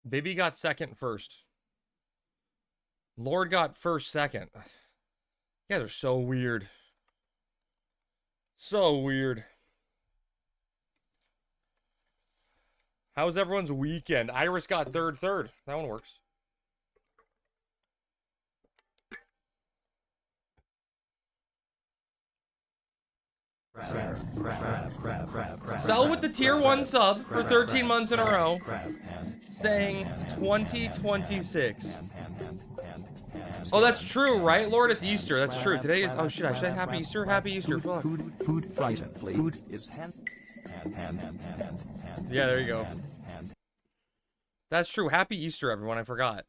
Bibby got second first. Lord got first second. You guys are so weird. So weird. How's everyone's weekend? Iris got third. That one works. Sell with the tier 1 sub for 13 months in a row. Saying 2026. Oh, that's true, right, Lord? It's Easter. That's true. Today is... Oh, shit. I said Happy Easter. Happy Easter. Fuck. Food frighteningly. Food is Yeah, there you go. That's true. Happy Easter, everyone. I forgot.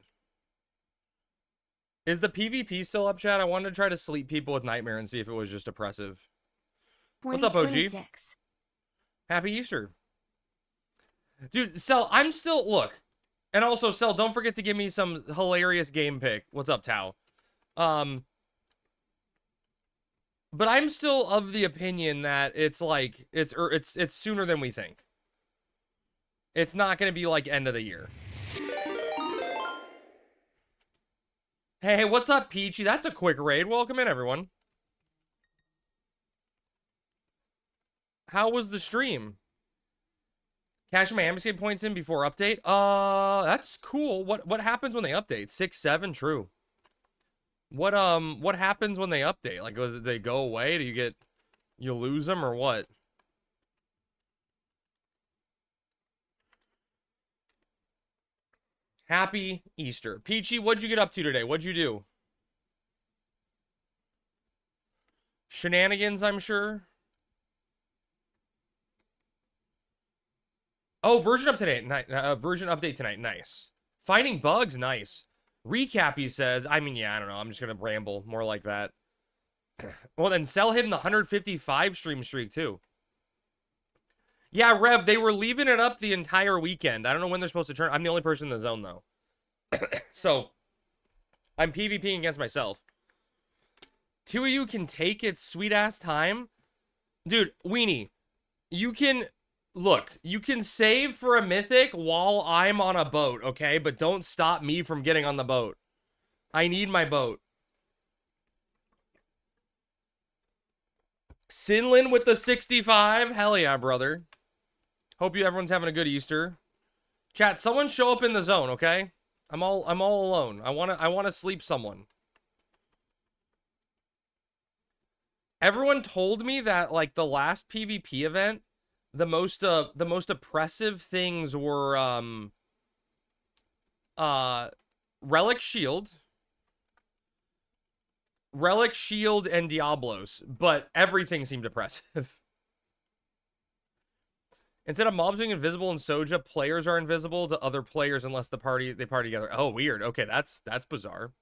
Is the PvP still up, chat? I wanted to try to sleep people with Nightmare and see if it was just oppressive. What's up, OG? Happy Easter. Dude, Cell, I'm still... Look. And also, Cell, don't forget to give me some hilarious game pick. What's up, Tao? But I'm still of the opinion that it's like... It's sooner than we think. It's not going to be like end of the year. Hey, what's up, Peachy? That's a quick raid. Welcome in, everyone. How was the stream? Cash my ambuscade points in before update. That's cool. What happens when they update? 6, 7, true. What happens when they update? Like, they go away? Do you lose them or what? Happy Easter. Peachy, what'd you get up to today? What'd you do? Shenanigans, I'm sure. Oh, version update tonight. Nice. Finding bugs, nice. Recap, he says. I mean, yeah, I don't know. I'm just gonna ramble more like that. Well, then Cell hitting the 155 stream streak too. Yeah, Rev, they were leaving it up the entire weekend. I don't know when they're supposed to turn. I'm the only person in the zone though. So I'm PvPing against myself. TOAU can take its sweet ass time. Dude, Weenie, you can save for a mythic while I'm on a boat, okay? But don't stop me from getting on the boat. I need my boat. Sinlin with the 65. Hell yeah, brother. Hope everyone's having a good Easter. Chat, someone show up in the zone, okay? I'm all alone. I wanna sleep someone. Everyone told me that like the last PvP event, the most oppressive things were Relic Shield and Diablos, but everything seemed oppressive. Instead of mobs being invisible in Soja, players are invisible to other players unless they party together. Oh, weird. Okay, that's bizarre.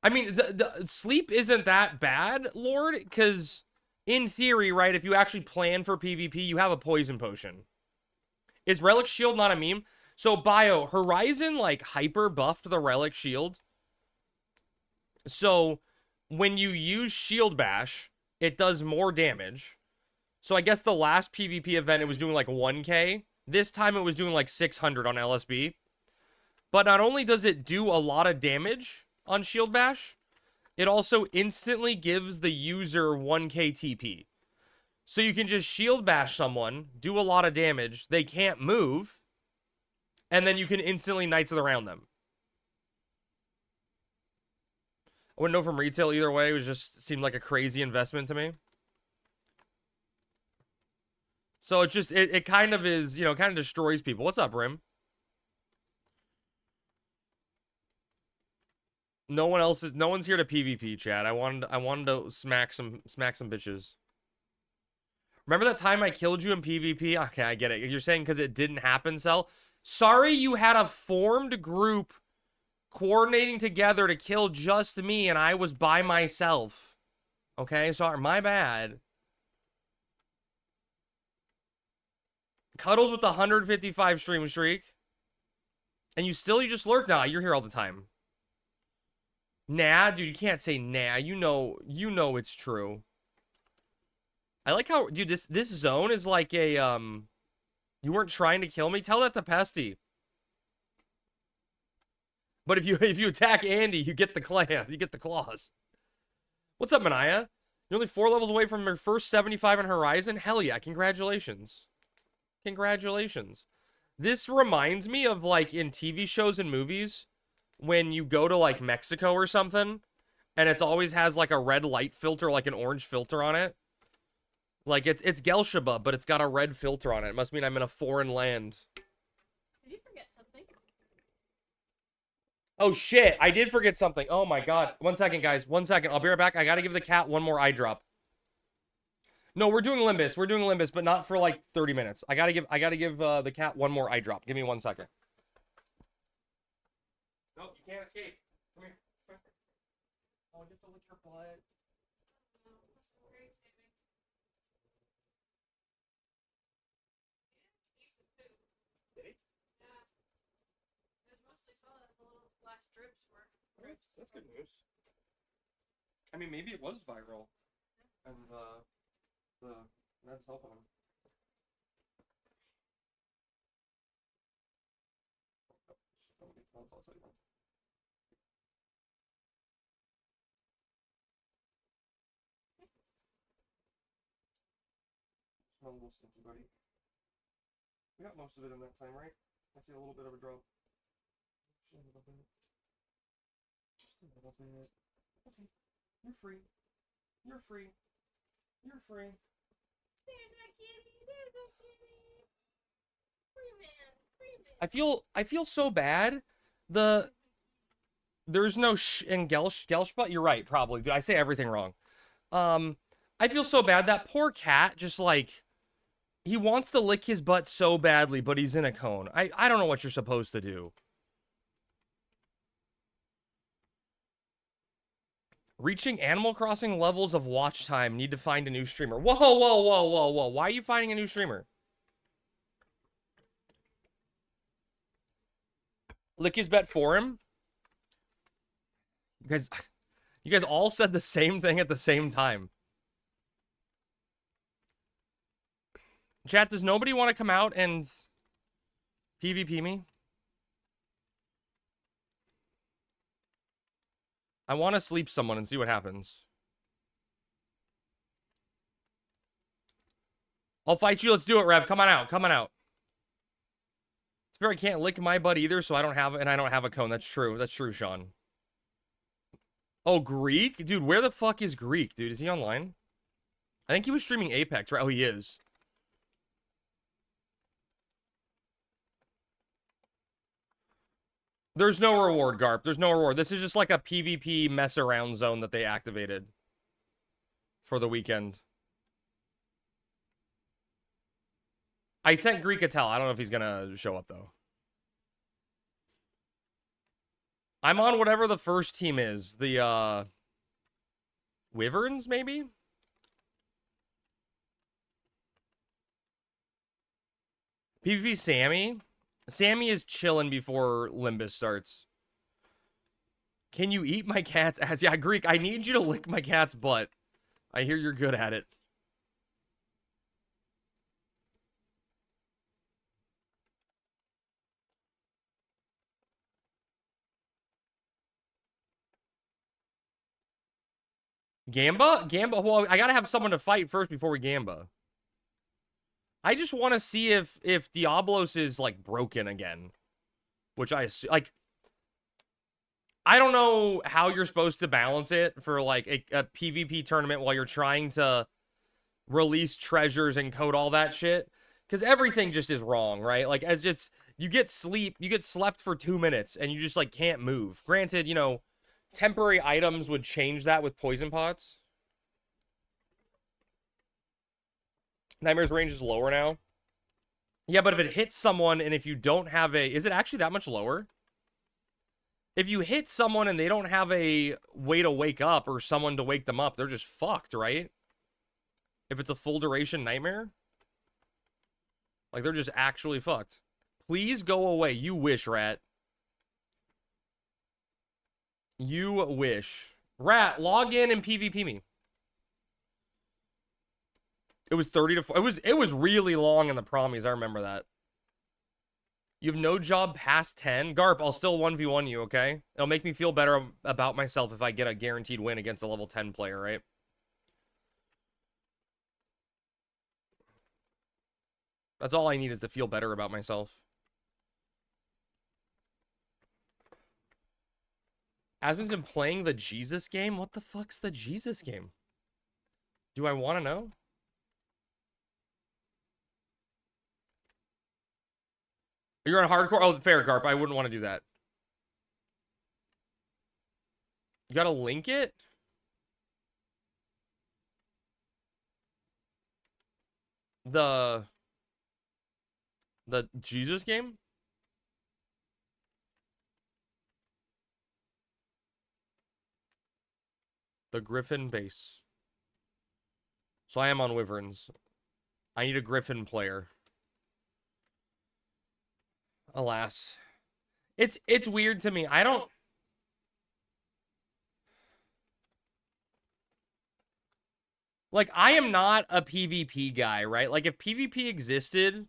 I mean, the sleep isn't that bad, Lord, because in theory, right, if you actually plan for PvP, you have a poison potion. Is Relic Shield not a meme? So, Bio, Horizon, like, hyper buffed the Relic Shield. So, when you use Shield Bash, it does more damage. So, I guess the last PvP event, it was doing, like, 1k. This time, it was doing, like, 600 on LSB. But not only does it do a lot of damage on Shield Bash, it also instantly gives the user 1k TP. So you can just Shield Bash someone, do a lot of damage, they can't move, and then you can instantly Knights of the Round them. I wouldn't know from retail either way. It was just seemed like a crazy investment to me. So it kind of is, you know, kind of destroys people. What's up, Rim? No one's here to PvP, chat. I wanted to smack some bitches. Remember that time I killed you in PvP? Okay, I get it. You're saying because it didn't happen, Cell? Sorry you had a formed group coordinating together to kill just me and I was by myself. Okay, sorry, my bad. Cuddles with the 155 stream streak. And you just lurk? Nah, you're here all the time. Nah, dude, you can't say nah. You know it's true. I like how, dude, this zone is like a, You weren't trying to kill me? Tell that to Pesty. But if you attack Andy, you get the claws. You get the claws. What's up, Manaya? You're only 4 levels away from your first 75 on Horizon? Hell yeah, congratulations. Congratulations. This reminds me of, like, in TV shows and movies, when you go to, like, Mexico or something, and it's always has, like, a red light filter, like an orange filter on it. Like, it's Gelshaba, but it's got a red filter on it. It must mean I'm in a foreign land. Did you forget something? Oh, shit. I did forget something. Oh, my God. 1 second, guys. 1 second. I'll be right back. I gotta give the cat one more eye drop. No, we're doing Limbus. We're doing Limbus, but not for, like, 30 minutes. I gotta give the cat one more eye drop. Give me 1 second. No, you can't escape. Come here. Come here. Oh, you have to lick your butt. That's good news. I mean, maybe it was viral, and the meds helping him. Smell a little stinky, buddy. We got most of it in that time, right? I see a little bit of a drop. Just a little bit. Just a little bit. Okay. You're free. You're free. You're free. There's my kitty. There's my kitty. Free man. Free man. I feel so bad. There's no sh in Gelshpa. You're right, probably. Dude, I say everything wrong. I feel so bad. That poor cat just, like, he wants to lick his butt so badly, but he's in a cone. I don't know what you're supposed to do. Reaching Animal Crossing levels of watch time. Need to find a new streamer. Whoa, whoa, whoa, whoa, whoa. Why are you finding a new streamer? Lick his butt for him? You guys all said the same thing at the same time. Chat, does nobody want to come out and PvP me? I want to sleep someone and see what happens. I'll fight you. Let's do it, Rev. Come on out. Come on out. It's fair I can't lick my butt either, so I don't have a cone. That's true. That's true, Sean. Oh, Greek? Dude, where the fuck is Greek, dude? Is he online? I think he was streaming Apex, right? Oh, he is. There's no reward, Garp. There's no reward. This is just like a PvP mess around zone that they activated for the weekend. I sent Greek a tell. I don't know if he's gonna show up, though. I'm on whatever the first team is. The, Wyverns, maybe? PvP Sammy? Sammy is chilling before Limbus starts. Can you eat my cat's ass? Yeah, Greek, I need you to lick my cat's butt. I hear you're good at it. Gamba? Gamba? Well, I gotta have someone to fight first before we Gamba. I just want to see if Diablos is, like, broken again. Which I assume, like, I don't know how you're supposed to balance it for, like, a PvP tournament while you're trying to release treasures and code all that shit. Because everything just is wrong, right? Like, as it's, you get slept for 2 minutes, and you just, like, can't move. Granted, you know, temporary items would change that with poison pots. Nightmare's range is lower now. Yeah, but if it hits someone and if you don't have a... Is it actually that much lower? If you hit someone and they don't have a way to wake up or someone to wake them up, they're just fucked, right? If it's a full duration nightmare? Like, they're just actually fucked. Please go away. You wish, Rat. You wish. Rat, log in and PvP me. It was 30 to 4. It was really long in the promies. I remember that. You have no job past 10. Garp, I'll still 1v1 you, okay? It'll make me feel better about myself if I get a guaranteed win against a level 10 player, right? That's all I need is to feel better about myself. Aspen's been playing the Jesus game? What the fuck's the Jesus game? Do I want to know? You're on hardcore? Oh, fair, Garp. I wouldn't want to do that. You gotta link it? The Jesus game? The Griffin base. So I am on Wyverns. I need a Griffin player. Alas. It's weird to me. I don't... Like, I am not a PvP guy, right? Like, if PvP existed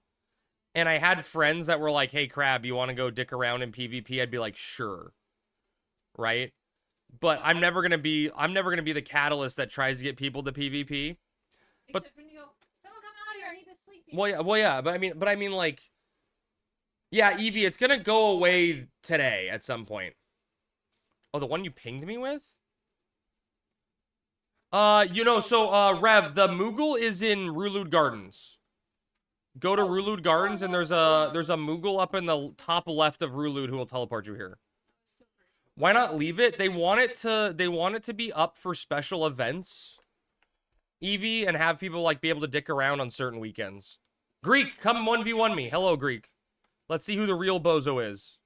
and I had friends that were like, hey, Crab, you want to go dick around in PvP? I'd be like, sure. Right? But I'm never gonna be the catalyst that tries to get people to PvP. But Except when you go, someone come out here, I need to sleep. well, yeah, but I mean, like, yeah, Evie, it's gonna go away today at some point. Oh, the one you pinged me with? Rev, the Moogle is in Rulud Gardens. Go to Rulud Gardens, and there's a Moogle up in the top left of Rulud who will teleport you here. Why not leave it? They want it to be up for special events, Evie, and have people like be able to dick around on certain weekends. Greek, come 1v1 me. Hello, Greek. Let's see who the real bozo is.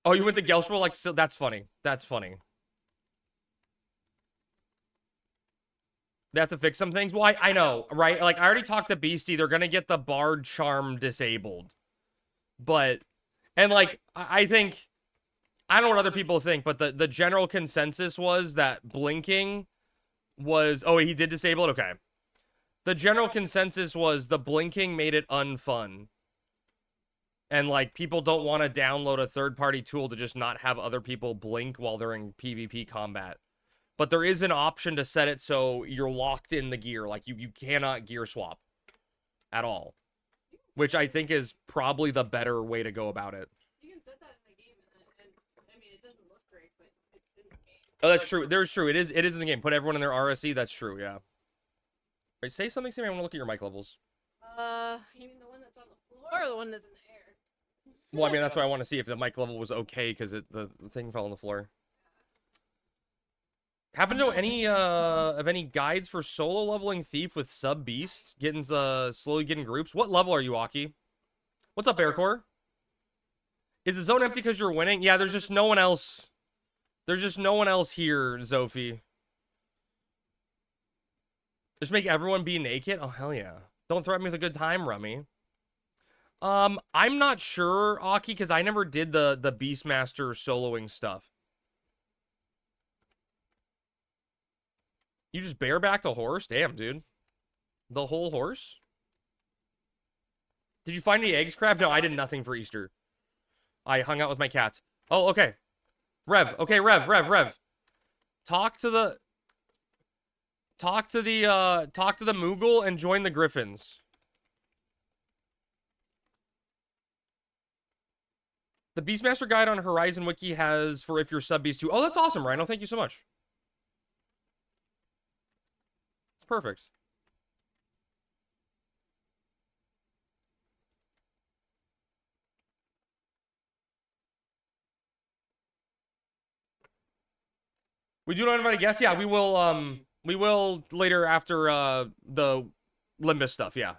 Oh, you went to Gelspro? Like, so that's funny. That's funny. They have to fix some things. Well, I know, right? Like, I already talked to Beastie. They're going to get the Bard Charm disabled. But, and like, I think, I don't know what other people think, but the general consensus was that blinking was, oh, he did disable it? Okay. The general consensus was the blinking made it unfun. And, like, people don't want to download a third-party tool to just not have other people blink while they're in PvP combat. But there is an option to set it so you're locked in the gear. Like, you cannot gear swap at all. Which I think is probably the better way to go about it. You can set that in the game, and I mean, it doesn't look great, but it's in the game. Oh, that's true. There's true. It is in the game. Put everyone in their RSE. That's true, yeah. Wait, say something, Sammy. I want to look at your mic levels. You mean the one that's on the floor or the one that's in the air? Well, I mean, that's what I want to see if the mic level was okay because the thing fell on the floor. Happen to know any of any guides for solo leveling Thief with sub beasts? Slowly getting groups. What level are you, Aki? What's up, Aircore? Is the zone empty because you're winning? Yeah, there's just no one else. There's just no one else here, Zophie. Just make everyone be naked? Oh, hell yeah. Don't threaten me with a good time, Rummy. I'm not sure, Aki, because I never did the Beastmaster soloing stuff. You just barebacked a horse? Damn, dude. The whole horse? Did you find any eggs, Crab? No, I did nothing for Easter. I hung out with my cats. Oh, okay. Rev. Okay, Rev. Talk to the Moogle and join the Griffins. The Beastmaster guide on Horizon Wiki has for if you're sub beast too. Oh, that's awesome, Rhino. Thank you so much. It's perfect. We do not invite a guest? Yeah, we will later after the Limbus stuff, yeah.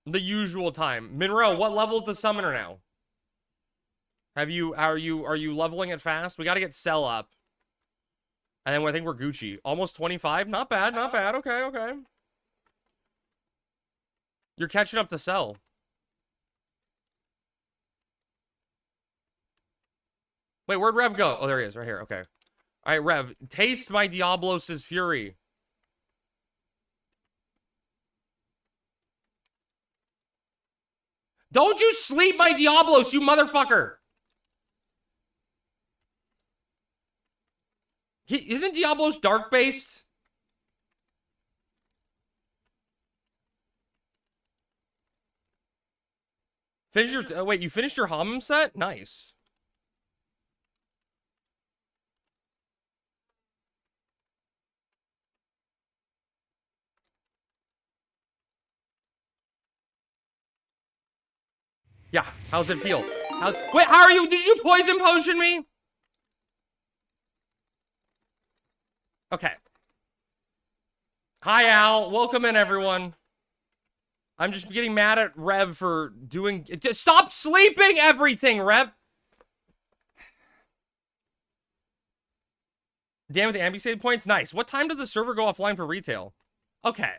The usual time. Minro, what level's the summoner now? Are you leveling it fast? We gotta get Cell up. And then I think we're Gucci. Almost 25? Not bad, not bad. Okay. You're catching up to Cell. Wait, where'd Rev go? Oh, there he is, right here. Okay. All right, Rev, taste my Diablos' fury. Don't you sleep my Diablos, you motherfucker! Isn't Diablos dark-based? Finish your... wait, you finished your Hamim set? Nice. Yeah, how's it feel? Wait, how are you? Did you poison potion me? Okay. Hi, Al. Welcome in, everyone. I'm just getting mad at Rev for doing... Stop sleeping everything, Rev! Damn with the ambusade points? Nice. What time does the server go offline for retail? Okay.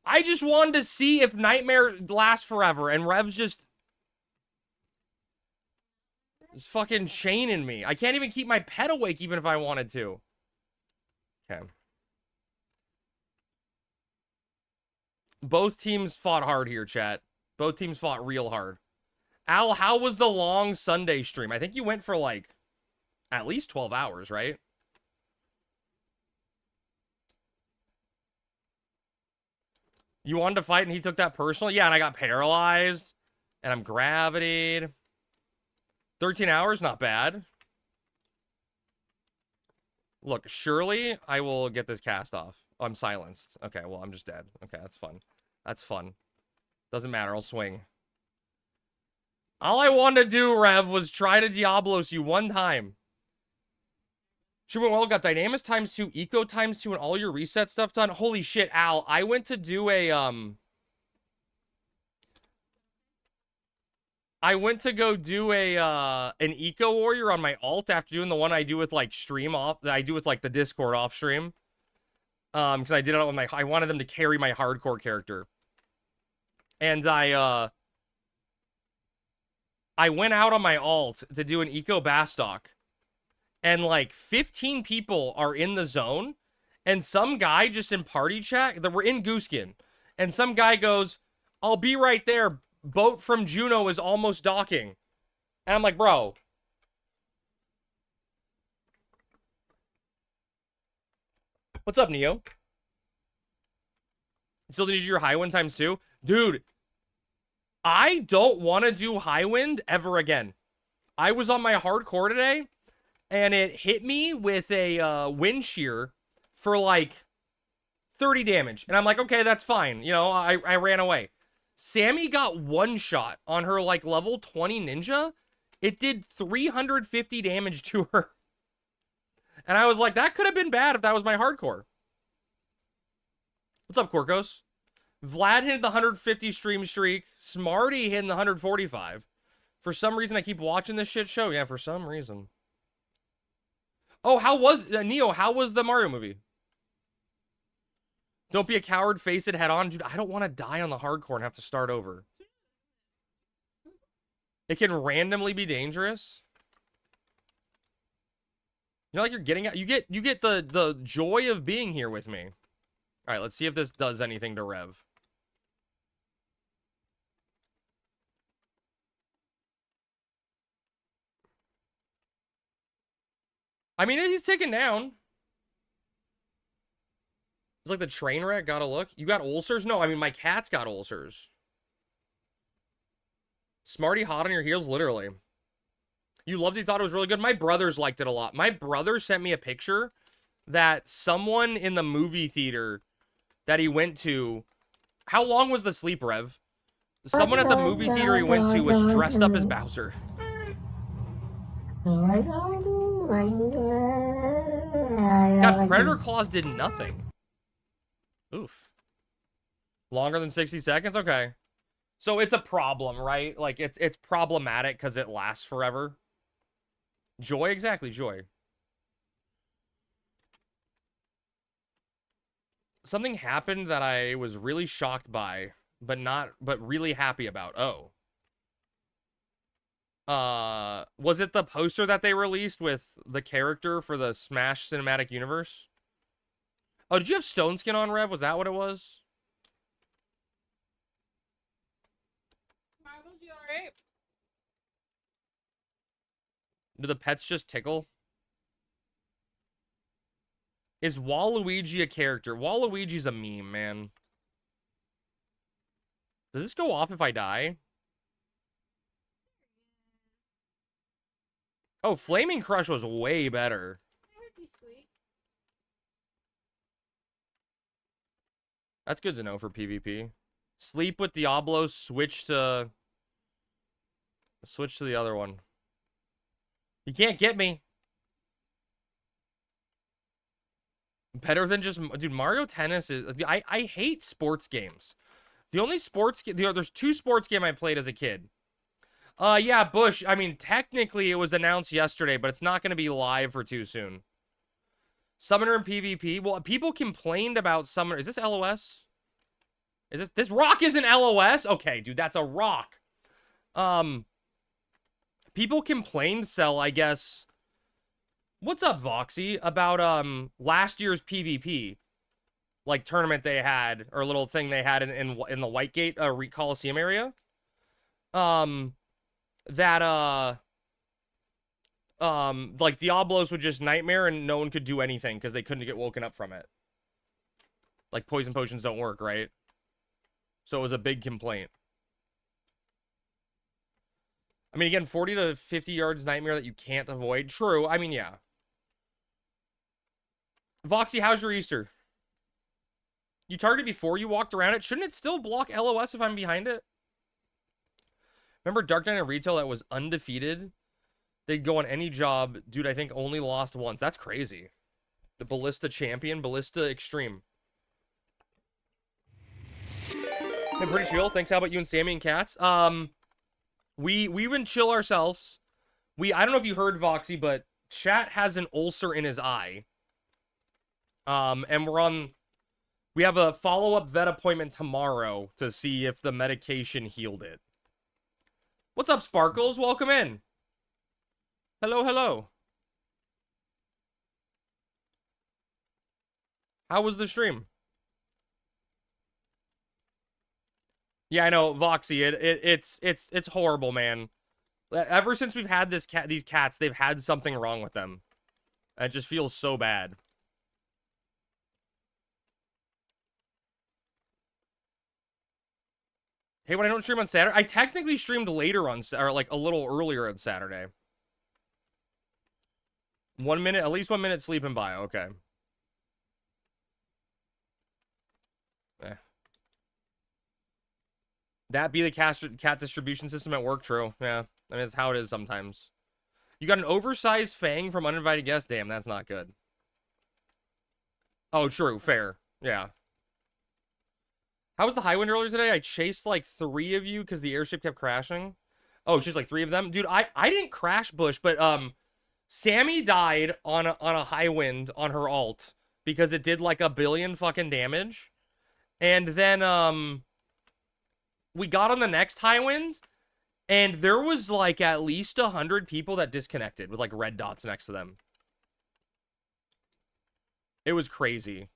I just wanted to see if Nightmare lasts forever, and Rev's just... It's fucking chaining me. I can't even keep my pet awake even if I wanted to. Okay. Both teams fought hard here, chat. Both teams fought real hard. Al, how was the long Sunday stream? I think you went for, like, at least 12 hours, right? You wanted to fight and he took that personal? Yeah, and I got paralyzed. And I'm gravitied. 13 hours? Not bad. Look, surely I will get this cast off. Oh, I'm silenced. Okay, well, I'm just dead. Okay, that's fun. That's fun. Doesn't matter, I'll swing. All I wanted to do, Rev, was try to Diablos you one time. She went well, got Dynamis ×2, Eco ×2, and all your reset stuff done. Holy shit, Al. I went to do a, I went to go do a, an Eco Warrior on my alt after doing the one I do with, like, stream off, that I do with, like, the Discord off stream. Because I did it with my, I wanted them to carry my hardcore character. And I went out on my alt to do an Eco Bastock. And, like, 15 people are in the zone. And some guy just in party chat, that we're in Gooskin. And some guy goes, I'll be right there. Boat from Juno is almost docking. And I'm like, bro. What's up, Neo? Still need your high wind ×2? Dude, I don't want to do high wind ever again. I was on my hardcore today, and it hit me with a wind shear for like 30 damage. And I'm like, okay, that's fine. You know, I ran away. Sammy got one shot on her like level 20 ninja. It did 350 damage to her. And I was like, that could have been bad if that was my hardcore. What's up, Corkos? Vlad hit the 150 stream streak. Smarty hit the 145. For some reason, I keep watching this shit show. Yeah, for some reason. Oh, how was... Neo, how was the Mario movie? Don't be a coward. Face it head on. Dude, I don't want to die on the hardcore and have to start over. It can randomly be dangerous. You know, like you're getting out. You get the joy of being here with me. All right, let's see if this does anything to Rev. I mean, he's taken down. It's like the train wreck. Gotta look. You got ulcers? No, I mean, my cat's got ulcers. Smarty hot on your heels, literally. You loved it, thought it was really good. My brothers liked it a lot. My brother sent me a picture that someone in the movie theater that he went to... How long was the sleep, Rev? Someone at the movie theater he went to was dressed up as Bowser. God, Predator Claws did nothing. Oof. Longer than 60 seconds? Okay. So it's a problem, right? Like, it's problematic because it lasts forever. Joy? Exactly, joy. Something happened that I was really shocked by but really happy about. Oh. Was it the poster that they released with the character for the Smash Cinematic Universe? Oh, did you have Stone Skin on, Rev? Was that what it was? Marvel's, you alright? Do the pets just tickle? Is Waluigi a character? Waluigi's a meme, man. Does this go off if I die? Oh, Flaming Crush was way better. That would be sweet. That's good to know for PvP. Sleep with Diablo, switch to the other one. You can't get me. Better than just... Dude, Mario Tennis is... I hate sports games. The only sports... There's 2 sports games I played as a kid. Yeah, Bush. I mean, technically it was announced yesterday, but it's not going to be live for too soon. Summoner and PvP. Well, people complained about Summoner. Is this LOS? Is this rock isn't LOS? Okay, dude, that's a rock. People complained, Cell, I guess. What's up, Voxy? About last year's PvP, like tournament they had, or little thing they had in the Whitegate Coliseum area. Like Diablos would just nightmare and no one could do anything because they couldn't get woken up from it. Like poison potions don't work, right? So it was a big complaint. I mean, again, 40 to 50 yards nightmare that you can't avoid. True. I mean, yeah. Voxy, how's your Easter? You targeted before you walked around it. Shouldn't it still block LOS if I'm behind it? Remember Dark Knight in retail that was undefeated? They'd go on any job. Dude, I think only lost once. That's crazy. The Ballista champion. Ballista extreme. I'm pretty chill. Thanks. How about you and Sammy and Cats? We've been chill ourselves. I don't know if you heard Voxy, but Chat has an ulcer in his eye. And we have a follow-up vet appointment tomorrow to see if the medication healed it. What's up, Sparkles? Welcome in. Hello, hello. How was the stream? Yeah, I know, Voxy. It's horrible, man. Ever since we've had these cats, they've had something wrong with them. It just feels so bad. Hey, when I don't stream on Saturday, I technically streamed later or like a little earlier on Saturday. 1 minute, at least 1 minute sleep in bio. Okay. That be the cat distribution system at work? True. Yeah. I mean, it's how it is sometimes. You got an oversized fang from uninvited guest? Damn, that's not good. Oh, true. Fair. Yeah. How was the high wind earlier today? I chased like 3 of you because the airship kept crashing. Oh, she's like 3 of them? Dude, I didn't crash Bush, but Sammy died on a high wind on her ult because it did like 1 billion fucking damage. And then we got on the next high wind and there was like at least 100 people that disconnected with like red dots next to them. It was crazy.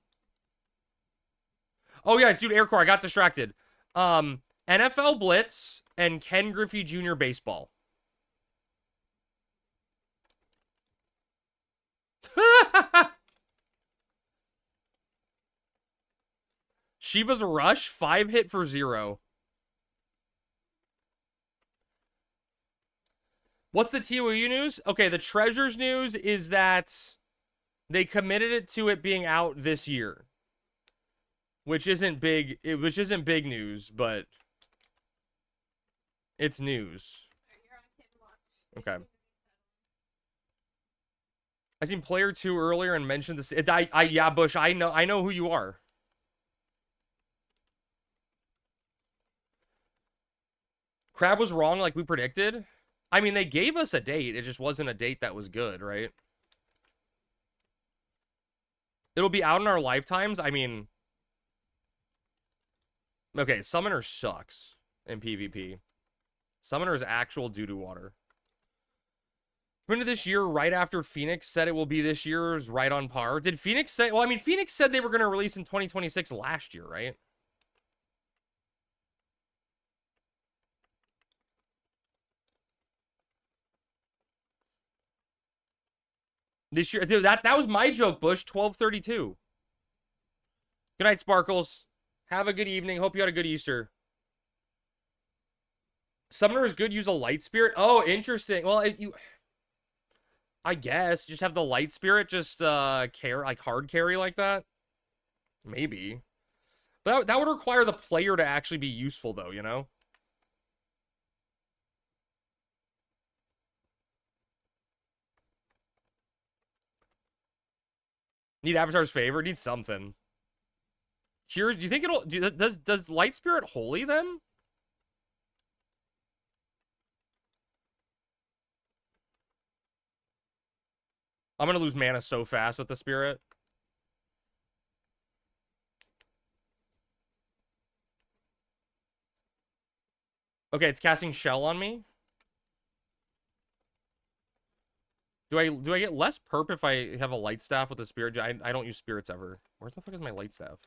Oh, yeah, dude, Aircore, I got distracted. NFL Blitz and Ken Griffey Jr. Baseball. Shiva's Rush, 5 hit for 0. What's the TOAU news? Okay, the Treasures news is that they committed it to it being out this year. Which isn't big news, but it's news. Okay. I seen player 2 earlier and mentioned this. Yeah, Bush, I know who you are. Crab was wrong like we predicted. I mean, they gave us a date. It just wasn't a date that was good, right? It'll be out in our lifetimes. I mean, Okay, Summoner sucks in PvP. Summoner is actual doo-doo water. Into this year right after Phoenix said it will be this year's right on par. Did Phoenix say... Well, I mean, Phoenix said they were going to release in 2026 last year, right? This year... Dude, that was my joke, Bush. 1232. Good night, Sparkles. Have a good evening. Hope you had a good Easter. Summoner is good. Use a light spirit. Oh, interesting. Well, if you... I guess. Just have the light spirit just care like hard carry like that. Maybe. But that would require the player to actually be useful, though, you know? Need Avatar's favor? Need something. Cures? Do you think it'll... Does Light Spirit holy them? I'm gonna lose mana so fast with the Spirit. Okay, it's casting Shell on me. Do I get less perp if I have a Light Staff with a Spirit? I don't use Spirits ever. Where the fuck is my Light Staff?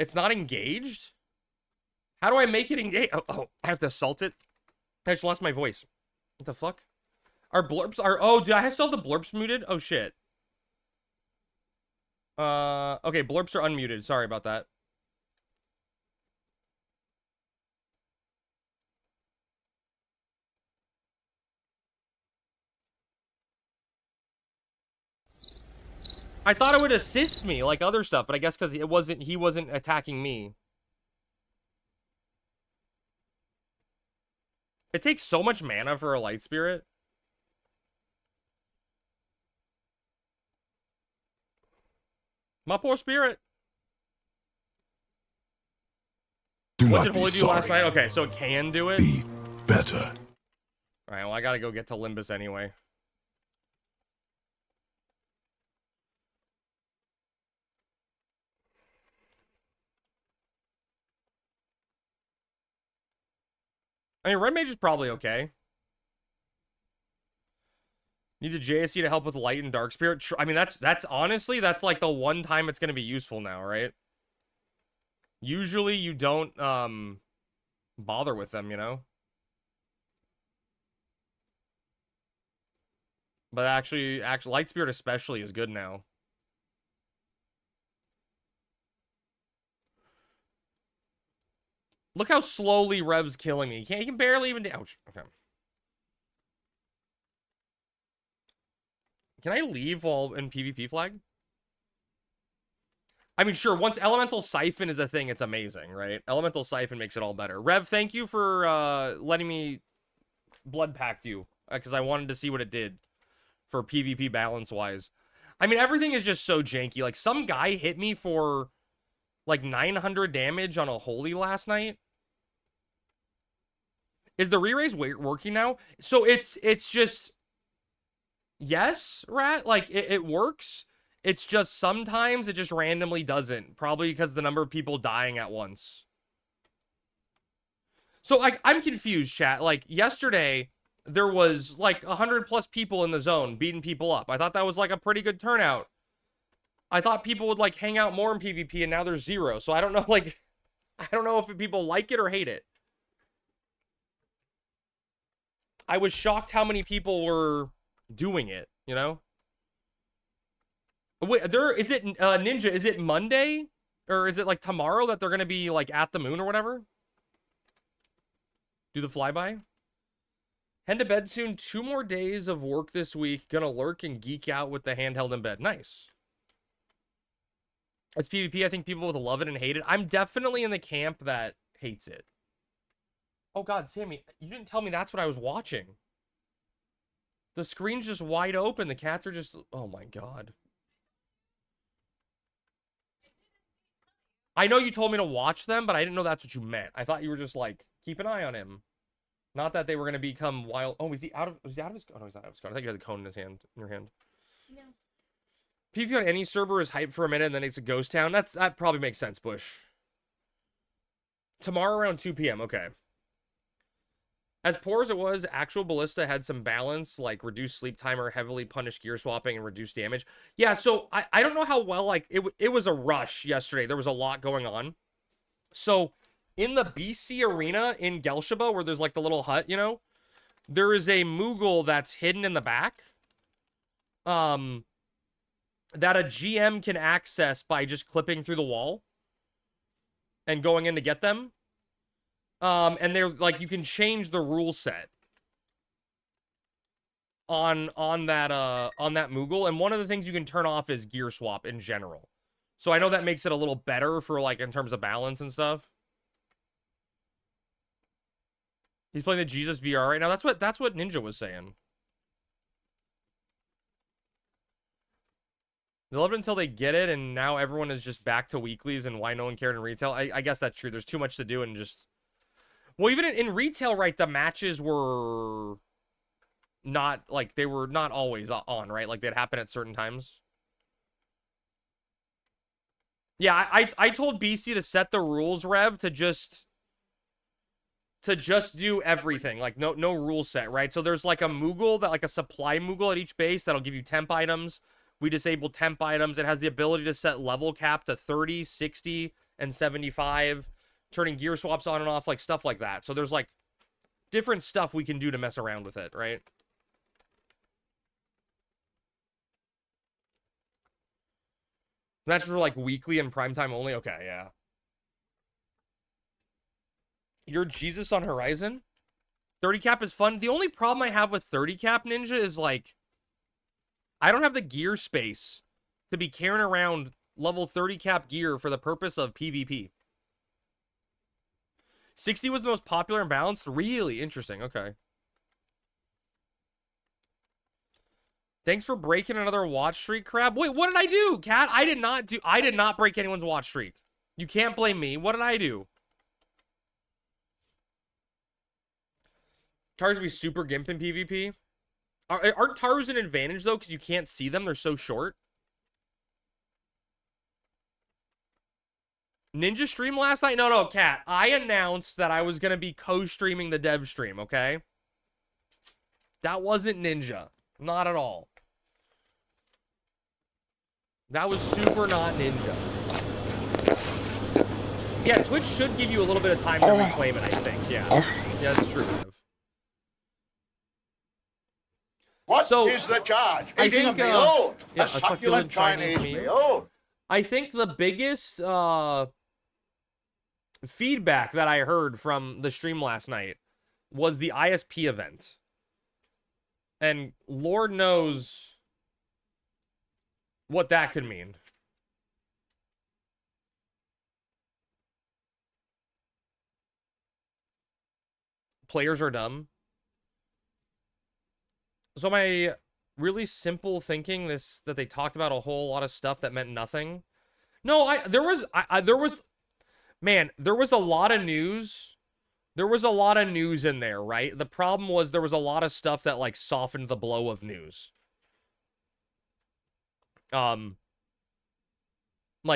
It's not engaged? How do I make it engage? Oh, I have to assault it? I just lost my voice. What the fuck? Our blurps are... Oh, do I still have the blurps muted? Oh, shit. Okay, blurps are unmuted. Sorry about that. I thought it would assist me like other stuff, but I guess because he wasn't attacking me. It takes so much mana for a light spirit. My poor spirit. What did Holy do last night? Okay, so it can do it. Be better. All right, well, I gotta go get to Limbus anyway. I mean, Red Mage is probably okay. Need a JSC to help with Light and Dark Spirit. I mean, that's honestly, that's like the one time it's going to be useful now, right? Usually you don't bother with them, you know? But actually Light Spirit especially is good now. Look how slowly Rev's killing me. He can barely even... Ouch. Okay. Can I leave while in PvP flag? I mean, sure, once Elemental Siphon is a thing, it's amazing, right? Elemental Siphon makes it all better. Rev, thank you for letting me blood pact you. Because I wanted to see what it did for PvP balance-wise. I mean, everything is just so janky. Like, some guy hit me for, like, 900 damage on a Holy last night. Is the re-raise working now? So it's just... Yes, Rat? Like, it works. It's just sometimes it just randomly doesn't. Probably because of the number of people dying at once. So, like, I'm confused, chat. Like, yesterday, there was, like, 100+ people in the zone beating people up. I thought that was, like, a pretty good turnout. I thought people would, like, hang out more in PvP, and now there's 0. So, I don't know, like... I don't know if people like it or hate it. I was shocked how many people were doing it, you know? Wait, is it Ninja, is it Monday? Or is it like tomorrow that they're gonna be like at the moon or whatever? Do the flyby? Head to bed soon. 2 more days of work this week. Gonna lurk and geek out with the handheld in bed. Nice. It's PvP. I think people would love it and hate it. I'm definitely in the camp that hates it. Oh god, Sammy, you didn't tell me that's what I was watching. The screen's just wide open. The cats are just... Oh my god. I know you told me to watch them, but I didn't know that's what you meant. I thought you were just like, keep an eye on him. Not that they were going to become wild... Oh, is he out of his... Oh, no, he's not out of his cone. I thought you had the cone in his hand, in your hand. No. PvP on any server is hype for a minute and then it's a ghost town. That probably makes sense, Bush. Tomorrow around 2 p.m. Okay. As poor as it was, actual Ballista had some balance, like reduced sleep timer, heavily punished gear swapping, and reduced damage. Yeah, so I don't know how well, like, it was a rush yesterday. There was a lot going on. So, in the BC arena in Gelshaba, where there's, like, the little hut, you know, there is a Moogle that's hidden in the back. That a GM can access by just clipping through the wall and going in to get them. And they're like, you can change the rule set on that Moogle, and one of the things you can turn off is gear swap in general. So I know that makes it a little better for, like, in terms of balance and stuff. He's playing the Jesus VR right now. That's what Ninja was saying. They loved it until they get it, and now everyone is just back to weeklies and why no one cared in retail. I guess that's true. There's too much to do and just... Well, even in retail, right, the matches were not, like, they were not always on, right? Like, they'd happen at certain times. Yeah, I told BC to set the rules, Rev, to just do everything. Like, no rule set, right? So there's, like, a Moogle, like a supply Moogle at each base that'll give you temp items. We disable temp items. It has the ability to set level cap to 30, 60, and 75. Turning gear swaps on and off, like, stuff like that. So there's, like, different stuff we can do to mess around with it, right? Matches were, like, weekly and primetime only? Okay, yeah. You're Jesus on Horizon? 30 cap is fun. The only problem I have with 30 cap, Ninja, is, like, I don't have the gear space to be carrying around level 30 cap gear for the purpose of PvP. 60 was the most popular and balanced? Really interesting. Okay. Thanks for breaking another watch streak, Crab. Wait, what did I do, Cat? I did not break anyone's watch streak. You can't blame me. What did I do? Tars be super gimp in PvP. Aren't Tars an advantage, though, because you can't see them? They're so short. Ninja stream last night? No, Cat. I announced that I was going to be co-streaming the dev stream, okay? That wasn't Ninja. Not at all. That was super not Ninja. Yeah, Twitch should give you a little bit of time to reclaim it, I think. Yeah. Yeah, that's true, Rev. What is the charge? Eating a meal? Yeah, a succulent Chinese meal? I think the biggest feedback that I heard from the stream last night was the ISP event. And Lord knows what that could mean. Players are dumb. So my really simple thinking that they talked about a whole lot of stuff that meant nothing. No, there was a lot of news. There was a lot of news in there, right? The problem was there was a lot of stuff that, like, softened the blow of news. Like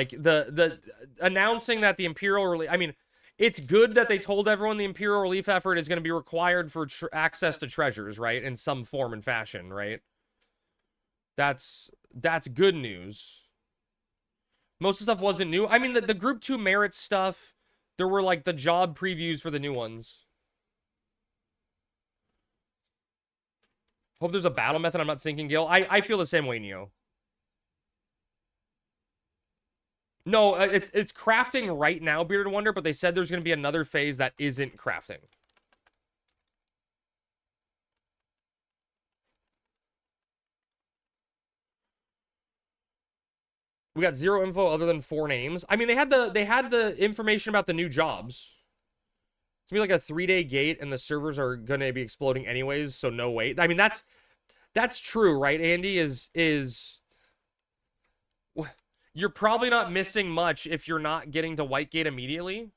the announcing that the Imperial Relief, I mean, it's good that they told everyone the Imperial Relief effort is going to be required for access to treasures, right? In some form and fashion, right? That's good news. Most of the stuff wasn't new. I mean, the Group 2 merit stuff, there were, like, the job previews for the new ones. Hope there's a battle method I'm not sinking, Gil. I feel the same way, Neo. No, it's crafting right now, Bearded Wonder, but they said there's going to be another phase that isn't crafting. We got zero info other than 4 names. I mean, they had the information about the new jobs. It's gonna be like a 3-day gate, and the servers are gonna be exploding anyways, so no wait. I mean, that's true, right, Andy? You're probably not missing much if you're not getting to Whitegate immediately.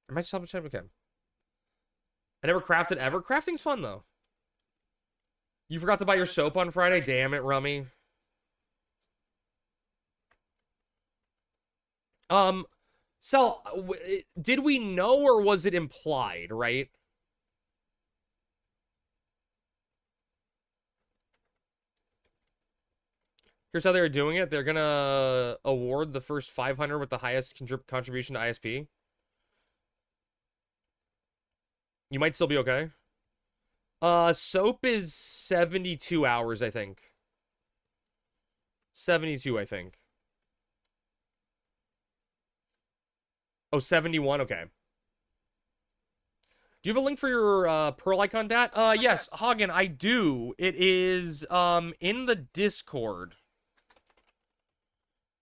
Am I just double check? Okay. I never crafted ever. Crafting's fun though. You forgot to buy your soap on Friday? Damn it, Rummy. So, did we know or was it implied, right? Here's how they're doing it. They're gonna award the first 500 with the highest contribution to ISP. You might still be okay. Soap is 72 hours, I think. 72, I think. Oh, 71? Okay. Do you have a link for your Pearl icon, Dat? Yes, Hagen, I do. It is in the Discord.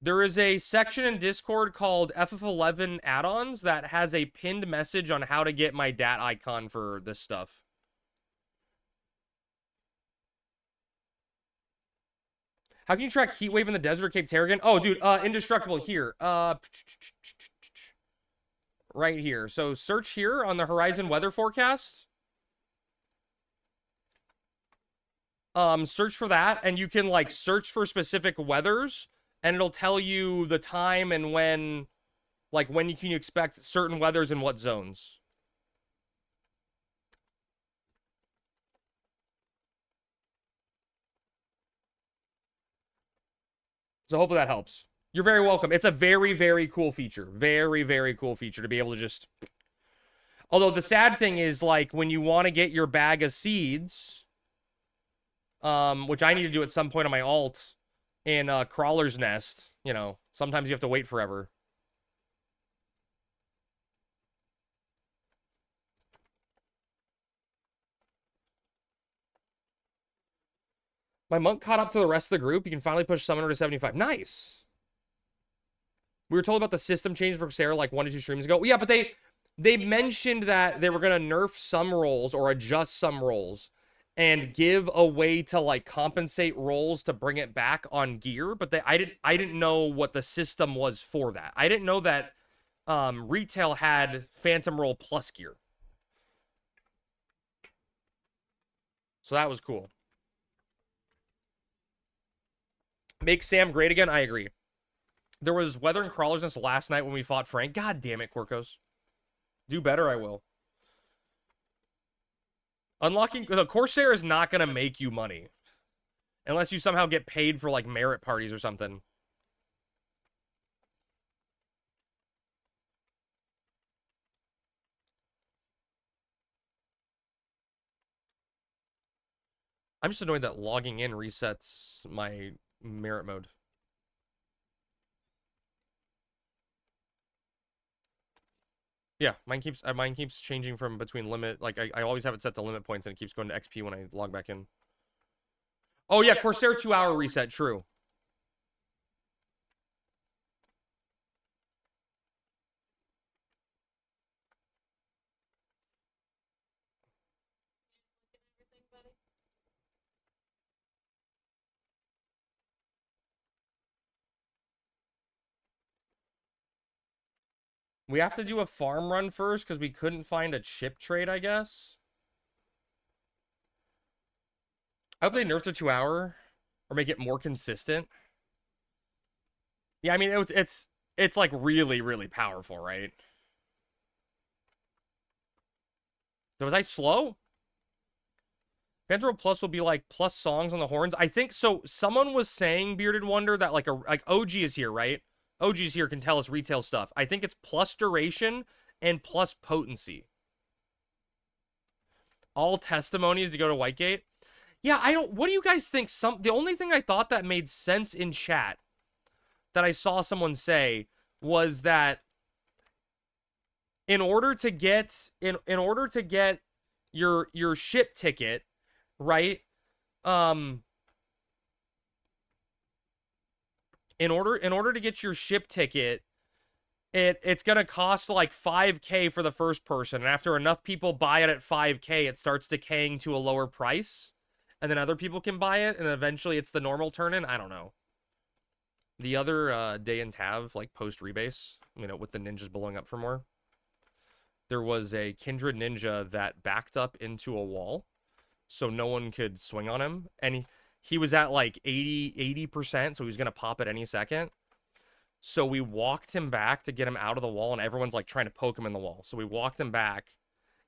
There is a section in Discord called FF11 add-ons that has a pinned message on how to get my Dat icon for this stuff. How can you track heat wave in the desert or Cape Terragon? Oh, dude, indestructible here. Right here. So search here on the Horizon weather forecast. Search for that, and you can like search for specific weathers, and it'll tell you the time and when, like when you can expect certain weathers in what zones. So hopefully that helps. You're very welcome. It's a very, very cool feature. Very, very cool feature to be able to just... Although the sad thing is, like, when you want to get your bag of seeds, which I need to do at some point on my alt in Crawler's Nest, you know, sometimes you have to wait forever. My monk caught up to the rest of the group. You can finally push Summoner to 75. Nice! We were told about the system change for Sarah like 1 to 2 streams ago. Yeah, but they mentioned that they were going to nerf some roles or adjust some roles and give a way to like compensate roles to bring it back on gear, but I didn't know what the system was for that. I didn't know that retail had Phantom Roll plus gear. So that was cool. Make Sam great again? I agree. There was weather and crawlers nest last night when we fought Frank. God damn it, Quirkos. Do better, I will. Unlocking... The Corsair is not going to make you money. Unless you somehow get paid for, like, merit parties or something. I'm just annoyed that logging in resets my merit mode. Yeah, mine keeps changing from between limit. Like, I always have it set to limit points, and it keeps going to XP when I log back in. Oh, yeah, Corsair 2-hour reset, true. We have to do a farm run first because we couldn't find a chip trade, I guess. I hope they nerf the 2-hour or make it more consistent. Yeah, I mean, it's like really, really powerful, right? So was I slow? Phantom Plus will be like plus songs on the horns. I think so. Someone was saying, Bearded Wonder, that like OG is here, right? OG's here, can tell us retail stuff. I think it's plus duration and plus potency. All testimonies to go to Whitegate. Yeah, what do you guys think? The only thing I thought that made sense in chat that I saw someone say was that in order to get your ship ticket, right? In order to get your ship ticket, it's gonna cost like 5K for the first person, and after enough people buy it at 5K, it starts decaying to a lower price, and then other people can buy it, and eventually it's the normal turn-in. I don't know. The other day in Tav, like post rebase, you know, with the ninjas blowing up for more, there was a Kindred ninja that backed up into a wall. so no one could swing on him. And he was at like 80%, so he was going to pop at any second. So we walked him back to get him out of the wall, and everyone's like trying to poke him in the wall. So we walked him back,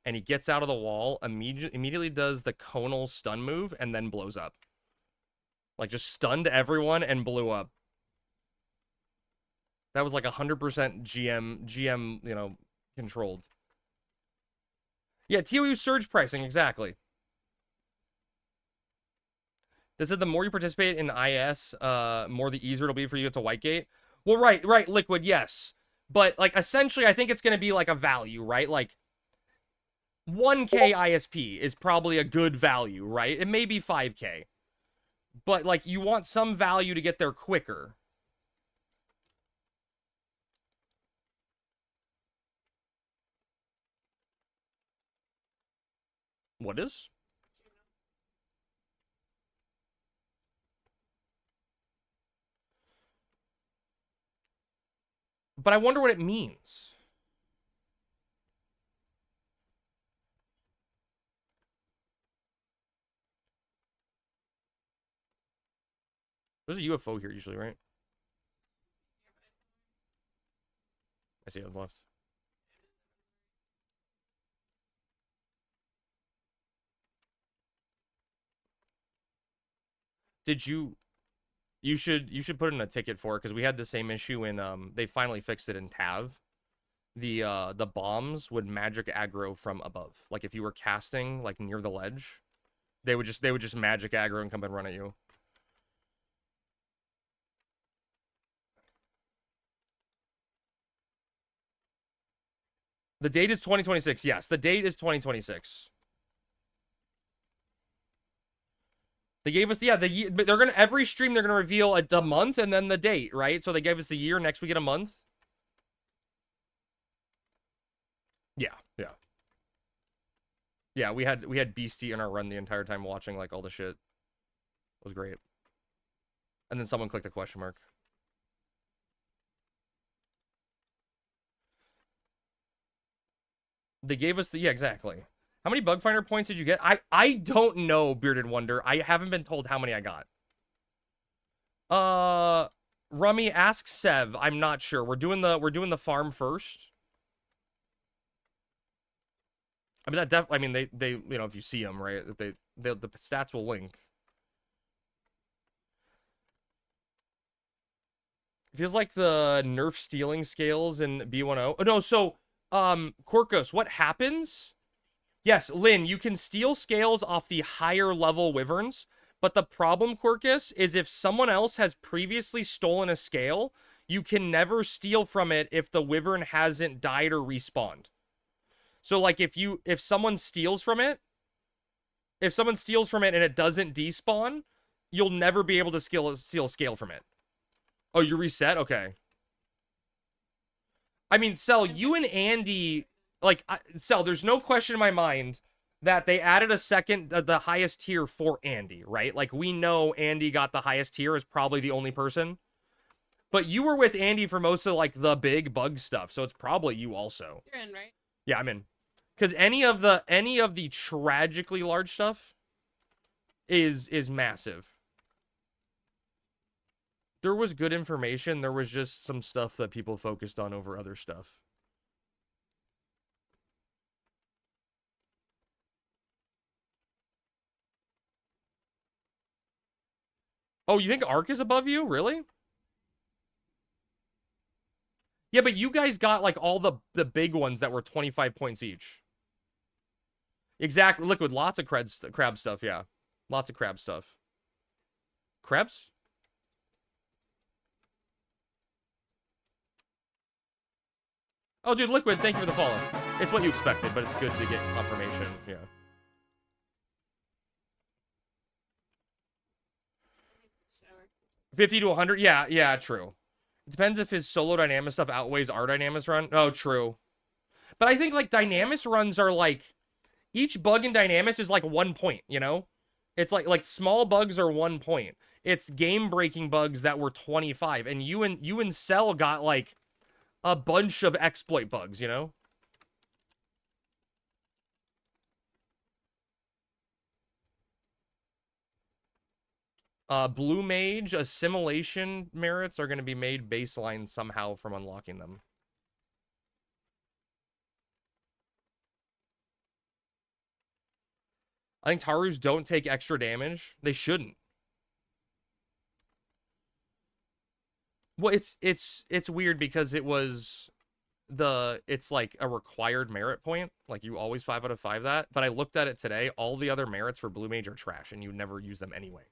and he gets out of the wall, immediately does the conal stun move, and then blows up. Like, just stunned everyone and blew up. That was like 100% GM, you know, controlled. Yeah, TOU surge pricing, exactly. They said the more you participate in IS, more the easier it'll be for you to Whitegate. Well, right, Liquid, yes. But, like, essentially, I think it's going to be, like, a value, right? Like, 1K ISP is probably a good value, right? It may be 5K. But, like, you want some value to get there quicker. What is? But I wonder what it means. There's a UFO here usually, right? I see it on the left. Did you... You should put in a ticket for it, because we had the same issue in, they finally fixed it in TAV. The bombs would magic aggro from above. Like, if you were casting, like, near the ledge, they would just magic aggro and come and run at you. The date is 2026. Yes, the date is 2026. They gave us, yeah, but they're gonna, every stream they're gonna reveal the month and then the date, right? So they gave us the year, next we get a month. Yeah. Yeah, we had Beastie in our run the entire time watching, like, all the shit. It was great. And then someone clicked a question mark. They gave us the, yeah, exactly. How many bug finder points did you get? I don't know, Bearded Wonder. I haven't been told how many I got. Rummy, ask Sev. I'm not sure. We're doing the farm first. I mean, I mean, they you know, if you see them, right, the stats will link. It feels like the nerf stealing scales in B10. Oh no, so Corcos, what happens? Yes, Lynn, you can steal scales off the higher level wyverns, but the problem, Corcus, is if someone else has previously stolen a scale, you can never steal from it if the wyvern hasn't died or respawned. So, like, if someone steals from it, and it doesn't despawn, you'll never be able to steal a scale from it. Oh, you reset? Okay. I mean, Cell, you and Andy... Like, Cell, there's no question in my mind that they added a second, the highest tier for Andy, right? Like, we know Andy got the highest tier as probably the only person. But you were with Andy for most of, like, the big bug stuff, so it's probably you also. You're in, right? Yeah, I'm in. Because any of the tragically large stuff is massive. There was good information. There was just some stuff that people focused on over other stuff. Oh, you think Ark is above you? Really? Yeah, but you guys got, like, all the big ones that were 25 points each. Exactly. Liquid. Lots of crab stuff, yeah. Lots of crab stuff. Krebs? Oh, dude, Liquid, thank you for the follow. It's what you expected, but it's good to get confirmation, yeah. Shower. 50 to 100? Yeah, true. It depends if his solo Dynamis stuff outweighs our Dynamis run. Oh, true. But I think, like, Dynamis runs are, like... Each bug in Dynamis is, like, 1 point, you know? It's, like small bugs are 1 point. It's game-breaking bugs that were 25. And you and Cell got, like, a bunch of exploit bugs, you know? Blue Mage assimilation merits are going to be made baseline somehow from unlocking them. I think Tarus don't take extra damage. They shouldn't. Well, it's weird because it's like a required merit point. Like you always 5 out of 5 that. But I looked at it today. All the other merits for Blue Mage are trash, and you never use them anyway.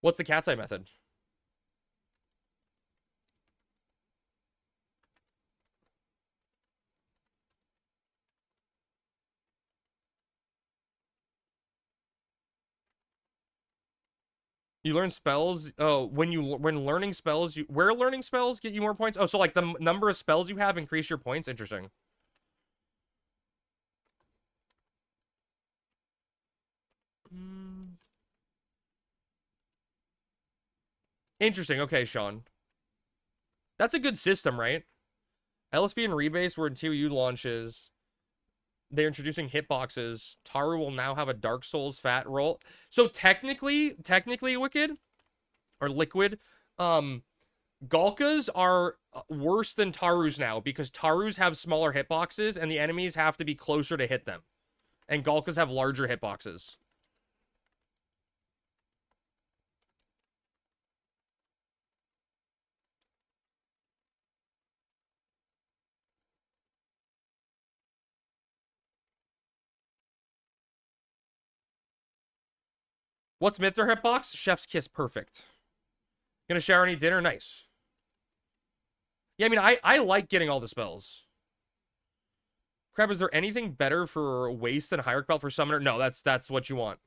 What's the cat's eye method? You learn spells. Oh, when learning spells, where learning spells get you more points? Oh, so like the number of spells you have increase your points. Interesting. Interesting. Okay, Sean. That's a good system, right? LSB and Rebase were in TOU launches. They're introducing hitboxes. Taru will now have a Dark Souls fat roll. So technically, Wicked or Liquid, Galkas are worse than Tarus now because Tarus have smaller hitboxes and the enemies have to be closer to hit them. And Galkas have larger hitboxes. What's Mithra hitbox? Chef's kiss, perfect. Gonna shower and eat dinner? Nice. Yeah, I mean, I like getting all the spells. Crab, is there anything better for waste than Hierarch Belt for Summoner? No, that's what you want.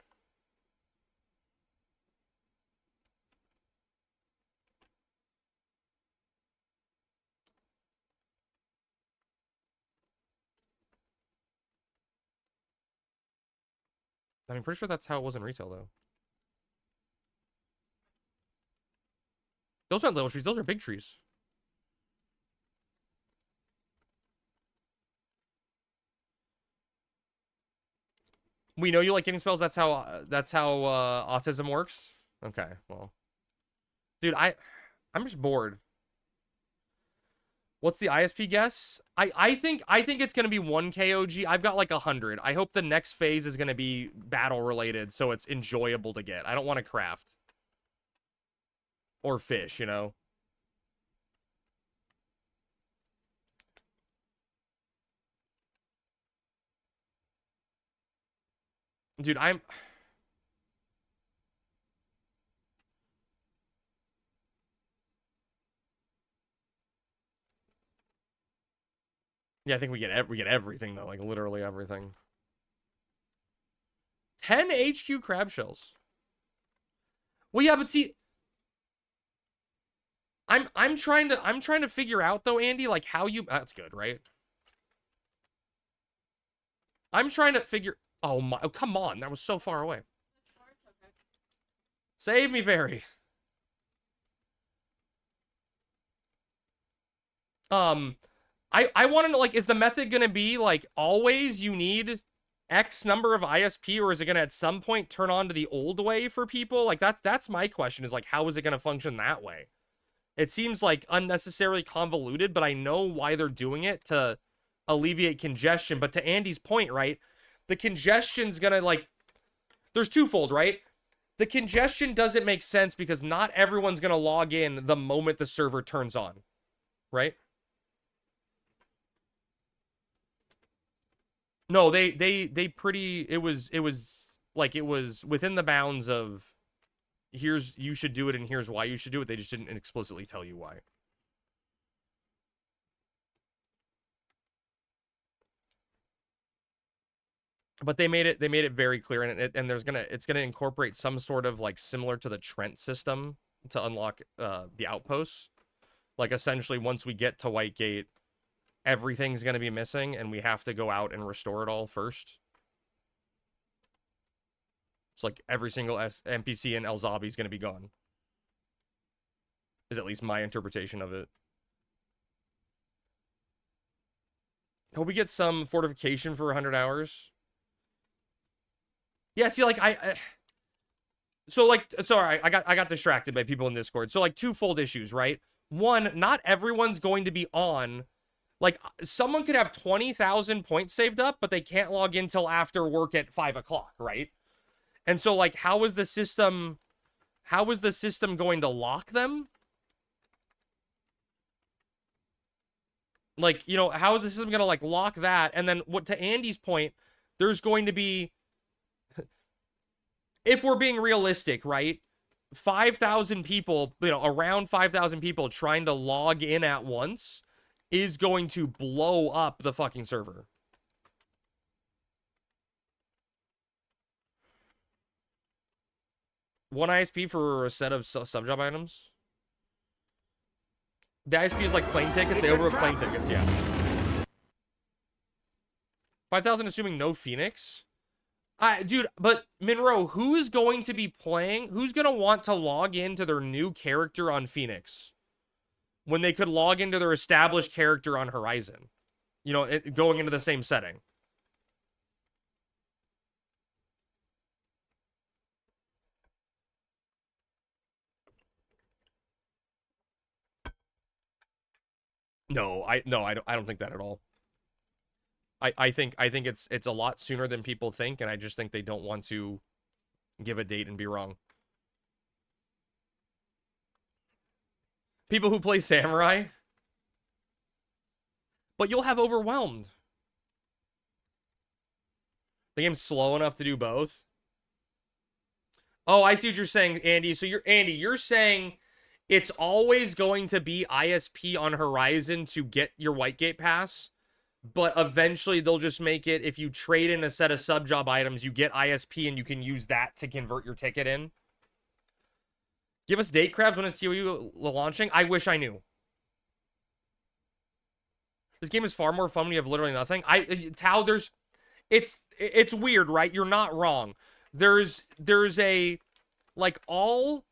I'm pretty sure that's how it was in retail, though. Those aren't little trees. Those are big trees. We know you like getting spells. That's how autism works. Okay, well, dude, I'm just bored. What's the ISP guess? I think it's gonna be 1 KOG. I've got like 100. I hope the next phase is gonna be battle related, so it's enjoyable to get. I don't want to craft or fish, you know. Dude, yeah, I think we get everything though, like literally everything. 10 HQ crab shells. Well, yeah, but see, I'm trying to figure out though, Andy, like how you that's good, right? I'm trying to figure. Oh my! Oh, come on, that was so far away. Save me, Barry. I want to know, like, is the method gonna be like always you need X number of ISP, or is it gonna at some point turn on to the old way for people? Like that's my question. Is like, how is it gonna function that way? It seems like unnecessarily convoluted, but I know why they're doing it to alleviate congestion. But to Andy's point, right? The congestion's gonna like, there's twofold, right? The congestion doesn't make sense because not everyone's gonna log in the moment the server turns on, right? No, they pretty, it was like, it was within the bounds of here's, you should do it and here's why you should do it. They just didn't explicitly tell you why. But they made it very clear, and it's gonna incorporate some sort of like similar to the Trent system to unlock the outposts. Like essentially, once we get to Whitegate, everything's gonna be missing, and we have to go out and restore it all first. It's like every single NPC in El Zabi is gonna be gone. Is at least my interpretation of it. Hope we get some fortification for 100 hours. Yeah, see, like, so, like, sorry, I got distracted by people in Discord. So, like, twofold issues, right? One, not everyone's going to be on. Like, someone could have 20,000 points saved up, but they can't log in till after work at 5 o'clock, right? And so, like, how is the system going to lock them? Like, you know, how is the system going to, like, lock that? And then, what, to Andy's point, there's going to be, if we're being realistic, right? 5,000 people, you know, around 5,000 people trying to log in at once is going to blow up the fucking server. One ISP for a set of sub-job items? The ISP is like plane tickets. They overbook plane tickets, yeah. 5,000 assuming no Phoenix? Dude, but Monroe, who is going to be playing? Who's going to want to log into their new character on Phoenix when they could log into their established character on Horizon? You know, going into the same setting. No, I don't think that at all. I think it's a lot sooner than people think, and I just think they don't want to give a date and be wrong. People who play Samurai, but you'll have overwhelmed. The game's slow enough to do both. Oh, I see what you're saying, Andy. So you're saying it's always going to be ISP on Horizon to get your Whitegate pass, but eventually they'll just make it, if you trade in a set of sub-job items, you get ISP and you can use that to convert your ticket in. Give us date crabs when it's TOU launching. I wish I knew. This game is far more fun when you have literally nothing. Tao, it's weird, right? You're not wrong. There's a, like, all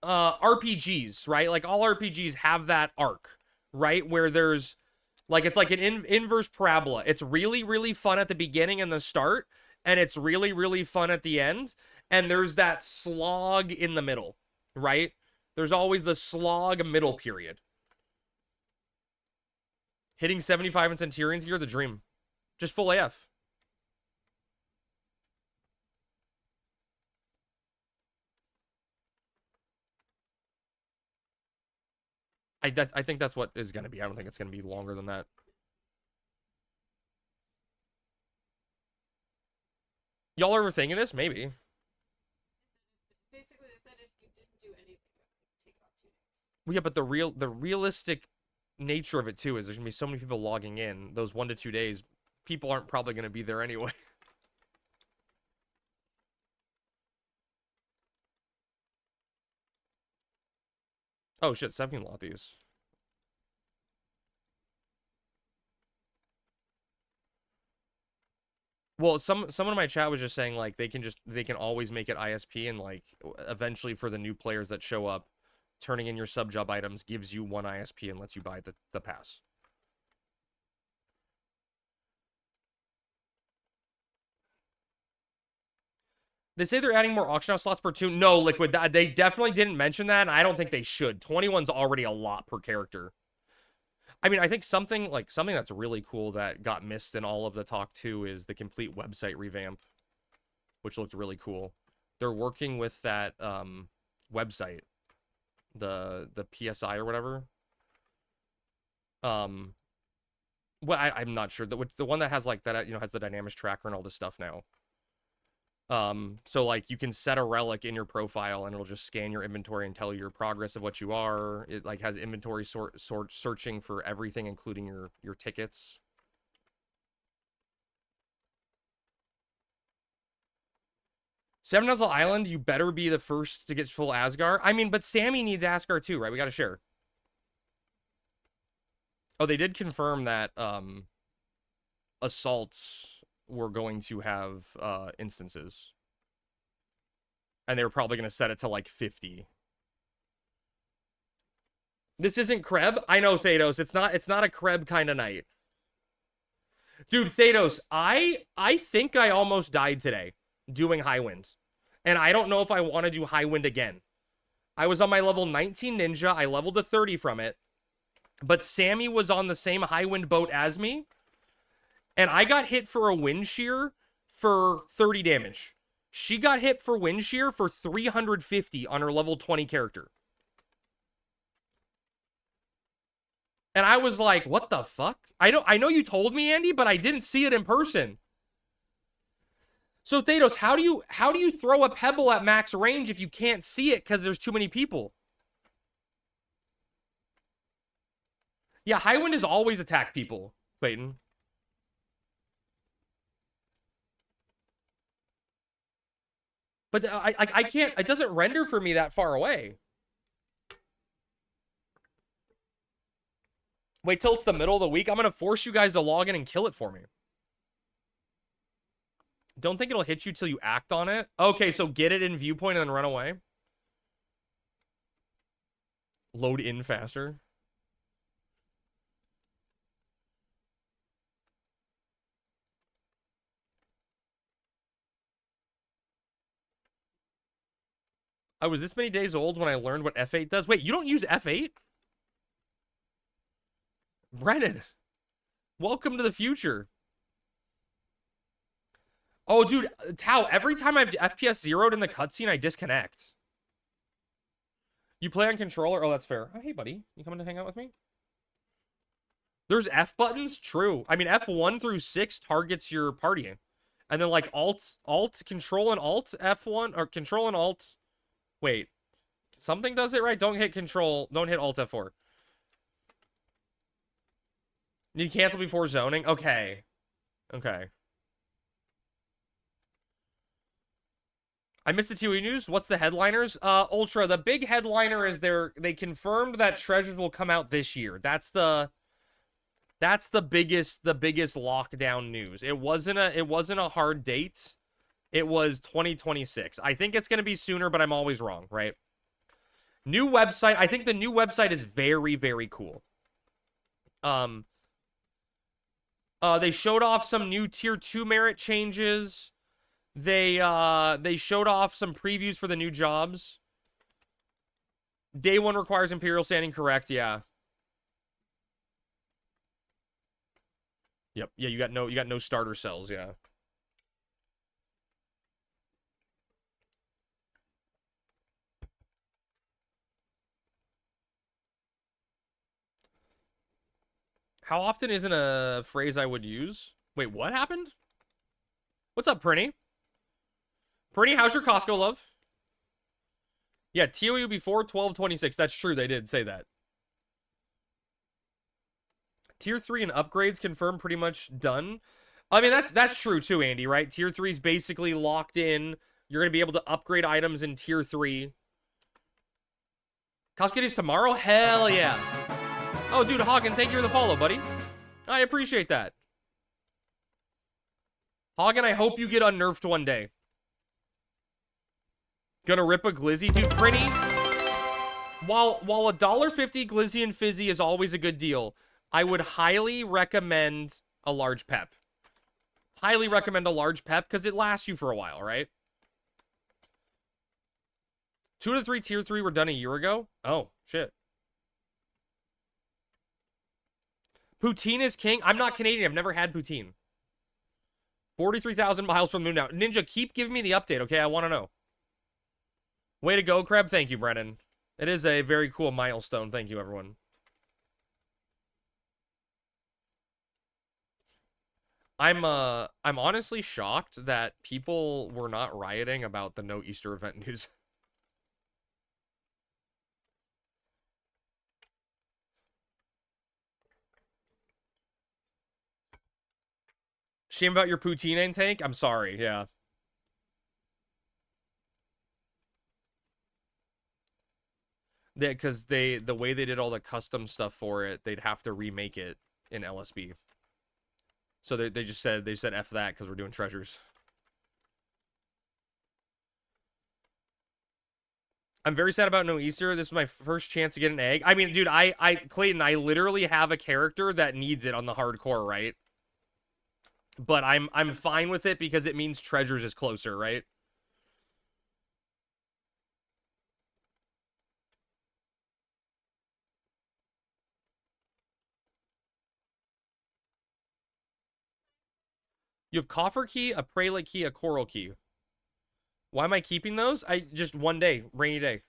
RPGs, right? Like, all RPGs have that arc, right? Where there's, like, it's like an inverse parabola. It's really, really fun at the beginning and the start, and it's really, really fun at the end, and there's that slog in the middle, right? There's always the slog middle period. Hitting 75 in Centurion's gear, the dream. Just full AF. I think that's what is going to be. I don't think it's going to be longer than that. Y'all are overthinking this? Maybe. Basically, they said if you didn't do anything, it would take about 2 days. Well, yeah, but the realistic nature of it too is there's gonna be so many people logging in. Those 1 to 2 days, people aren't probably gonna be there anyway. Oh shit, 17 Lothies. Well, someone in my chat was just saying, like, they can always make it ISP, and, like, eventually for the new players that show up, turning in your sub job items gives you 1 ISP and lets you buy the pass. They say they're adding more auction house slots per tune. No, Liquid, they definitely didn't mention that, and I don't think they should. 21's already a lot per character. I mean, I think something that's really cool that got missed in all of the talk too is the complete website revamp, which looked really cool. They're working with that website, the PSI or whatever. Well, I'm not sure. The one that has, like, that, you know, has the dynamics tracker and all this stuff now. So, like, you can set a relic in your profile and it'll just scan your inventory and tell you your progress of what you are. It, like, has inventory searching for everything, including your tickets. Seven Nuzzle Island, you better be the first to get full Asgard. I mean, but Sammy needs Asgard too, right? We gotta share. Oh, they did confirm that assaults were going to have instances, and they were probably going to set it to like 50. This isn't Kreb. I know, Thanos. It's not a Kreb kind of night. Dude, Thanos, I think I almost died today doing high wind. And I don't know if I want to do high wind again. I was on my level 19 ninja. I leveled to 30 from it. But Sammy was on the same high wind boat as me. And I got hit for a wind shear for 30 damage. She got hit for wind shear for 350 on her level 20 character. And I was like, what the fuck? I know you told me, Andy, but I didn't see it in person. So Thanos, how do you throw a pebble at max range if you can't see it because there's too many people? Yeah, high wind is always attack people, Clayton. But I can't, it doesn't render for me that far away. Wait till it's the middle of the week. I'm going to force you guys to log in and kill it for me. Don't think it'll hit you till you act on it. Okay, so get it in viewpoint and then run away. Load in faster. I was this many days old when I learned what F8 does. Wait, you don't use F8? Brennan, welcome to the future. Oh, dude, TOAU, every time I've FPS zeroed in the cutscene, I disconnect. You play on controller? Oh, that's fair. Oh, hey, buddy. You coming to hang out with me? There's F buttons? True. I mean, F1 through 6 targets your party. And then, like, Alt, Control and Alt, F1, or Control and Alt. Wait. Something does it right? Don't hit Control. Don't hit Alt F4. Need to cancel before zoning? Okay. Okay. I missed the TOAU news. What's the headliners? Ultra, the big headliner is they confirmed that Treasures will come out this year. That's the biggest lockdown news. It wasn't a hard date. It was 2026. I think it's going to be sooner, but I'm always wrong, right? New website. I think the new website is very, very cool. They showed off some new tier 2 merit changes. They showed off some previews for the new jobs. Day 1 requires Imperial standing, correct? Yeah. Yep. Yeah, you got no starter cells, yeah. How often isn't a phrase I would use? Wait, what happened? What's up, Prinny? Prinny, how's your Costco love? Yeah, TOAU before 1226. That's true. They did say that. Tier 3 and upgrades confirmed, pretty much done. I mean, that's true too, Andy, right? Tier 3 is basically locked in. You're going to be able to upgrade items in Tier 3. Costco days tomorrow? Hell yeah. Oh, dude, Hagen, thank you for the follow, buddy. I appreciate that. Hagen, I hope you get unnerfed one day. Gonna rip a glizzy? Dude, Prinny, while $1.50 glizzy and fizzy is always a good deal, I would highly recommend a large pep. Highly recommend a large pep because it lasts you for a while, right? 2 to 3 tier 3 were done a year ago? Oh, shit. Poutine is king? I'm not Canadian. I've never had poutine. 43,000 miles from the moon now. Ninja, keep giving me the update, okay? I want to know. Way to go, Crab. Thank you, Brennan. It is a very cool milestone. Thank you, everyone. I'm honestly shocked that people were not rioting about the no Easter event news. Shame about your poutine intake? I'm sorry, yeah. Because the way they did all the custom stuff for it, they'd have to remake it in LSB. So they said F that because we're doing treasures. I'm very sad about no Easter. This is my first chance to get an egg. I mean, dude, Clayton, I literally have a character that needs it on the hardcore, right? But I'm fine with it because it means treasures is closer, right? You have Coffer Key, a Prelate Key, a Coral Key. Why am I keeping those? I just one day, rainy day.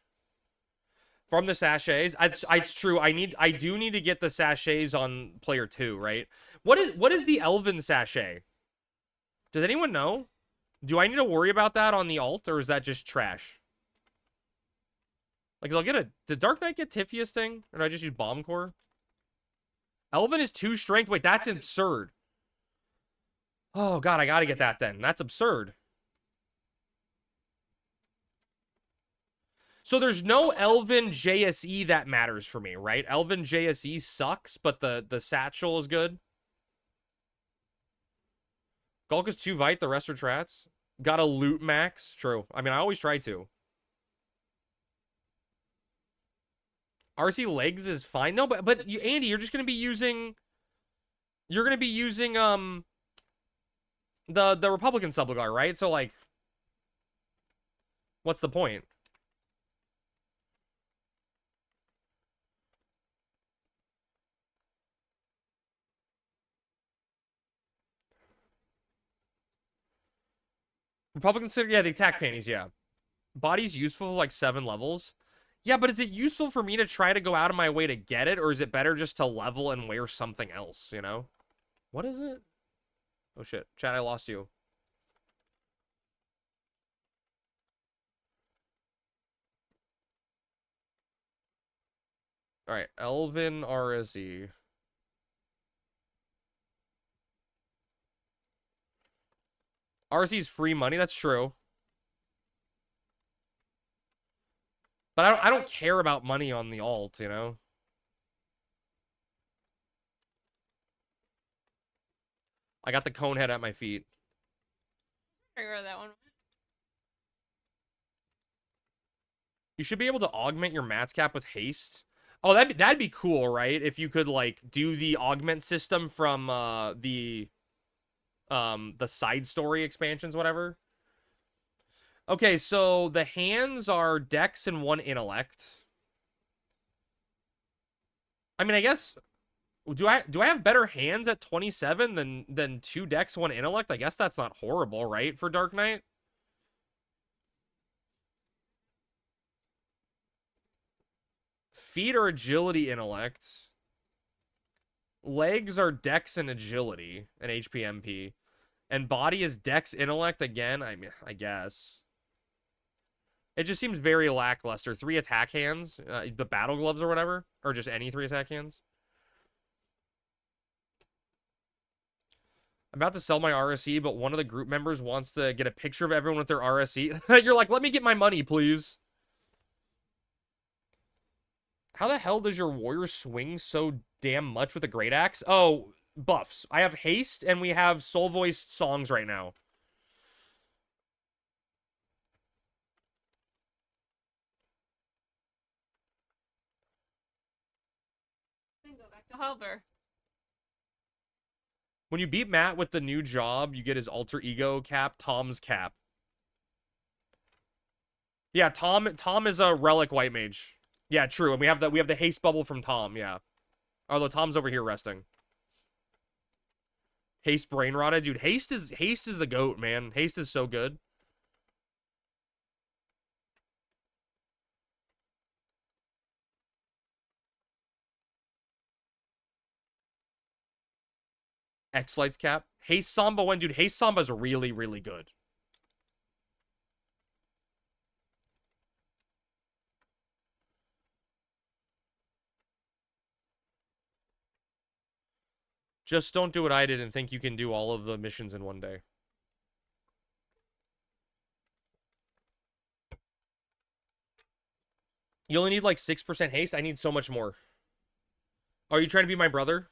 From the sachets, it's true. I do need to get the sachets on player 2, right? What is the Elven sachet? Does anyone know? Do I need to worry about that on the alt, or is that just trash? Like, I'll get a... Did Dark Knight get Tifius thing? Or did I just use Bomb Core? Elven is 2 strength. Wait, that's absurd. Oh, God, I gotta get that then. That's absurd. So there's no Elven JSE that matters for me, right? Elven JSE sucks, but the satchel is good. Gulk is 2 Vite, the rest are Trats. Got a loot max. True. I mean, I always try to. RC legs is fine. No, but you, Andy, you're just gonna be using... You're gonna be using, the Republican Subligar, right? So, like... What's the point? Republicans, yeah, the attack panties, yeah. Body's useful for like 7 levels. Yeah, but is it useful for me to try to go out of my way to get it, or is it better just to level and wear something else, you know? What is it? Oh, shit. Chat, I lost you. Alright, Elven RSE. RSE's free money, that's true. But I don't care about money on the alt, you know? I got the cone head at my feet. Figure that one. You should be able to augment your mats cap with haste. Oh, that'd be cool, right? If you could like do the augment system from the side story expansions, whatever. Okay, so the hands are dex and 1 intellect. I mean, I guess do I have better hands at 27 than 2 dex, 1 intellect? I guess that's not horrible, right? For Dark Knight. Feet are agility intellect. Legs are dex and agility and HPMP. And body is dex intellect again. I mean, I guess. It just seems very lackluster. 3 attack hands, the battle gloves or whatever, or just any 3 attack hands. I'm about to sell my RSE, but one of the group members wants to get a picture of everyone with their RSE. You're like, let me get my money, please. How the hell does your warrior swing so damn much with a great axe? Oh, buffs. I have haste and we have soul voiced songs right now. Then go back to hover. When you beat Matt with the new job, you get his alter ego cap, Tom's cap. Yeah, Tom is a relic white mage. Yeah, true. And we have the haste bubble from Tom, yeah. Although Tom's over here resting. Haste brain rotted. Dude, haste is the goat, man. Haste is so good. X-Lights cap. Haste Samba when, dude, Haste Samba's really, really good. Just don't do what I did and think you can do all of the missions in one day. You only need like 6% haste? I need so much more. Are you trying to be my brother?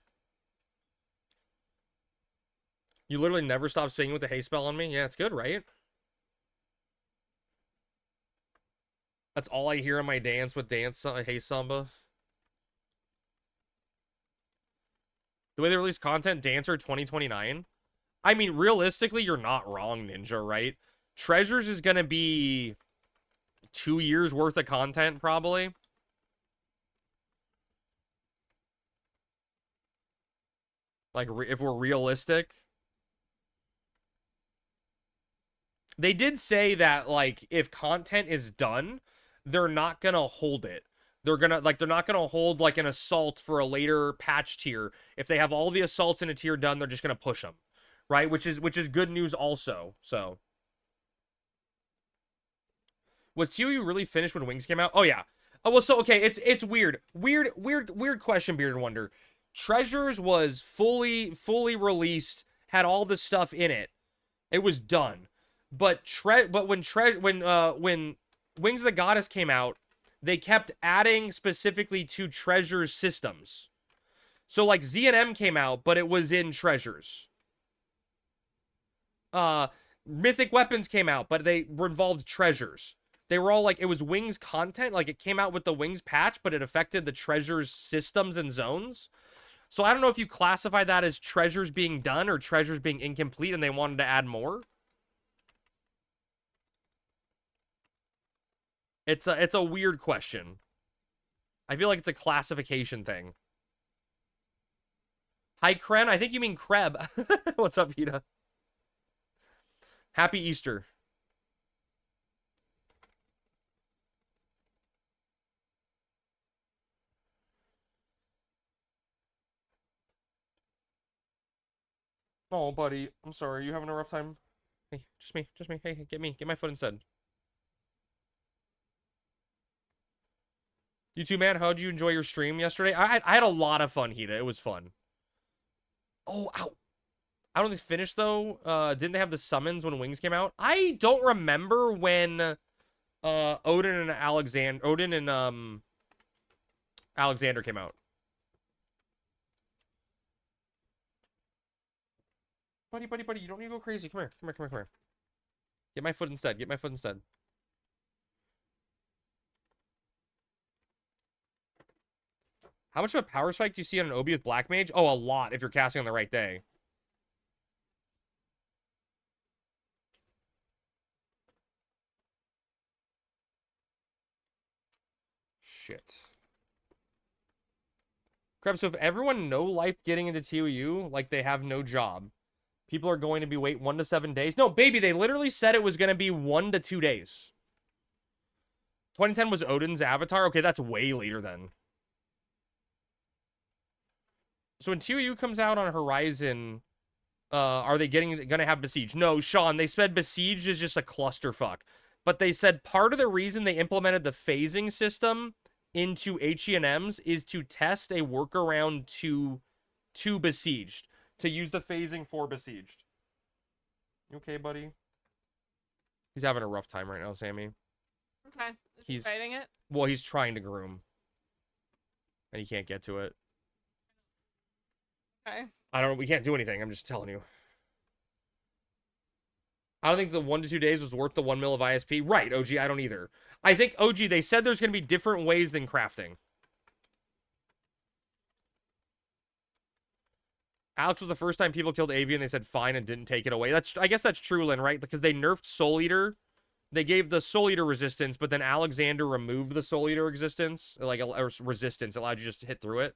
You literally never stop swinging with the haste spell on me? Yeah, it's good, right? That's all I hear in my dance with haste samba. The way they release content, Dancer 2029. I mean, realistically, you're not wrong, Ninja, right? Treasures is going to be 2 years worth of content, probably. Like, if we're realistic. They did say that, like, if content is done, they're not going to hold it. They're not going to hold, like, an assault for a later patch tier. If they have all the assaults in a tier done, they're just going to push them. Right? Which is good news also. So. Was TOU really finished when Wings came out? Oh, yeah. Oh, well, so, okay, it's weird. Weird question, Beard and Wonder. Treasures was fully released, had all the stuff in it. It was done. But when Wings of the Goddess came out, they kept adding specifically to Treasures systems. So like Z&M came out, but it was in Treasures. Mythic Weapons came out, but they involved Treasures. They were all like, it was Wings content, like it came out with the Wings patch, but it affected the Treasures systems and zones. So I don't know if you classify that as Treasures being done or Treasures being incomplete and they wanted to add more. It's a weird question. I feel like it's a classification thing. Hi, Kren. I think you mean Kreb. What's up, Vita? Happy Easter. Oh, buddy. I'm sorry. You having a rough time? Hey, just me. Just me. Hey, get my foot instead. You too, man. How'd you enjoy your stream yesterday? I had a lot of fun, Hita. It was fun. Oh, ow. I don't think it's finished, though. Didn't they have the summons when Wings came out? I don't remember when Odin and Alexander came out. Buddy, you don't need to go crazy. Come here. Get my foot instead. How much of a power spike do you see on an Obi with Black Mage? Oh, a lot if you're casting on the right day. Shit. Crap, so if everyone no life getting into TOU, like they have no job, people are going to be wait 1 to 7 days? No, baby, they literally said it was going to be 1 to 2 days. 2010 was Odin's avatar? Okay, that's way later then. So when TOU comes out on Horizon, are they gonna have Besieged? No, Sean, they said Besieged is just a clusterfuck. But they said part of the reason they implemented the phasing system into HE&Ms is to test a workaround to Besieged. To use the phasing for Besieged. You okay, buddy? He's having a rough time right now, Sammy. Okay. Is he fighting it? Well, he's trying to groom. And he can't get to it. Okay. I don't know. We can't do anything. I'm just telling you. I don't think the 1 to 2 days was worth the 1 mil of ISP. Right, OG. I don't either. I think, OG, they said there's going to be different ways than crafting. Alex was the first time people killed Avian. They said fine and didn't take it away. I guess that's true, Lynn, right? Because they nerfed Soul Eater. They gave the Soul Eater resistance, but then Alexander removed the Soul Eater resistance. Like, or resistance. It allowed you just to hit through it.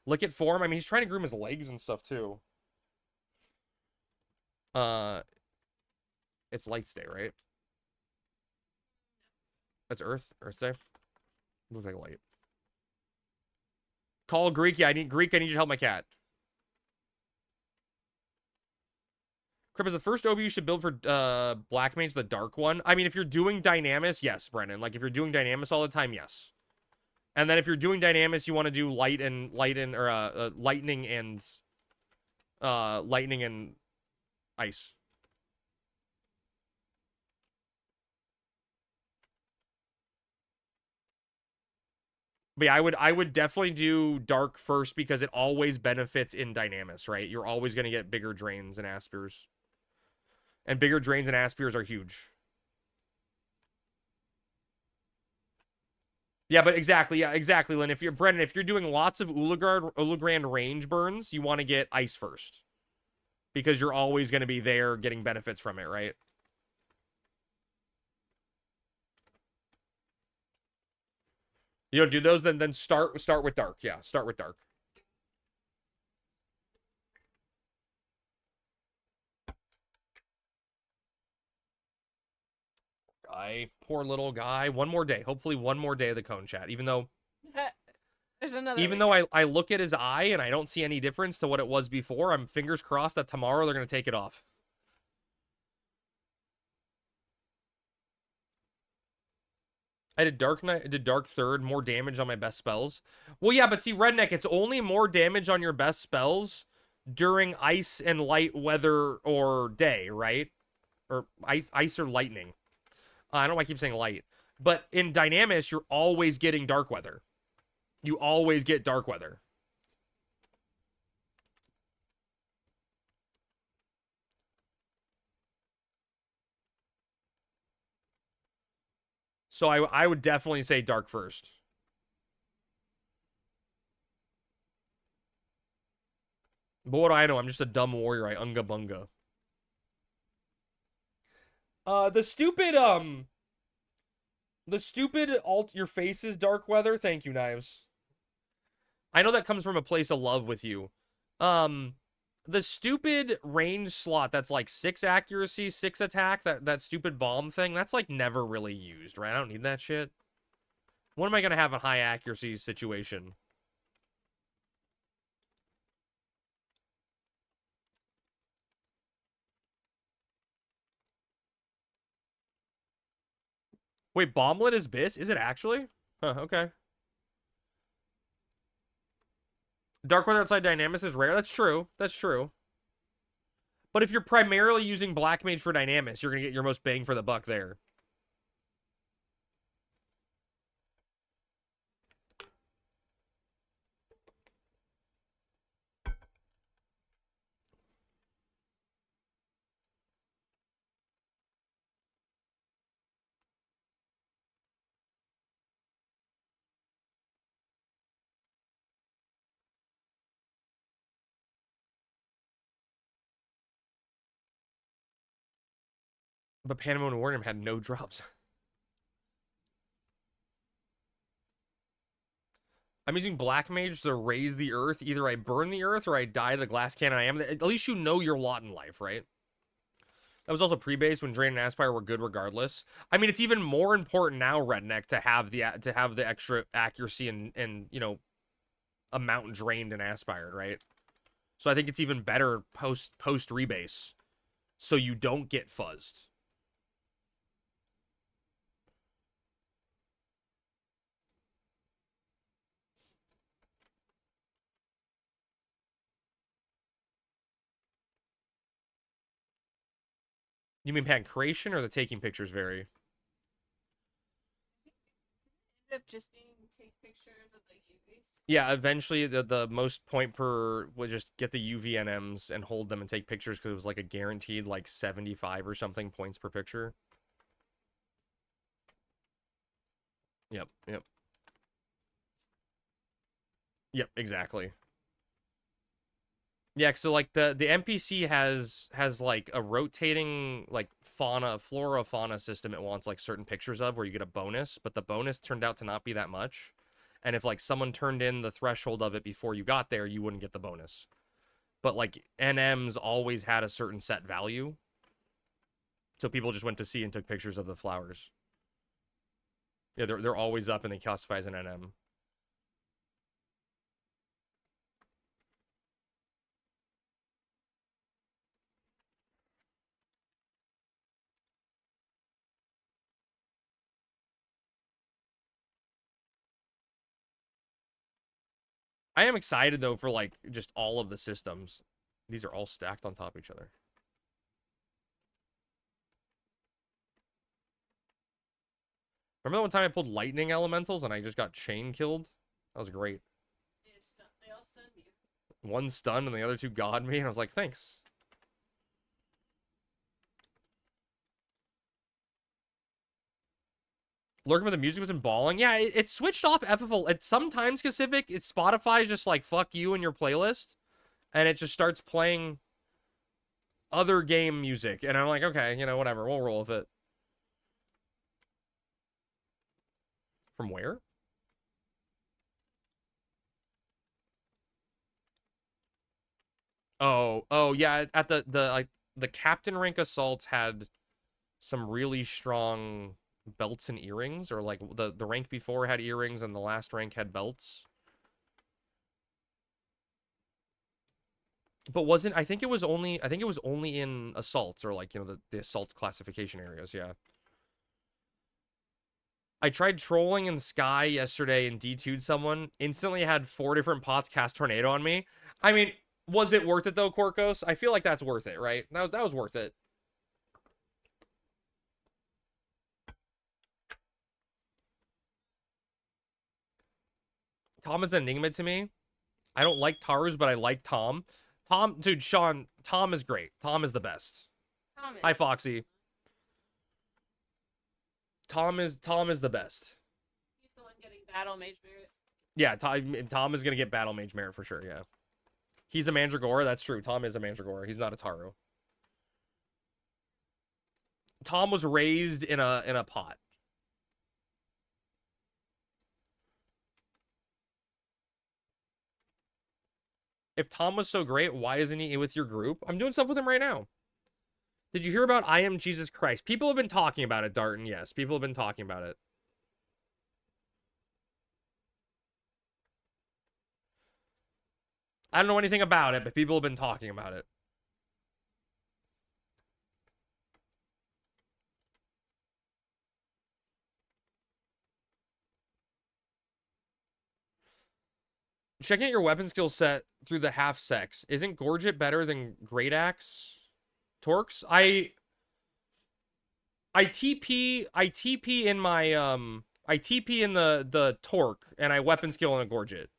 Look at form. I mean, he's trying to groom his legs and stuff, too. It's Lights Day, right? That's Earth? Earth Day? Looks like light. Call Greek. Yeah, I need you to help my cat. Crip is the first OB you should build for Black Mage, the dark one. I mean, if you're doing Dynamis, yes, Brennan. Like, if you're doing Dynamis all the time, yes. And then if you're doing Dynamis, you want to do lightning and ice. But yeah, I would definitely do dark first because it always benefits in Dynamis, right? You're always going to get bigger drains and Aspers. And bigger drains and Aspers are huge. Yeah, but exactly, Lynn. If you're Brennan, if you're doing lots of Ullagrand range burns, you want to get ice first. because you're always going to be there getting benefits from it, right? You don't do those, then start with dark. Yeah, start with dark. Guy, poor little guy. One more day. Hopefully one more day of the cone chat. Even though There's another Even week. though I look at his eye and I don't see any difference to what it was before, I'm fingers crossed that tomorrow they're going to take it off. I did Dark Knight, I did Dark Third, more damage on my best spells. Well, yeah, but see, Redneck, it's only more damage on your best spells during ice and light weather or day, right? Or ice or lightning. I don't know why I keep saying light. But in Dynamis, you're always getting dark weather. You always get dark weather. So I would definitely say dark first. But what do I know? I'm just a dumb warrior. I unga bunga. The stupid alt your faces dark weather. Thank you, Knives. I know that comes from a place of love with you. The stupid range slot that's like 6 accuracy, 6 attack, that stupid bomb thing, that's like never really used, right? I don't need that shit. When am I gonna have a high accuracy situation? Wait, Bomblet is Biss? Is it actually? Huh, okay. Dark Weather outside Dynamis is rare. That's true. That's true. But if you're primarily using Black Mage for Dynamis, you're going to get your most bang for the buck there. But Pandemonium had no drops. I'm using Black Mage to raise the earth. Either I burn the earth or I die the glass cannon I am. At least you know your lot in life, right? That was also pre-based when Drain and Aspire were good regardless. I mean, it's even more important now, Redneck, to have the extra accuracy and you know, amount drained and aspired, right? So I think it's even better post rebase, so you don't get fuzzed. You mean pancreation or the taking pictures vary? End up just being take pictures of the UVs. Yeah, eventually the most point per would just get the UVNMs and hold them and take pictures because it was like a guaranteed like 75 or something points per picture. Yep, yep. Yep, exactly. Yeah, so like the NPC has like a rotating like flora fauna system it wants like certain pictures of where you get a bonus, but the bonus turned out to not be that much. And if like someone turned in the threshold of it before you got there, you wouldn't get the bonus. But like NMs always had a certain set value. So people just went to see and took pictures of the flowers. Yeah, they're always up and they classify as an NM. I am excited though for like just all of the systems. These are all stacked on top of each other. Remember the one time I pulled lightning elementals and I just got chain killed? That was great. They all stunned you. One stunned and the other two got me, and I was like, thanks. Lurking with the music was balling. Yeah, it switched off FFL. It's sometimes specific. It's Spotify's just like, fuck you and your playlist. And it just starts playing other game music. And I'm like, okay, you know, whatever. We'll roll with it. From where? Oh, yeah. At the Captain rank assaults had some really strong belts and earrings, or like the rank before had earrings and the last rank had belts. But wasn't I think it was only in assaults, or like, you know, the assault classification areas, yeah. I tried trolling in Sky yesterday and D2'd someone. Instantly had 4 different pots cast Tornado on me. I mean, was it worth it though, Corcos? I feel like that's worth it, right? That was worth it. Tom is an enigma to me. I don't like Tarus, but I like Tom. Dude, Sean, Tom is great. Tom is the best. Thomas. Hi, Foxy. Tom is the best. He's the one getting battle mage merit. Yeah, Tom is gonna get battle mage merit for sure. Yeah, he's a Mandragora. That's true. Tom is a Mandragora. He's not a Taru. Tom was raised in a pot. If Tom was so great, why isn't he with your group? I'm doing stuff with him right now. Did you hear about I Am Jesus Christ? People have been talking about it, Darton. Yes, people have been talking about it. I don't know anything about it, but people have been talking about it. Checking out your weapon skill set through the half sex. Isn't Gorget better than Great Axe? Torques? I TP in my I TP in the Torque, and I weapon skill in a Gorget.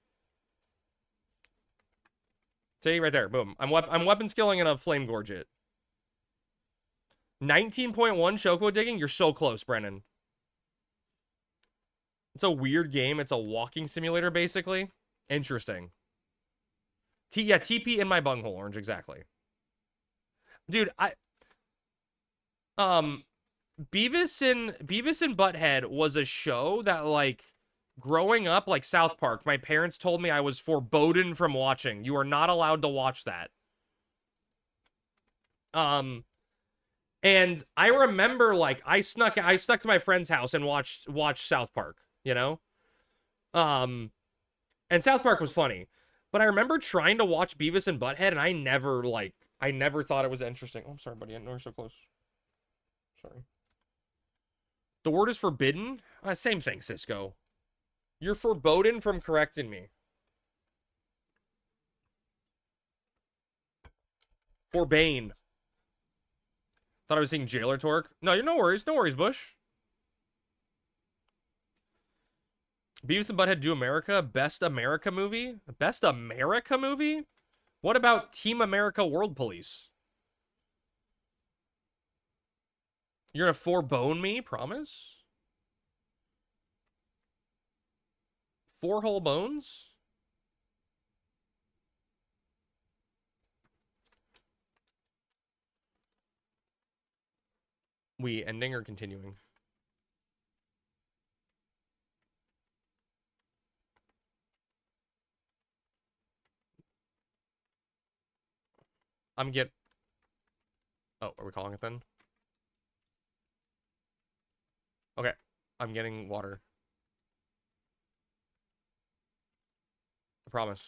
See right there, boom. I'm weapon skilling in a Flame Gorget. 19.1 Shoko digging. You're so close, Brennan. It's a weird game. It's a walking simulator, basically. Interesting. Yeah, TP in my bunghole, Orange, exactly. Dude, Beavis and Butthead was a show that, like, growing up, like South Park, my parents told me I was forbidden from watching. You are not allowed to watch that. And I remember, like, I snuck to my friend's house and watched South Park, you know? And South Park was funny. But I remember trying to watch Beavis and Butthead, and I never thought it was interesting. Oh, I'm sorry, buddy. I know you're so close. Sorry. The word is forbidden? Same thing, Cisco. You're forbidden from correcting me. Forbane. Thought I was saying Jailer Torque. No, you're no worries. No worries, Bush. Beavis and Butthead Do America. Best America movie? Best America movie? What about Team America World Police? You're gonna forbone me? Promise? 4 whole bones? We ending or continuing? Oh, are we calling it then? Okay. I'm getting water. I promise.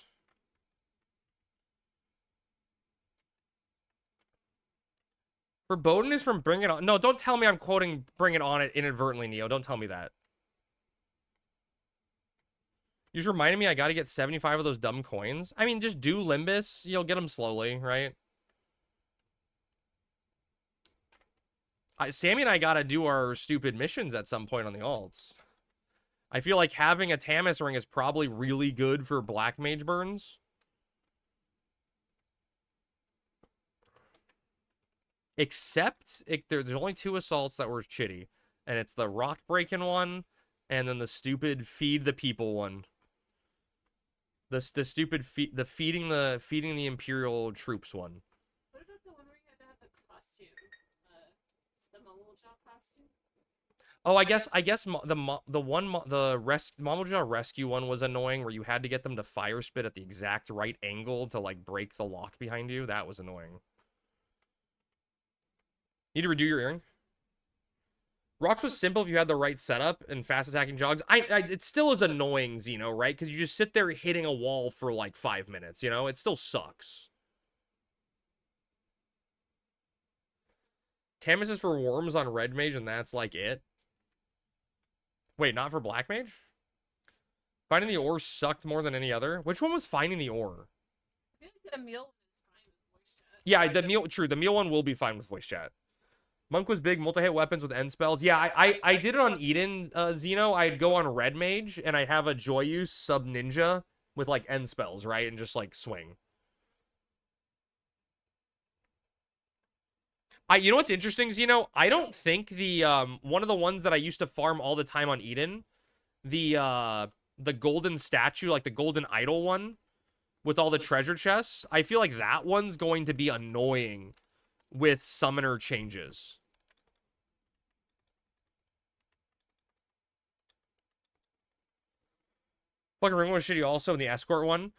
Forbodden is from Bring It On. No, don't tell me I'm quoting Bring It On it inadvertently, Neo. Don't tell me that. You just reminded me I gotta get 75 of those dumb coins. I mean, just do Limbus. You'll get them slowly, right? Sammy and I gotta do our stupid missions at some point on the alts. I feel like having a Tamis ring is probably really good for Black Mage burns. Except, there's only 2 assaults that were shitty. And it's the rock breaking one, and then the stupid feed the people one. The stupid feeding the Imperial troops one. What about the one where you had to have Oh, the Mamoja rescue one was annoying, where you had to get them to fire spit at the exact right angle to like break the lock behind you. That was annoying. Need to redo your earring. Rocks was simple if you had the right setup and fast attacking jogs. It still is annoying, Xeno, right? Because you just sit there hitting a wall for like 5 minutes, you know? It still sucks. Tamus is for worms on red mage, and that's like it. Wait, not for black mage? Finding the ore sucked more than any other. Which one was finding the ore? I feel like the meal is fine with voice chat. Yeah, the meal one will be fine with voice chat. Monk was big, multi-hit weapons with end spells. Yeah, I did it on Eden, Xeno. I'd go on red mage, and I'd have a Joyous sub ninja with like end spells, right? And just like swing. You know what's interesting, Xeno? I don't think the one of the ones that I used to farm all the time on Eden, the golden statue, like the golden idol one with all the treasure chests, I feel like that one's going to be annoying with summoner changes. Fucking ring was shitty also in the escort one.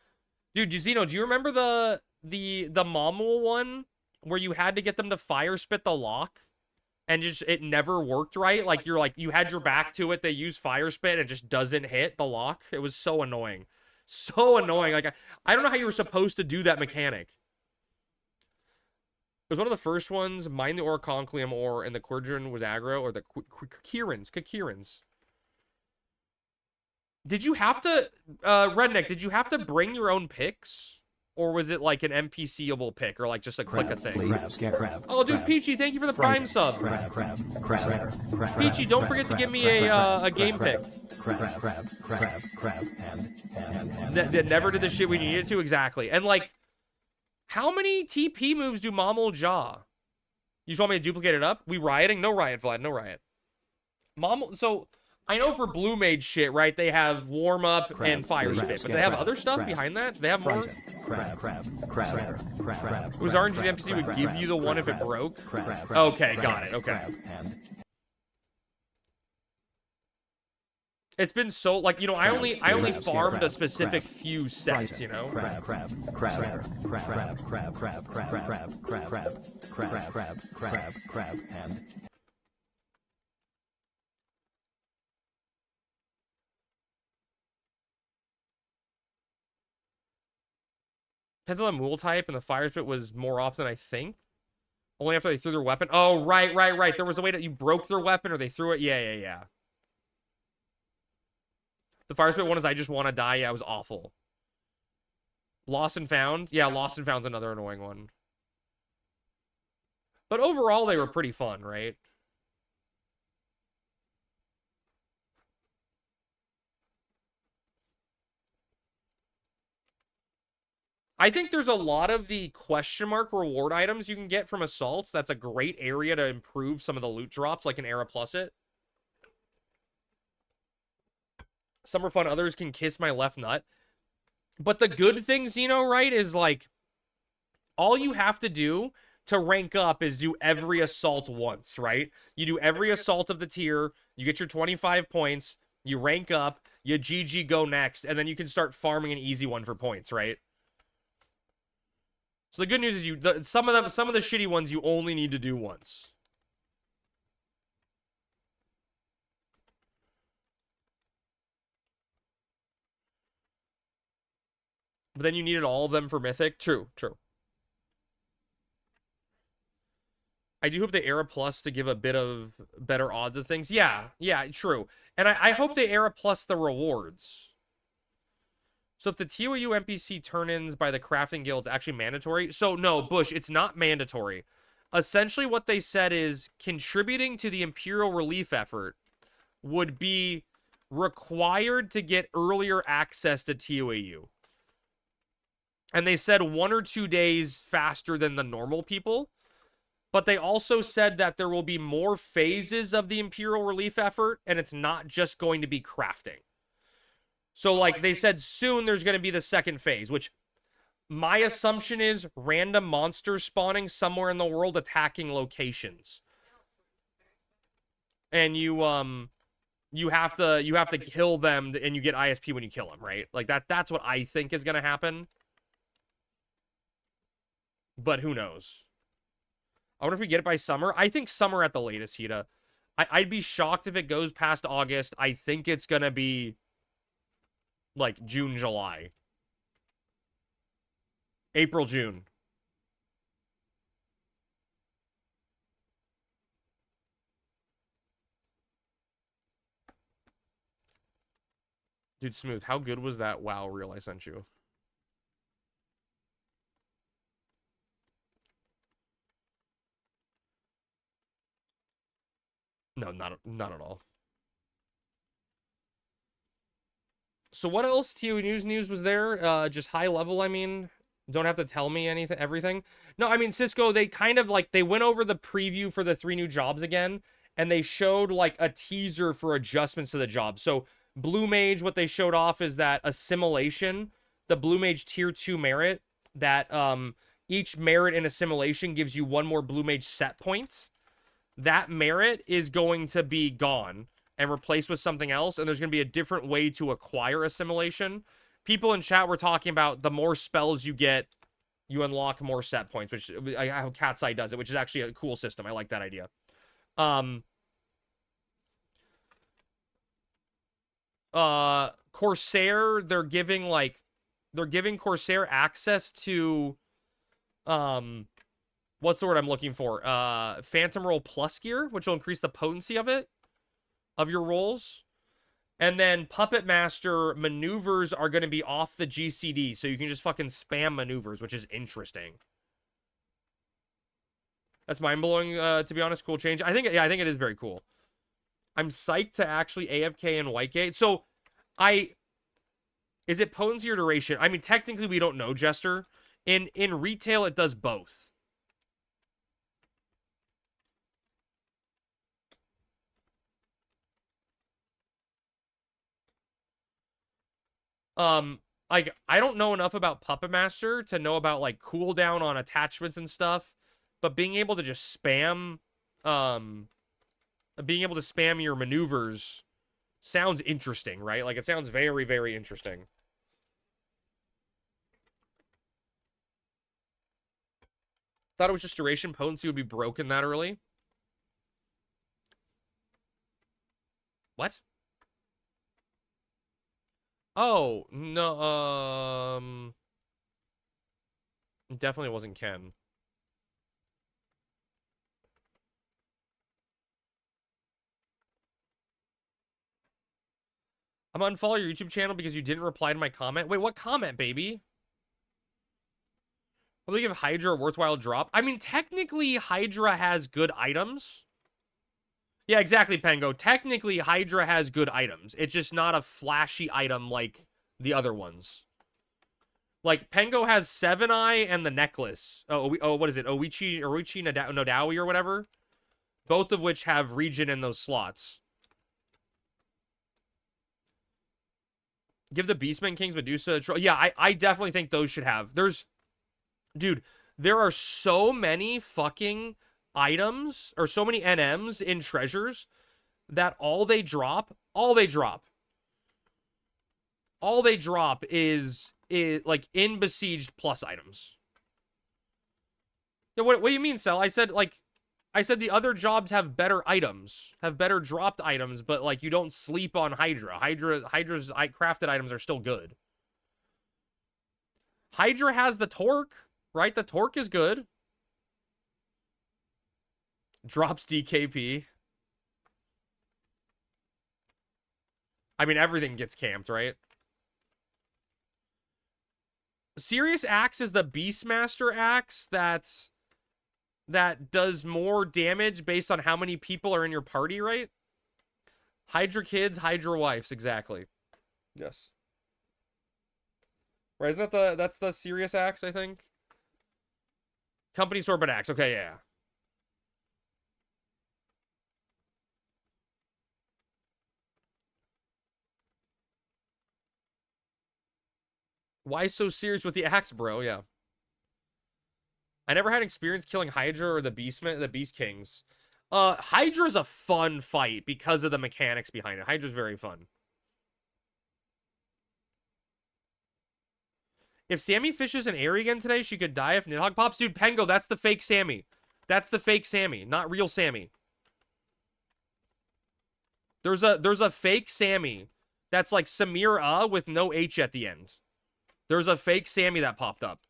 Dude, Xeno, do you remember the Momul one where you had to get them to fire spit the lock and just it never worked right? Like you had your back to it, they use fire spit and it just doesn't hit the lock. It was so annoying. So annoying. Like I don't know how you were supposed to do that mechanic. It was one of the first ones. Mine the Oraconcleum ore and the Quirgin was aggro, or the Kakirans. Did you have to, Redneck, did you have to bring your own picks? Or was it like an NPC-able pick, or like just a click a thing? Oh, dude, Peachy, thank you for the Prime sub. Peachy, don't forget to give me a game pick. That never did the shit we needed to, exactly. And like, how many TP moves do Momul Jaw? You just want me to duplicate it up? We rioting? No riot, Vlad, no riot. Momul, so I know for blue mage shit, right? They have warm up and fire spit, but they have other stuff behind that. They have more. Was RNG the NPC would give you the one if it broke? Okay, got it. Okay. It's been so like, you know, I only farmed a specific few sets, you know. Depends on the Mool type, and the fire spit was more often, I think. Only after they threw their weapon. Oh, right. There was a way that you broke their weapon or they threw it. Yeah. The fire spit one is I just want to die. Yeah, it was awful. Lost and found. Yeah, lost and found's another annoying one. But overall, they were pretty fun, right? I think there's a lot of the question mark reward items you can get from assaults. That's a great area to improve some of the loot drops, like an Era Plus it. Some are fun, others can kiss my left nut. But the good thing, Xeno, right, is like, all you have to do to rank up is do every assault once, right? You do every assault of the tier, you get your 25 points, you rank up, you GG go next, and then you can start farming an easy one for points, right? So the good news is some of the shitty ones you only need to do once. But then you needed all of them for Mythic. True. I do hope they Era Plus to give a bit of better odds of things. Yeah, true. And I hope they Era Plus the rewards. So if the TOAU NPC turn-ins by the crafting guild's actually mandatory. So no, Bush, it's not mandatory. Essentially what they said is contributing to the Imperial relief effort would be required to get earlier access to TOAU. And they said 1 or 2 days faster than the normal people. But they also said that there will be more phases of the Imperial relief effort, and it's not just going to be crafting. So, like, they said soon there's going to be the second phase, which my assumption is random monsters spawning somewhere in the world attacking locations. and you have to kill them, and you get ISP when you kill them, right? Like that's what I think is gonna happen. But who knows? I wonder if we get it by summer. I think summer at the latest, Hita. I'd be shocked if it goes past August. I think it's gonna be like June, July. April, June. Dude, Smooth, how good was that WoW reel I sent you? No, not at all. So what else TOAU news was there? Just high level, I mean. Don't have to tell me anything, everything. No, I mean, Cisco, they kind of like, they went over the preview for the 3 new jobs again, and they showed like a teaser for adjustments to the job. So Blue Mage, what they showed off is that assimilation, the Blue Mage tier 2 merit, that each merit in assimilation gives you 1 more Blue Mage set point. That merit is going to be gone and replaced with something else, and there's going to be a different way to acquire assimilation. People in chat were talking about the more spells you get, you unlock more set points, which how Cat's Eye does it, which is actually a cool system. I like that idea. Corsair, they're giving Corsair access to what's the word I'm looking for? Phantom Roll Plus gear, which will increase the potency of your rolls. And then Puppet Master maneuvers are going to be off the GCD, so you can just fucking spam maneuvers, which is interesting. That's mind-blowing, to be honest. Cool change. I think it is very cool. I'm psyched to actually AFK in Whitegate. So, is it potency or duration? I mean, technically, we don't know, Jester. In retail, it does both. Like, I don't know enough about Puppet Master to know about, like, cooldown on attachments and stuff, but being able to just spam, your maneuvers sounds interesting, right? Like, it sounds very, very interesting. Thought it was just duration. Potency would be broken that early. What? Oh, no, definitely wasn't Ken. I'm gonna unfollow your YouTube channel because you didn't reply to my comment. Wait, what comment, baby? Will they give Hydra a worthwhile drop? I mean, technically, Hydra has good items. Yeah, exactly, Pengo. Technically, Hydra has good items. It's just not a flashy item like the other ones. Like, Pengo has Seven Eye and the necklace. Oh, what is it? Oichi Nodawi or whatever? Both of which have region in those slots. Give the Beastman Kings Medusa a try. Yeah, I definitely think those should have. Dude, there are so many fucking items, or so many NMs in treasures, that all they drop is like in besieged plus items. Yeah, what do you mean, Cell? I said the other jobs have better items, have better dropped items, but like you don't sleep on Hydra. Hydra's crafted items are still good. Hydra has the torque, right? The torque is good. Drops DKP. I mean, everything gets camped, right? Serious Axe is the Beastmaster Axe that does more damage based on how many people are in your party, right? Hydra kids, Hydra wives, exactly. Yes. Right, isn't that's the Serious Axe, I think? Company Sorbet Axe, okay, yeah. Why so serious with the axe, bro? Yeah. I never had experience killing Hydra or the Beast Kings. Hydra's a fun fight because of the mechanics behind it. Hydra's very fun. If Sammy fishes an Aerie again today, she could die if Nidhogg pops. Dude, Pengo, that's the fake Sammy. That's the fake Sammy, not real Sammy. There's a fake Sammy that's like Samir with no H at the end. There's a fake Sammy that popped up.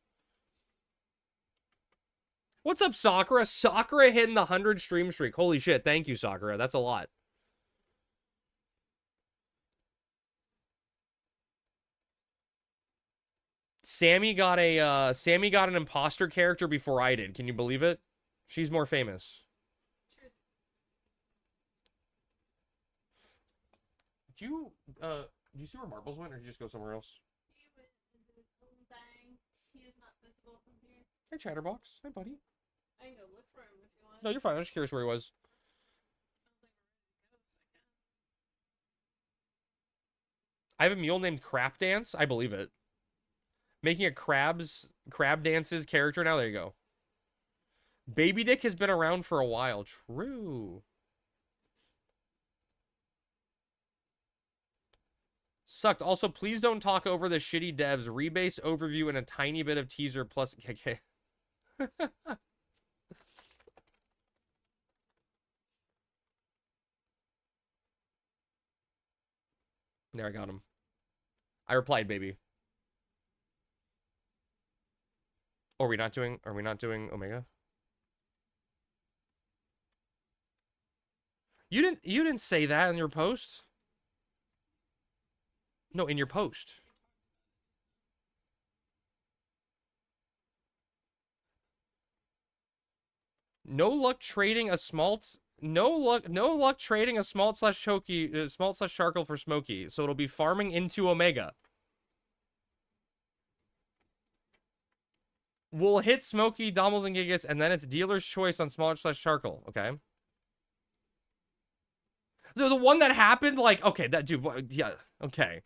What's up, Sakura? Sakura hitting the 100 stream streak. Holy shit, thank you, Sakura. That's a lot. Sammy got an imposter character before I did. Can you believe it? She's more famous. Did you see where Marbles went, or did you just go somewhere else? He went into his own thing. He is not visible from here. Hey, Chatterbox. Hi, buddy. I can go look for him if you want. No, you're fine. I'm just curious where he was. I have a mule named Crap Dance. I believe it. Making a crab dances character now. There you go. Baby Dick has been around for a while. True. Sucked. Also, please don't talk over the shitty devs. Rebase overview and a tiny bit of teaser plus. Okay. There, I got him. I replied, baby. Are we not doing Omega? You didn't say that in your post? No, in your post. No luck trading a smalt. No luck trading a smalt slash choky, smalt slash charcoal for smoky. So it'll be farming into Omega. We'll hit Smoky, Dommels, and Gigas, and then it's dealer's choice on smalt slash charcoal. Okay. The one that happened, like, okay, that dude, yeah, okay.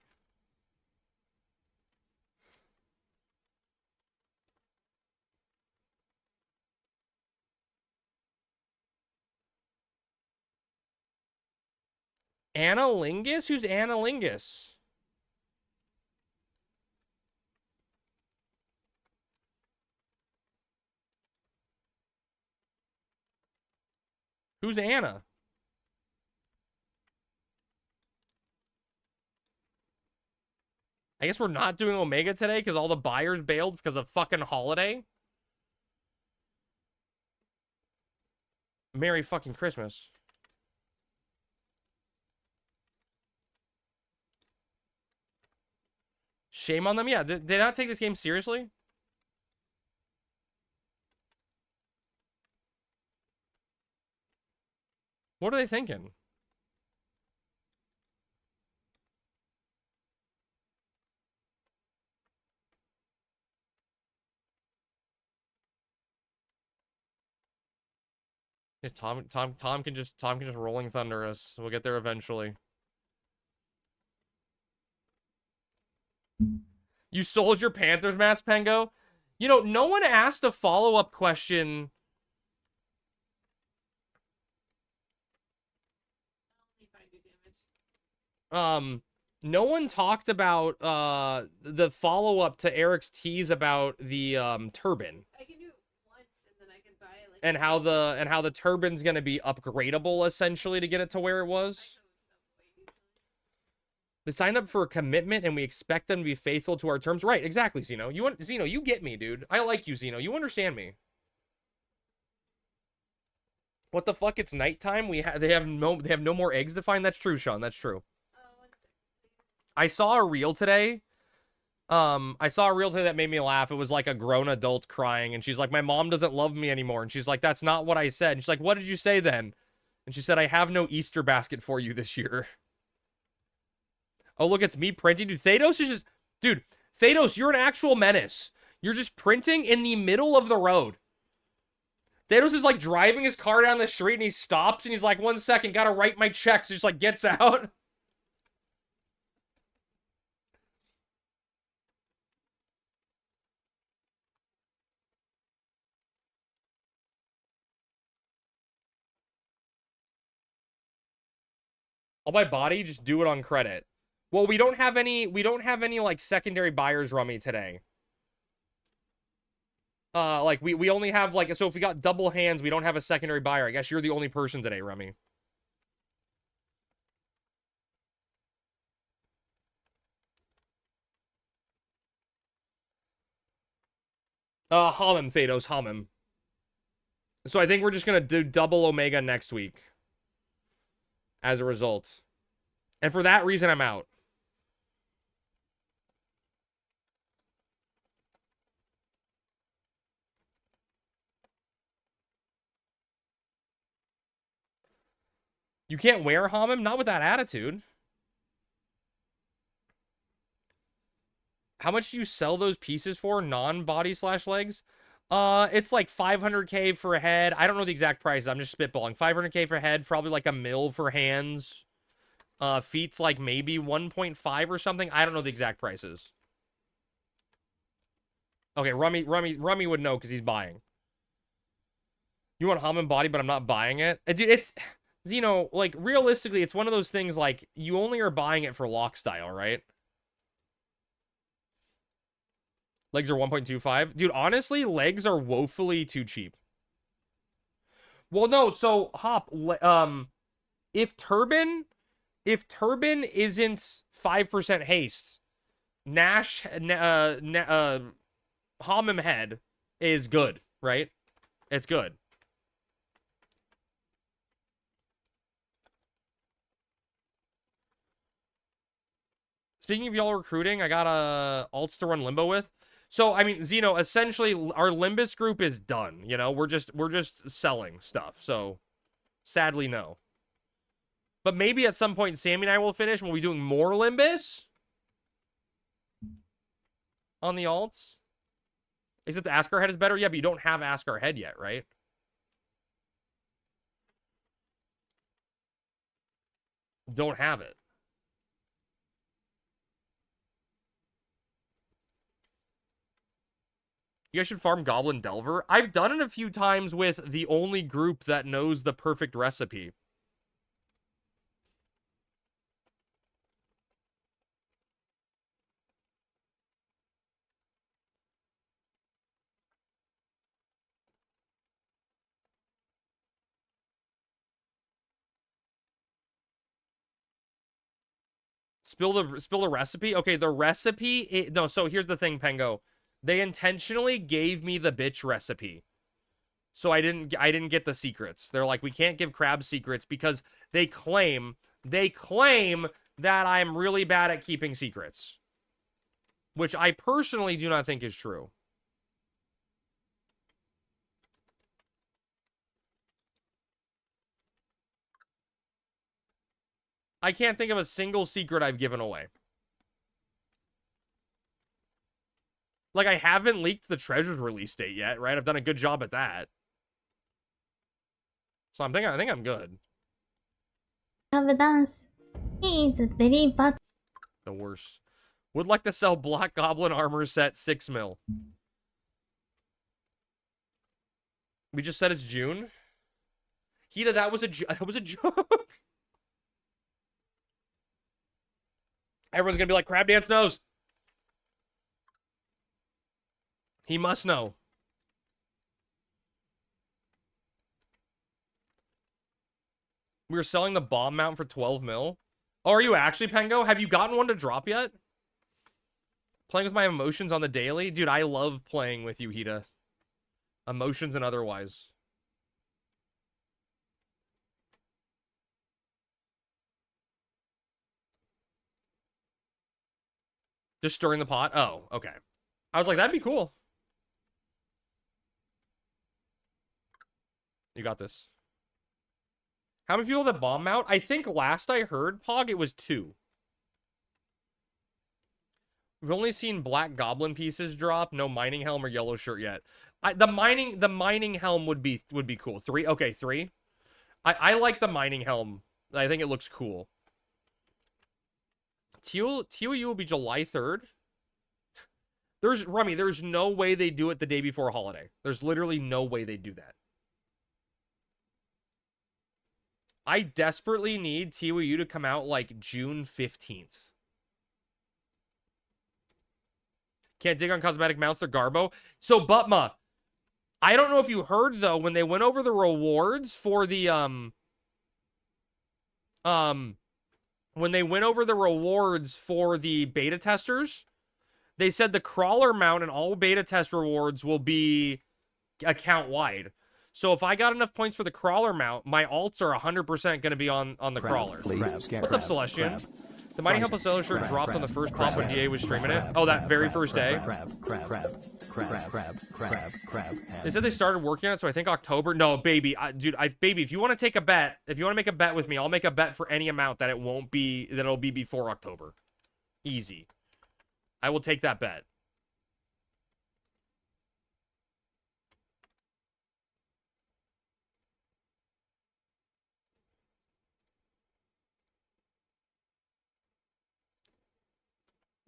Analingus? Who's Analingus? Who's Anna? I guess we're not doing Omega today because all the buyers bailed because of fucking holiday. Merry fucking Christmas. Shame on them. Yeah, did they not take this game seriously? What are they thinking? Yeah, Tom can just rolling thunder us. We'll get there eventually. You sold your Panthers mask, Pengo? You know, no one asked a follow-up question. No one talked about the follow-up to Eric's tease about the turban. I can do it once and then I can buy it. Like, And how the turban's gonna be upgradable essentially to get it to where it was. They signed up for a commitment and we expect them to be faithful to our terms. Right, exactly, Zeno. Zeno, you get me, dude. I like you, Zeno. You understand me. What the fuck? It's nighttime. They have no more eggs to find. That's true, Sean. That's true. I saw a reel today. I saw a reel today that made me laugh. It was like a grown adult crying, and she's like, "My mom doesn't love me anymore." And she's like, "That's not what I said." And she's like, "What did you say then?" And she said, "I have no Easter basket for you this year." Oh, look, it's me printing. Dude, Thanos is just... Dude, Thanos, you're an actual menace. You're just printing in the middle of the road. Thanos is like driving his car down the street and he stops and he's like, 1 second, gotta write my checks. He just like gets out. I'll buy body, just do it on credit. Well, we don't have any like secondary buyers, Rummy, today. Like we only have like, so if we got double hands, we don't have a secondary buyer. I guess you're the only person today, Rummy. Hamim, Phaedos, Hamim. So I think we're just gonna do double Omega next week. As a result. And for that reason, I'm out. You can't wear Hamim? Not with that attitude. How much do you sell those pieces for? Non-body slash legs? It's like 500k for a head. I don't know the exact price. I'm just spitballing. 500k for head, probably like a mil for hands. Feet's like maybe 1.5 or something. I don't know the exact prices. Okay, Rummy would know because he's buying. You want Hamim body, but I'm not buying it. Dude, it's, Zeno, like, realistically, it's one of those things, like, you only are buying it for lock style, right? Legs are 1.25. Dude, honestly, legs are woefully too cheap. Well, no, so, Hop, if Turban isn't 5% haste, Hamim head is good, right? It's good. Speaking of y'all recruiting, I got alts to run Limbo with. So, I mean, Zeno, essentially, our Limbus group is done. You know, we're just selling stuff. So, sadly, no. But maybe at some point, Sammy and I will finish. We'll be doing more Limbus on the alts. Except the Ask Our Head is better. Yeah, but you don't have Ask Our Head yet, right? Don't have it. You guys should farm Goblin Delver. I've done it a few times with the only group that knows the perfect recipe. Spill the recipe? Okay, the recipe... no, so here's the thing, Pengo. They intentionally gave me the bitch recipe. So I didn't get the secrets. They're like, we can't give Crab secrets because they claim that I'm really bad at keeping secrets. Which I personally do not think is true. I can't think of a single secret I've given away. Like, I haven't leaked the Treasure's release date yet, right? I've done a good job at that. So I think I'm good. Dance. He is very bad. The worst. Would like to sell Black Goblin armor set 6 mil. We just said it's June. Hita, that was a joke. Everyone's gonna be like, Crab Dance knows. He must know. We were selling the bomb mount for 12 mil. Oh, are you actually, Pengo? Have you gotten one to drop yet? Playing with my emotions on the daily? Dude, I love playing with you, Hita. Emotions and otherwise. Just stirring the pot? Oh, okay. I was like, that'd be cool. You got this. How many people have the bomb mount? I think last I heard, Pog, it was 2. We've only seen black goblin pieces drop. No mining helm or yellow shirt yet. The mining helm would be cool. 3? Okay, 3. I like the mining helm. I think it looks cool. TOAU will be July 3rd. Rummy, there's no way they do it the day before holiday. There's literally no way they do that. I desperately need TOAU to come out like June 15th. Can't dig on cosmetic mounts, they're garbo. So, Butma, I don't know if you heard, though, when they went over the rewards for the, when they went over the rewards for the beta testers, they said the crawler mount and all beta test rewards will be account-wide. So if I got enough points for the crawler mount, my alts are 100% going to be on the crawler. What's up, Celestian? The Mighty Helpless Sailor shirt dropped on the first pop when DA was streaming it. Oh, that very first day. They said they started working on it, so I think October. No, baby, dude, baby, if you want to take a bet, if you want to make a bet with me, I'll make a bet for any amount that it'll be before October. Easy. I will take that bet.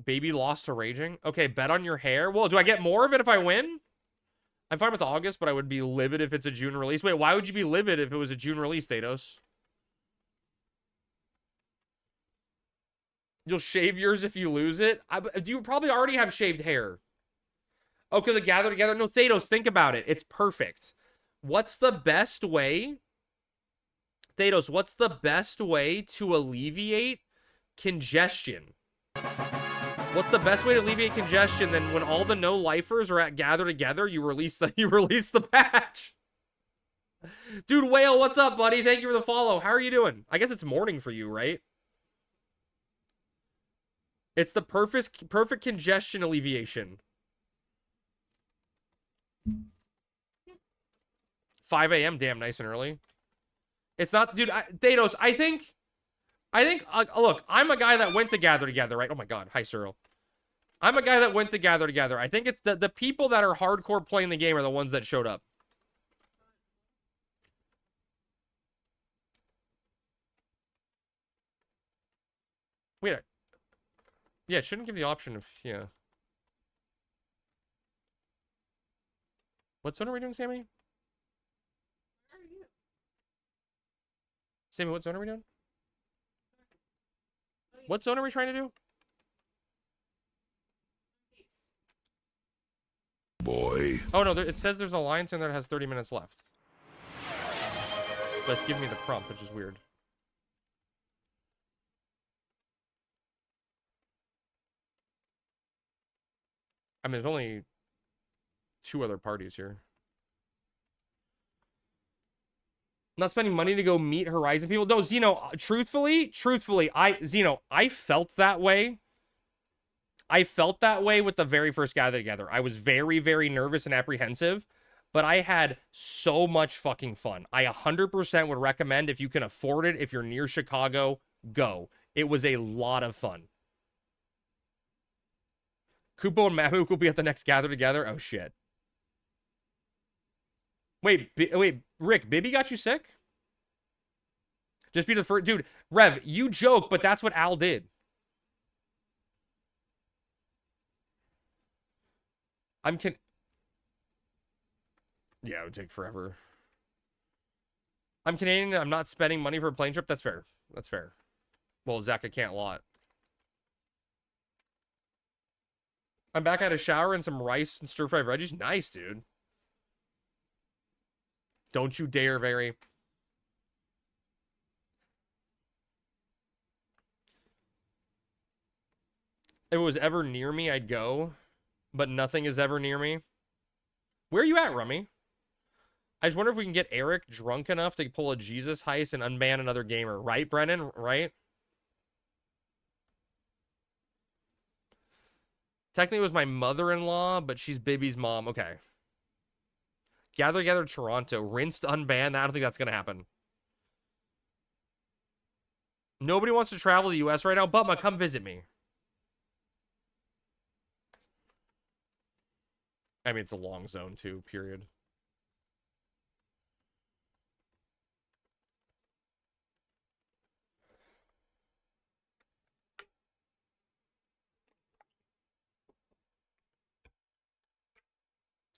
Baby lost to raging. Okay, bet on your hair. Well, do I get more of it if I win? I'm fine with August, but I would be livid if it's a June release. Wait, why would you be livid if it was a June release, Thanos? You'll shave yours if you lose it? Do you probably already have shaved hair? Oh, because it gathered together? No, Thanos, think about it. It's perfect. What's the best way? Thanos, what's the best way to alleviate congestion? What's the best way to alleviate congestion than when all the no-lifers are gather together, you release the patch? Dude, Whale, what's up, buddy? Thank you for the follow. How are you doing? I guess it's morning for you, right? It's the perfect congestion alleviation. 5 a.m. Damn, nice and early. It's not, dude. Thanos, I think, look, I'm a guy that went to gather together, right? Oh my God, hi Cyril. I'm a guy that went to gather together. I think it's the people that are hardcore playing the game are the ones that showed up. Wait, yeah, it shouldn't give the option of, yeah. What zone are we doing, Sammy? Where are you? Sammy, what zone are we doing? Oh, What zone are we trying to do? Boy. Oh, no, it says there's an alliance in there that has 30 minutes left. But it's giving me the prompt, which is weird. I mean, there's only 2 other parties here. Not spending money to go meet Horizon people. No, Zeno, truthfully, Zeno, I felt that way. I felt that way with the very first gather together. I was very, very nervous and apprehensive, but I had so much fucking fun. I 100% would recommend, if you can afford it, if you're near Chicago, go. It was a lot of fun. Kupo and Mamook will be at the next gather together. Oh shit. Wait, Rick, Bibby got you sick? Just be the first. Dude, Rev, you joke, but that's what Al did. Yeah, it would take forever. I'm Canadian and I'm not spending money for a plane trip. That's fair. That's fair. Well, Zach, I can't lot. I'm back at a shower and some rice and stir-fried veggies. Nice, dude. Don't you dare, Very. If it was ever near me, I'd go. But nothing is ever near me. Where are you at, Rummy? I just wonder if we can get Eric drunk enough to pull a Jesus heist and unban another gamer. Right, Brennan? Right? Technically, it was my mother-in-law, but she's Bibby's mom. Okay. Gather together Toronto. Rinsed, unbanned. I don't think that's going to happen. Nobody wants to travel to the U.S. right now. Butma, come visit me. I mean, it's a long zone, too, period.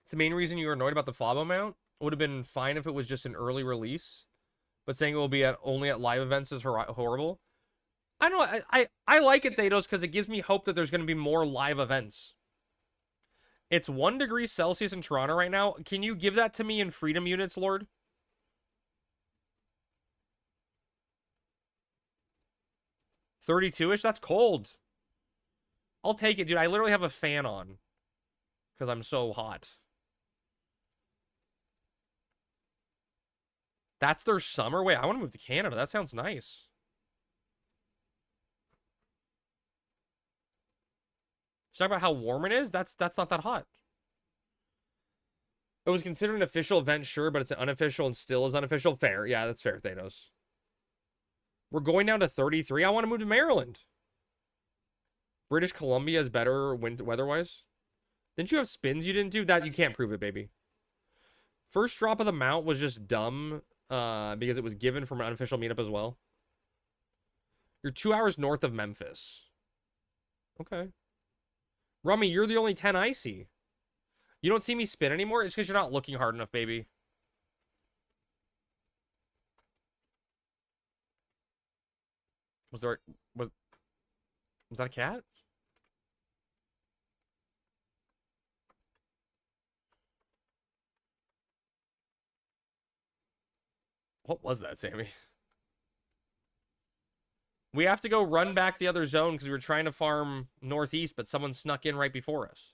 It's the main reason you were annoyed about the Flabo mount. It would have been fine if it was just an early release. but saying it will be only at live events is horrible. I don't know. I like it, Thanos, because it gives me hope that there's going to be more live events. It's 1 degree Celsius in Toronto right now. Can you give that to me in freedom units, Lord? 32-ish? That's cold. I'll take it, dude. I literally have a fan on because I'm so hot. That's their summer? Wait, I want to move to Canada. That sounds nice. Talk about how warm it is? That's not that hot. It was considered an official event, sure, but it's unofficial and still is unofficial. Fair. Yeah, that's fair, Thanos. We're going down to 33. I want to move to Maryland. British Columbia is better weather-wise. Didn't you have spins you didn't do? That you can't prove it, baby. First drop of the mount was just dumb because it was given from an unofficial meetup as well. You're 2 hours north of Memphis. Okay. Rummy, you're the only 10 I see. You don't see me spin anymore? It's because you're not looking hard enough, baby. Was that a cat? What was that, Sammy? We have to go run back the other zone because we were trying to farm northeast, but someone snuck in right before us.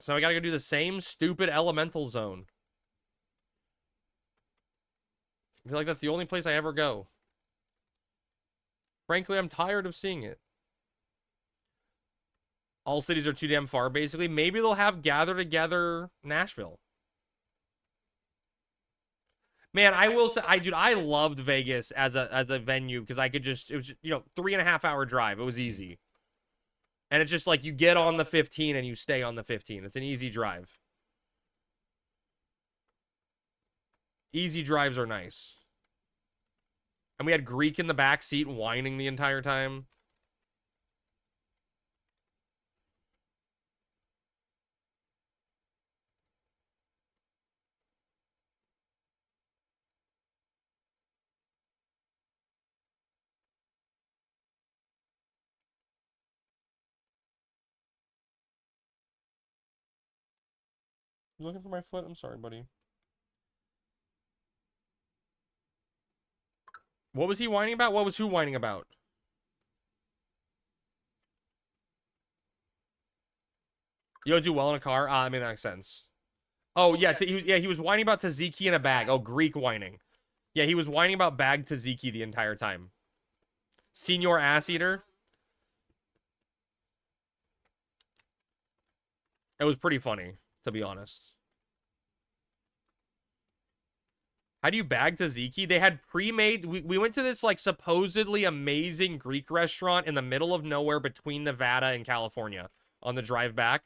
So I gotta go do the same stupid elemental zone. I feel like that's the only place I ever go. Frankly, I'm tired of seeing it. All cities are too damn far, basically. Maybe they'll have Gather Together Nashville. Man, I will say, dude, I loved Vegas as a venue because I could just, it was, 3.5 hour drive. It was easy. And it's just like you get on the 15 and you stay on the 15. It's an easy drive. Easy drives are nice. And we had Greek in the back seat whining the entire time. You looking for my foot? I'm sorry, buddy. What was he whining about? What was who whining about? You don't do well in a car? I mean, that makes sense. Oh, yeah. He was whining about tzatziki in a bag. Oh, Greek whining. Yeah, he was whining about bag tzatziki the entire time. Senior ass eater. It was pretty funny, to be honest. How do you bag tzatziki? They had pre-made... We went to this, like, supposedly amazing Greek restaurant in the middle of nowhere between Nevada and California on the drive back.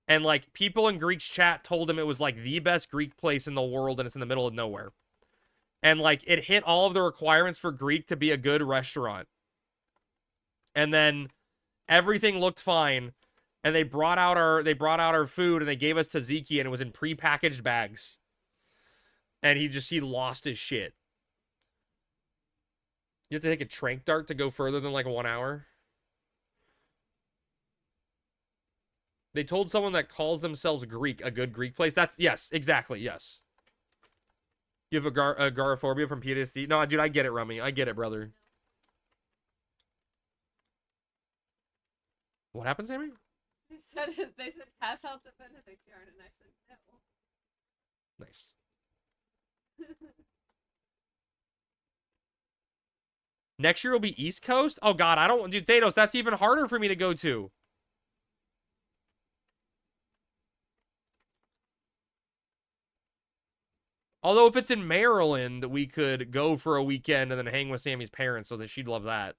And, like, people in Greek's chat told him it was, like, the best Greek place in the world and it's in the middle of nowhere. And, like, it hit all of the requirements for Greek to be a good restaurant. And then everything looked fine. And they brought out our food and they gave us tzatziki and it was in pre-packaged bags. And he lost his shit. You have to take a trank dart to go further than like 1 hour. They told someone that calls themselves Greek a good Greek place. That's, yes, exactly, yes. You have agoraphobia from PTSD? No, dude, I get it, Rummy. I get it, brother. What happened, Sammy? They said pass out the Benedict yarn, and I said no. Nice. Next year will be East Coast? Oh, God, I don't want... Dude, Thanos, that's even harder for me to go to. Although if it's in Maryland, we could go for a weekend and then hang with Sammy's parents so that she'd love that.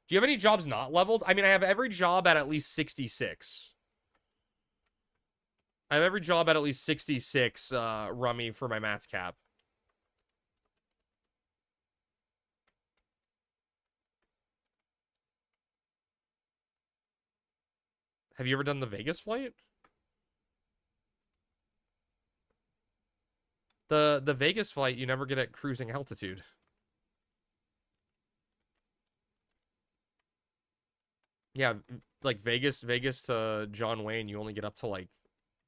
Do you have any jobs not leveled? I mean, I have every job at least 66. I have every job at least 66, Rummy, for my maths cap. Have you ever done the Vegas flight? The Vegas flight you never get at cruising altitude. Yeah, like Vegas to John Wayne, you only get up to like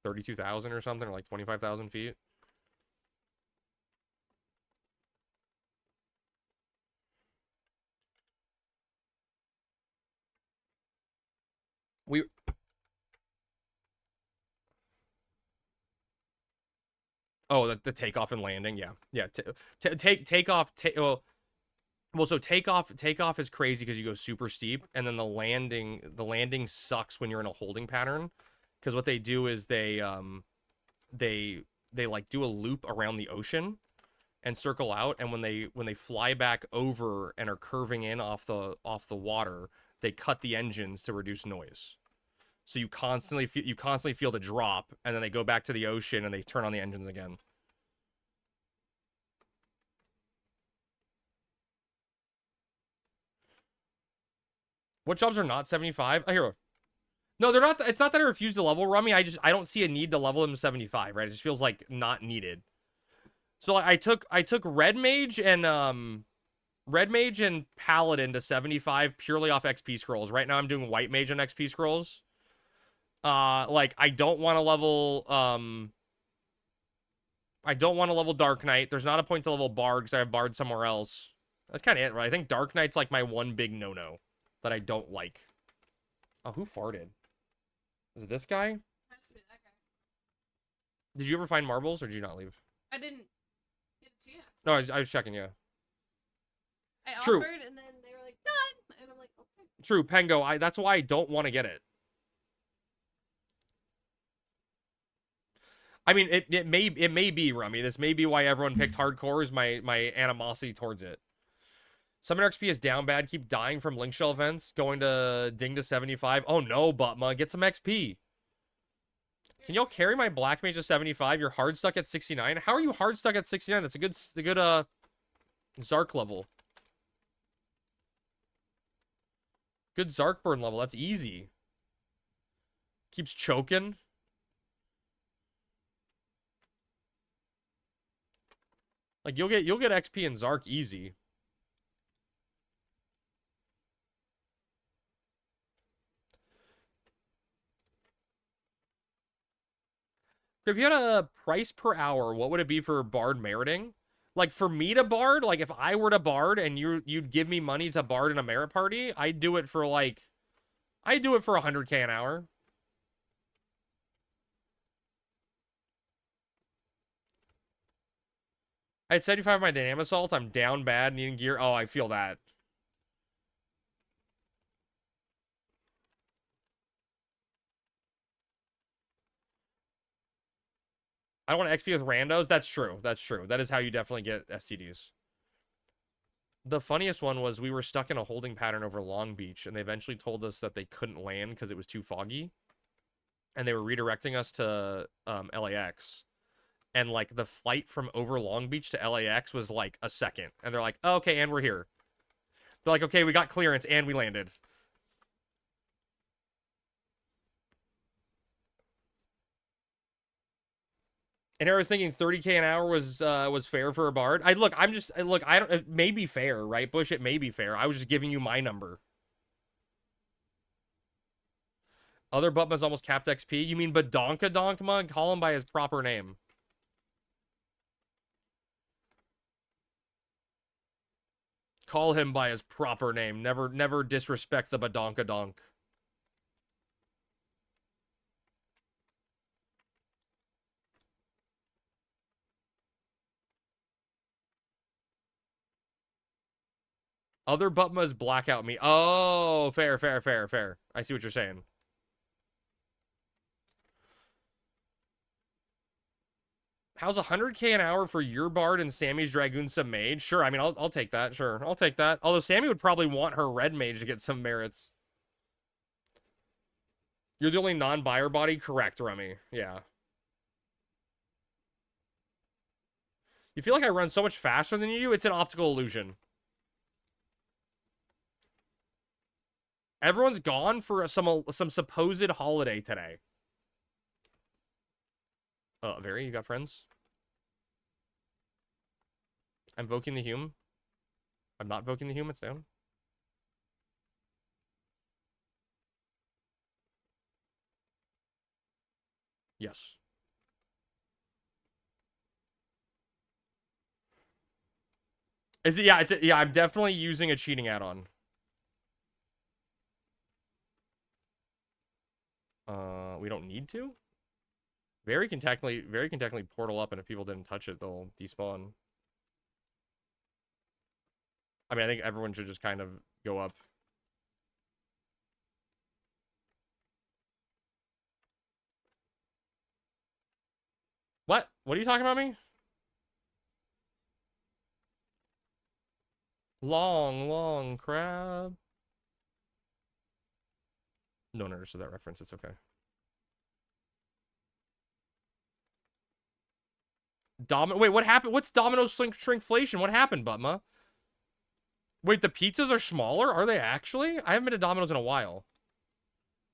32,000 or something, or like 25,000 feet. We Oh, the takeoff and landing, yeah, yeah. Takeoff. So takeoff is crazy because you go super steep, and then the landing sucks when you're in a holding pattern, because what they do is they like do a loop around the ocean and circle out, and when they fly back over and are curving in off the water, they cut the engines to reduce noise. So you constantly feel the drop, and then they go back to the ocean and they turn on the engines again. What jobs are not 75? Oh, here. No, they're not. It's not that I refuse to level Rummy. I don't see a need to level him to 75, right? It just feels like not needed. So I took Red Mage and Paladin to 75 purely off XP scrolls. Right now I'm doing White Mage on XP scrolls. Like I don't want to level Dark Knight. There's not a point to level Bard because I have Bard somewhere else. That's kind of it, right? I think Dark Knight's like my one big no-no that I don't like. Oh, who farted? Is it this guy? Has to be that guy. Did you ever find marbles, or did you not leave? I didn't get a chance. No, I was checking, yeah. I True. offered, and then they were like, done. And I'm like, okay. True, Pengo. That's why I don't want to get it. I mean, it may be, Rummy. This may be why everyone picked hardcore, is my animosity towards it. Summon XP is down bad. Keep dying from link shell events. Going to ding to 75. Oh no, Butma. Get some XP. Can y'all carry my Black Mage to 75? You're hard stuck at 69. How are you hard stuck at 69? That's a good Zark level. Good Zark burn level. That's easy. Keeps choking. Like you'll get XP in Zark easy. If you had a price per hour, what would it be for Bard meriting? Like for me to Bard, like if I were to Bard and you'd give me money to Bard in a merit party, I'd do it for 100K an hour. I had 75 my Dynamic Assault. I'm down bad, needing gear. Oh, I feel that. I don't want to XP with randos. That's true. That's true. That is how you definitely get STDs. The funniest one was we were stuck in a holding pattern over Long Beach, and they eventually told us that they couldn't land because it was too foggy. And they were redirecting us to LAX. And, like, the flight from over Long Beach to LAX was, like, a second. And they're like, oh, okay, and we're here. They're like, okay, we got clearance, and we landed. And I was thinking 30K an hour was fair for a Bard. I don't. It may be fair, right, Bush? It may be fair. I was just giving you my number. Other Butma's almost capped XP. You mean Badonkadonk? Call him by his proper name. Call him by his proper name. Never disrespect the Badonkadonk. Other Butmas blackout me. Oh, fair. I see what you're saying. How's 100K an hour for your Bard and Sammy's Dragoon some mage? Sure, I mean, I'll take that. Sure, I'll take that. Although Sammy would probably want her Red Mage to get some merits. You're the only non-buyer body? Correct, Rummy. Yeah. You feel like I run so much faster than you? It's an optical illusion. Everyone's gone for some supposed holiday today. Very, you got friends? I'm voking the Hume. I'm not voking the Hume. It's down. Yes. Is it? Yeah, yeah, I'm definitely using a cheating add-on. We don't need to. Very can technically portal up, and if people didn't touch it, they'll despawn. I mean, I think everyone should just kind of go up. What? What are you talking about me? Long crab. No one understood that reference. It's okay. Wait, what happened? What's Domino's shrinkflation? What happened, Butma? Wait, the pizzas are smaller? Are they actually? I haven't been to Domino's in a while.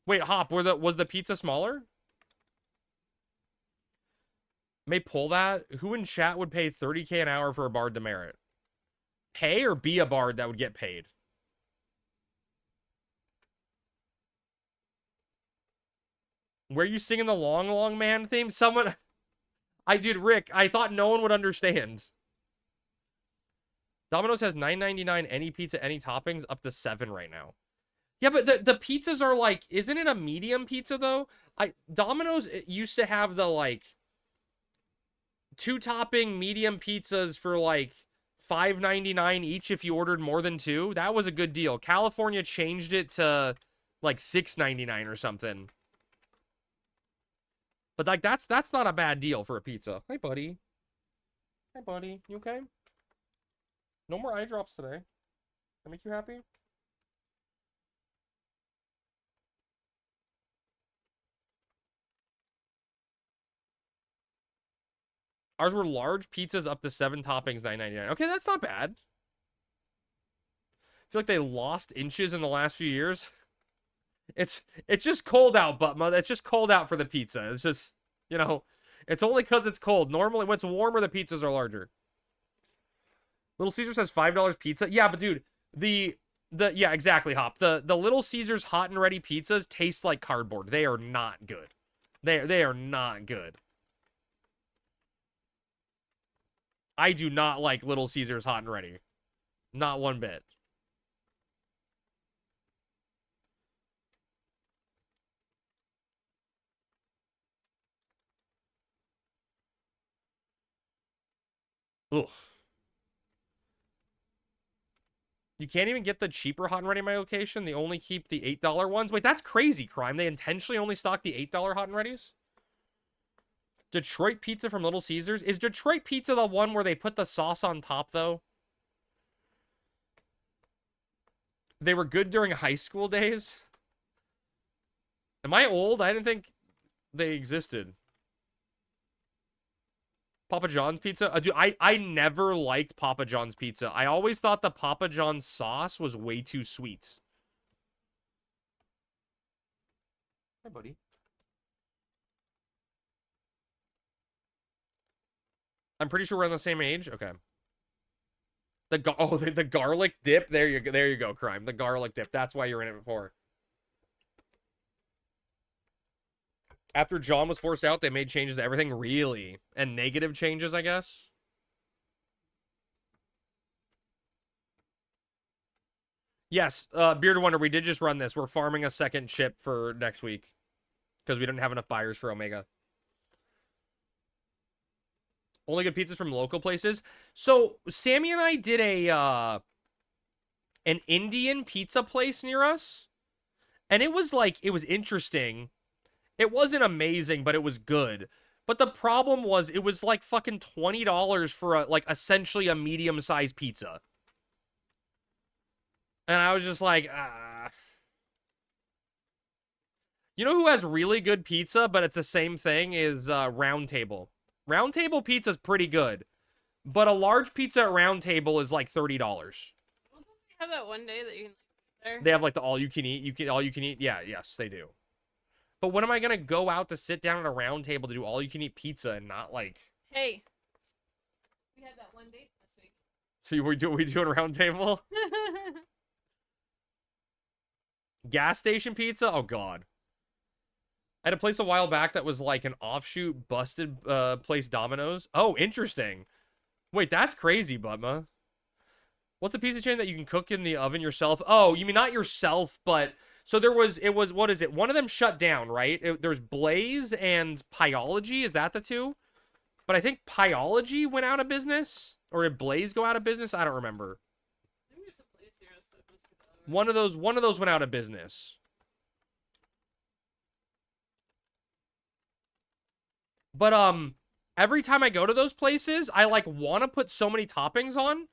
Wait, Hop, was the pizza smaller? May pull that. Who in chat would pay 30K an hour for a bard demerit? Pay or be a bard that would get paid? Where you singing the long man theme? Someone... Dude, Rick, I thought no one would understand. Domino's has $9.99 any pizza, any toppings, up to 7 right now. Yeah, but the pizzas are like... Isn't it a medium pizza, though? Domino's used to have the, like... 2-topping medium pizzas for, like... $5.99 each if you ordered more than 2. That was a good deal. California changed it to like $6.99 or something. But like that's not a bad deal for a pizza. Hi buddy. Hi buddy. You okay? No more eye drops today. That make you happy? Ours were large pizzas up to 7 toppings, $9.99. Okay, that's not bad. I feel like they lost inches in the last few years. It's just cold out, Butma. It's just cold out for the pizza. It's just, you know, it's only because it's cold. Normally, when it's warmer, the pizzas are larger. Little Caesars has $5 pizza. Yeah, but dude, yeah, exactly, Hop. The Little Caesars hot and ready pizzas taste like cardboard. They are not good. They are not good. I do not like Little Caesars hot and ready. Not one bit. Ugh. You can't even get the cheaper hot and ready in my location. They only keep the $8 ones. Wait, that's crazy, Crime. They intentionally only stock the $8 hot and readies? Detroit pizza from Little Caesars. Is Detroit pizza the one where they put the sauce on top, though? They were good during high school days? Am I old? I didn't think they existed. Papa John's pizza? Dude, I never liked Papa John's pizza. I always thought the Papa John's sauce was way too sweet. Hi, buddy. I'm pretty sure we're on the same age. Okay. The garlic dip. There you go, Crime. The garlic dip. That's why you're in it before. After John was forced out, they made changes to everything, really. And negative changes, I guess. Yes, Bearded Wonder, we did just run this. We're farming a second chip for next week. Because we didn't have enough buyers for Omega. Only good pizzas from local places. So, Sammy and I did an Indian pizza place near us. And it was interesting. It wasn't amazing, but it was good. But the problem was, it was like fucking $20 for essentially a medium-sized pizza. And I was just like, ah. You know who has really good pizza, but it's the same thing, is Round Table. Round Table pizza's pretty good. But a large pizza at Round Table is like $30. Don't they have that one day that you can eat there? They have like the all-you-can-eat. All-you-can-eat. Yeah, yes, they do. But when am I going to go out to sit down at a Round Table to do all-you-can-eat pizza and not, like... Hey. We had that one date this week. So we doing round table? Gas station pizza? Oh god. I had a place a while back that was like an offshoot busted place Domino's. Oh, interesting. Wait, that's crazy, Butma. What's a pizza chain that you can cook in the oven yourself? Oh, you mean not yourself, but so it was what is it? One of them shut down, right? There's Blaze and Pyology. Is that the two? But I think Pyology went out of business, or did Blaze go out of business? I don't remember. One of those went out of business. But every time I go to those places, I like want to put so many toppings on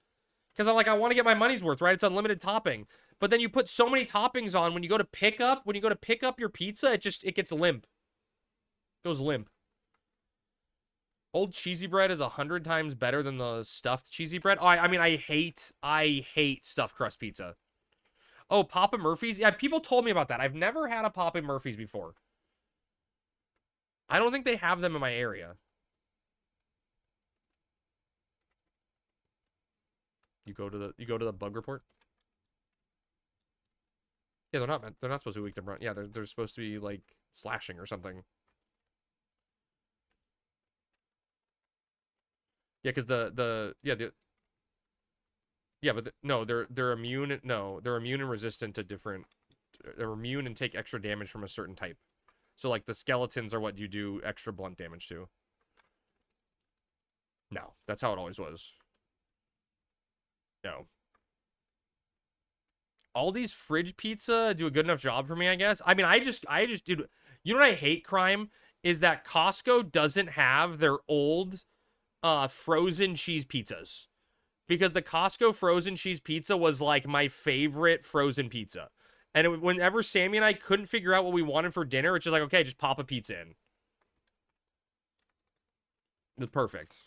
because I'm like I want to get my money's worth, right? It's unlimited topping. But then you put so many toppings on when you go to pick up your pizza, it gets limp. It goes limp. Old cheesy bread is 100 times better than the stuffed cheesy bread. Oh, I mean I hate stuffed crust pizza. Oh, Papa Murphy's? Yeah, people told me about that. I've never had a Papa Murphy's before. I don't think they have them in my area. You go to the bug report? Yeah, they're not supposed to be weak to run. Yeah, they're supposed to be like slashing or something. Yeah, because no, they're immune. No, they're immune and resistant to different. They're immune and take extra damage from a certain type. So like the skeletons are what you do extra blunt damage to. No, that's how it always was. No. Aldi's fridge pizza do a good enough job for me, I guess. I mean, I just dude, you know what I hate, Crime, is that Costco doesn't have their old frozen cheese pizzas. Because the Costco frozen cheese pizza was like my favorite frozen pizza. And whenever Sammy and I couldn't figure out what we wanted for dinner, it's just like, okay, just pop a pizza in. It's perfect.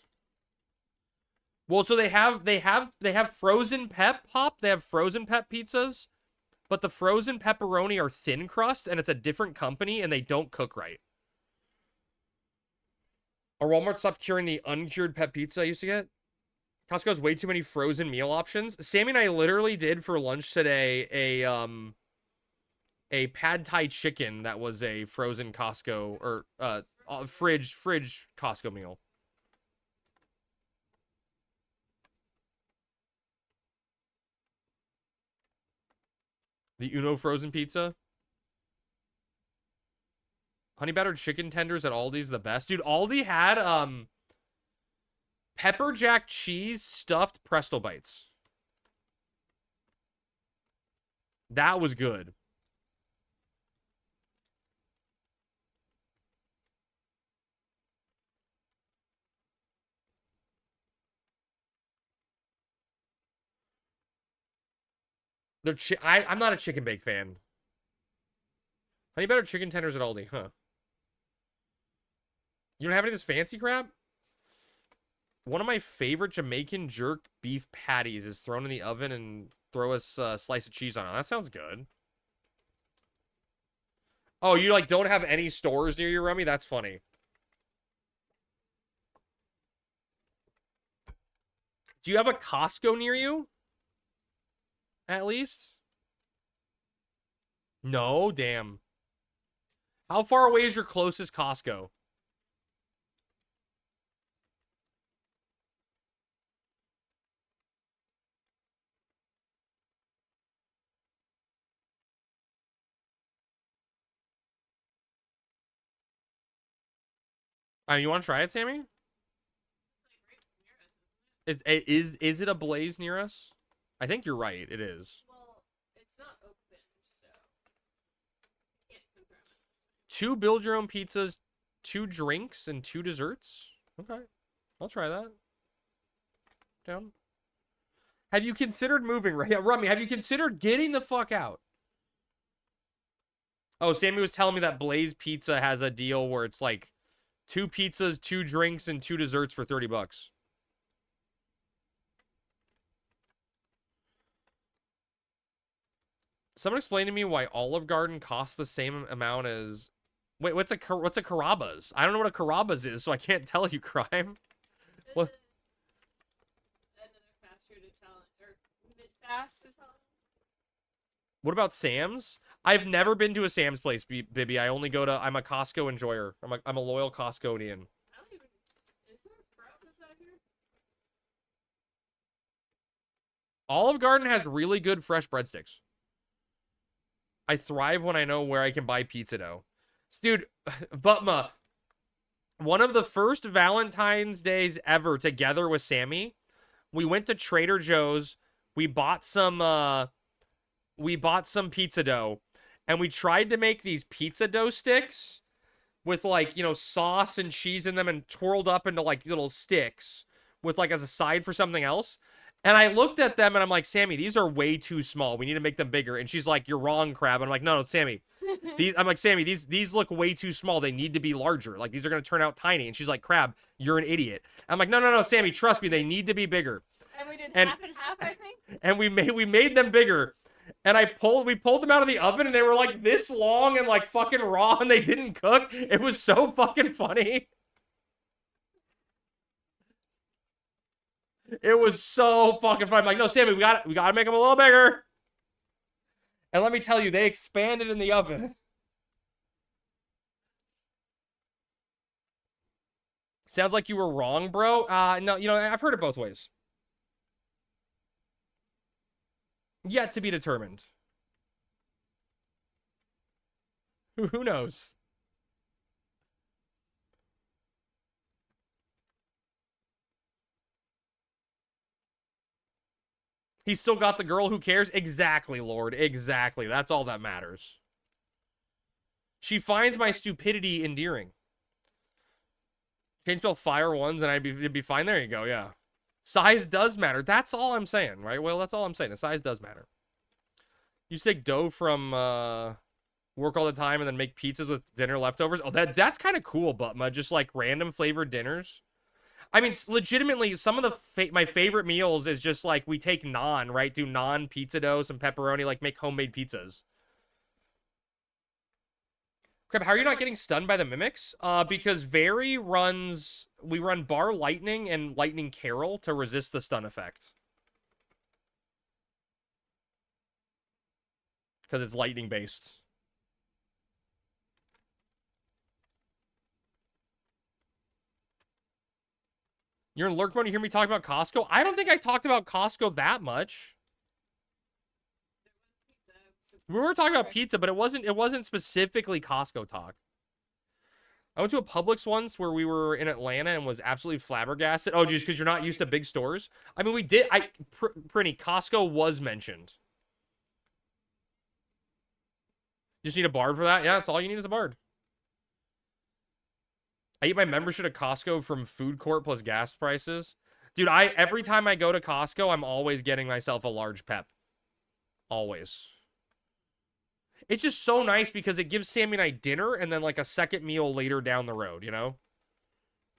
Well, so they have frozen pep pop. They have frozen pep pizzas, but the frozen pepperoni are thin crust, and it's a different company, and they don't cook right. Or Walmart stopped curing the uncured pep pizza I used to get. Costco has way too many frozen meal options. Sammy and I literally did for lunch today a pad thai chicken that was a frozen Costco or fridge Costco meal. The Uno frozen pizza. Honey battered chicken tenders at Aldi's the best. Dude, Aldi had pepper jack cheese stuffed Presto Bites. That was good. I'm not a chicken bake fan. Honey battered chicken tenders at Aldi, huh? You don't have any of this fancy crap? One of my favorite Jamaican jerk beef patties is thrown in the oven and throw a slice of cheese on it. That sounds good. Oh, you like don't have any stores near you, Rummy? That's funny. Do you have a Costco near you? At least? No, damn. How far away is your closest Costco? You want to try it, Sammy? Is it a Blaze near us? I think you're right. It is. Well, it's not open, so can't confirm it. 2 build your own pizzas, 2 drinks, and 2 desserts. Okay, I'll try that. Down. Have you considered moving? Yeah, Rummy, have you considered getting the fuck out? Oh, Sammy was telling me that Blaze Pizza has a deal where it's like 2 pizzas, 2 drinks, and 2 desserts for $30. Someone explain to me why Olive Garden costs the same amount as... Wait, what's a Carrabba's? I don't know what a Carrabba's is, so I can't tell you, Crime. What? Another fast food Italian or mid-fast Italian. What about Sam's? I've never been to a Sam's place, Bibby. I only go to. I'm a Costco enjoyer. I'm a loyal Costcoian. I don't even. Is there a Sprouts out here? Olive Garden has really good fresh breadsticks. I thrive when I know where I can buy pizza dough. Dude, Butma, one of the first Valentine's days ever together with Sammy, we went to Trader Joe's. We bought some pizza dough, and we tried to make these pizza dough sticks with, like, you know, sauce and cheese in them and twirled up into, like, little sticks with, like, as a side for something else. And I looked at them and I'm like, Sammy, these are way too small. We need to make them bigger. And she's like, you're wrong, Crab. And I'm like, no, Sammy. I'm like, Sammy, these look way too small. They need to be larger. Like, these are going to turn out tiny. And she's like, Crab, you're an idiot. I'm like, no, Sammy, trust me. They need to be bigger. And we did half and half, I think. And we made them bigger. And we pulled them out of the oven and they were like this long and like fucking raw and they didn't cook. It was so fucking funny. It was so fucking fun. I'm like, no, Sammy, we got to make them a little bigger. And let me tell you, they expanded in the oven. Sounds like you were wrong, bro. No, you know, I've heard it both ways. Yet to be determined. Who knows? He's still got the girl, who cares? Exactly, Lord. Exactly. That's all that matters. She finds my stupidity endearing. Can't spell fire ones and it'd be fine. There you go, yeah. Size does matter. That's all I'm saying, right? Well, that's all I'm saying. The size does matter. You take dough from work all the time and then make pizzas with dinner leftovers. Oh, that's kind of cool, Butma. Just like random flavored dinners. I mean, legitimately, some of the my favorite meals is just like we take naan, right? Do naan, pizza dough, some pepperoni, like make homemade pizzas. Crap, how are you not getting stunned by the mimics? Because we run Bar Lightning and Lightning Carol to resist the stun effect. Because it's lightning based. You're in lurk mode, you hear me talk about Costco? I don't think I talked about Costco that much. We were talking about pizza, but it wasn't specifically Costco talk. I went to a Publix once where we were in Atlanta and was absolutely flabbergasted. Oh, just because you're not used to big stores? I mean, we did. Prinny, Costco was mentioned. Just need a bard for that? Yeah, that's all you need is a bard. I eat my membership at Costco from food court plus gas prices. Dude, every time I go to Costco, I'm always getting myself a large pep. Always. It's just so nice because it gives Sammy and I dinner and then like a second meal later down the road, you know?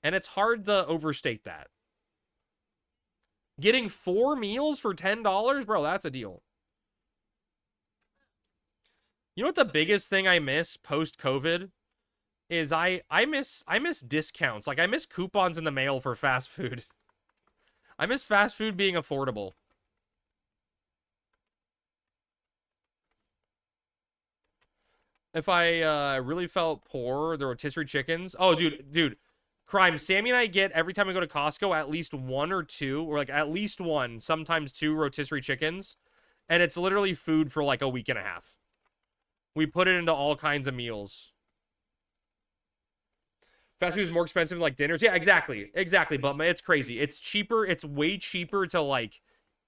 And it's hard to overstate that. Getting 4 meals for $10, bro, that's a deal. You know what the biggest thing I miss post-COVID is I miss discounts. Like, I miss coupons in the mail for fast food. I miss fast food being affordable. If I really felt poor, the rotisserie chickens. Oh, dude. Crime. Sammy and I get, every time we go to Costco, at least 1 or 2, or like at least 1, sometimes 2 rotisserie chickens. And it's literally food for like a week and a half. We put it into all kinds of meals. Fast food is more expensive than like dinners. Yeah, exactly. But it's crazy. It's cheaper. It's way cheaper to like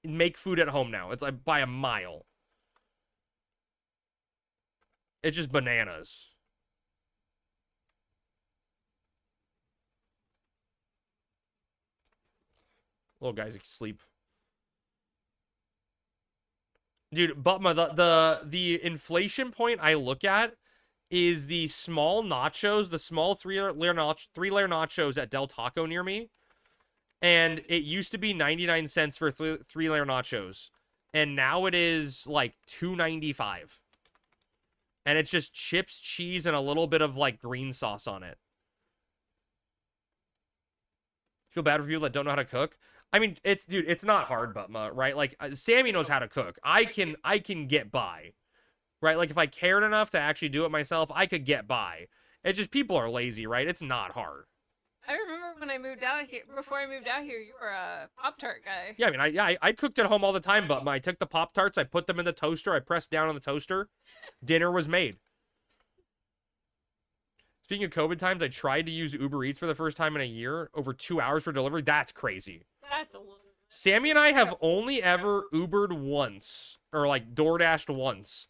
make food at home now. It's like by a mile. It's just bananas. Little guys asleep. Dude, Butma, the inflation point I look at is the small nachos, the small three-layer nachos at Del Taco near me. And it used to be 99 cents for three-layer nachos. And now it is like $2.95. And it's just chips, cheese, and a little bit of like green sauce on it. Feel bad for people that don't know how to cook. I mean, it's not hard, Butma, right? Like, Sammy knows how to cook. I can get by, right? Like, if I cared enough to actually do it myself, I could get by. It's just people are lazy, right? It's not hard. I remember when I moved out here. Before I moved out here, you were a Pop-Tart guy. Yeah, I mean, I cooked at home all the time, Butma. I took the Pop-Tarts, I put them in the toaster, I pressed down on the toaster, dinner was made. Speaking of COVID times, I tried to use Uber Eats for the first time in a year, over 2 hours for delivery. That's crazy. That's a little. Sammy and I have only ever Ubered once, or like DoorDashed once.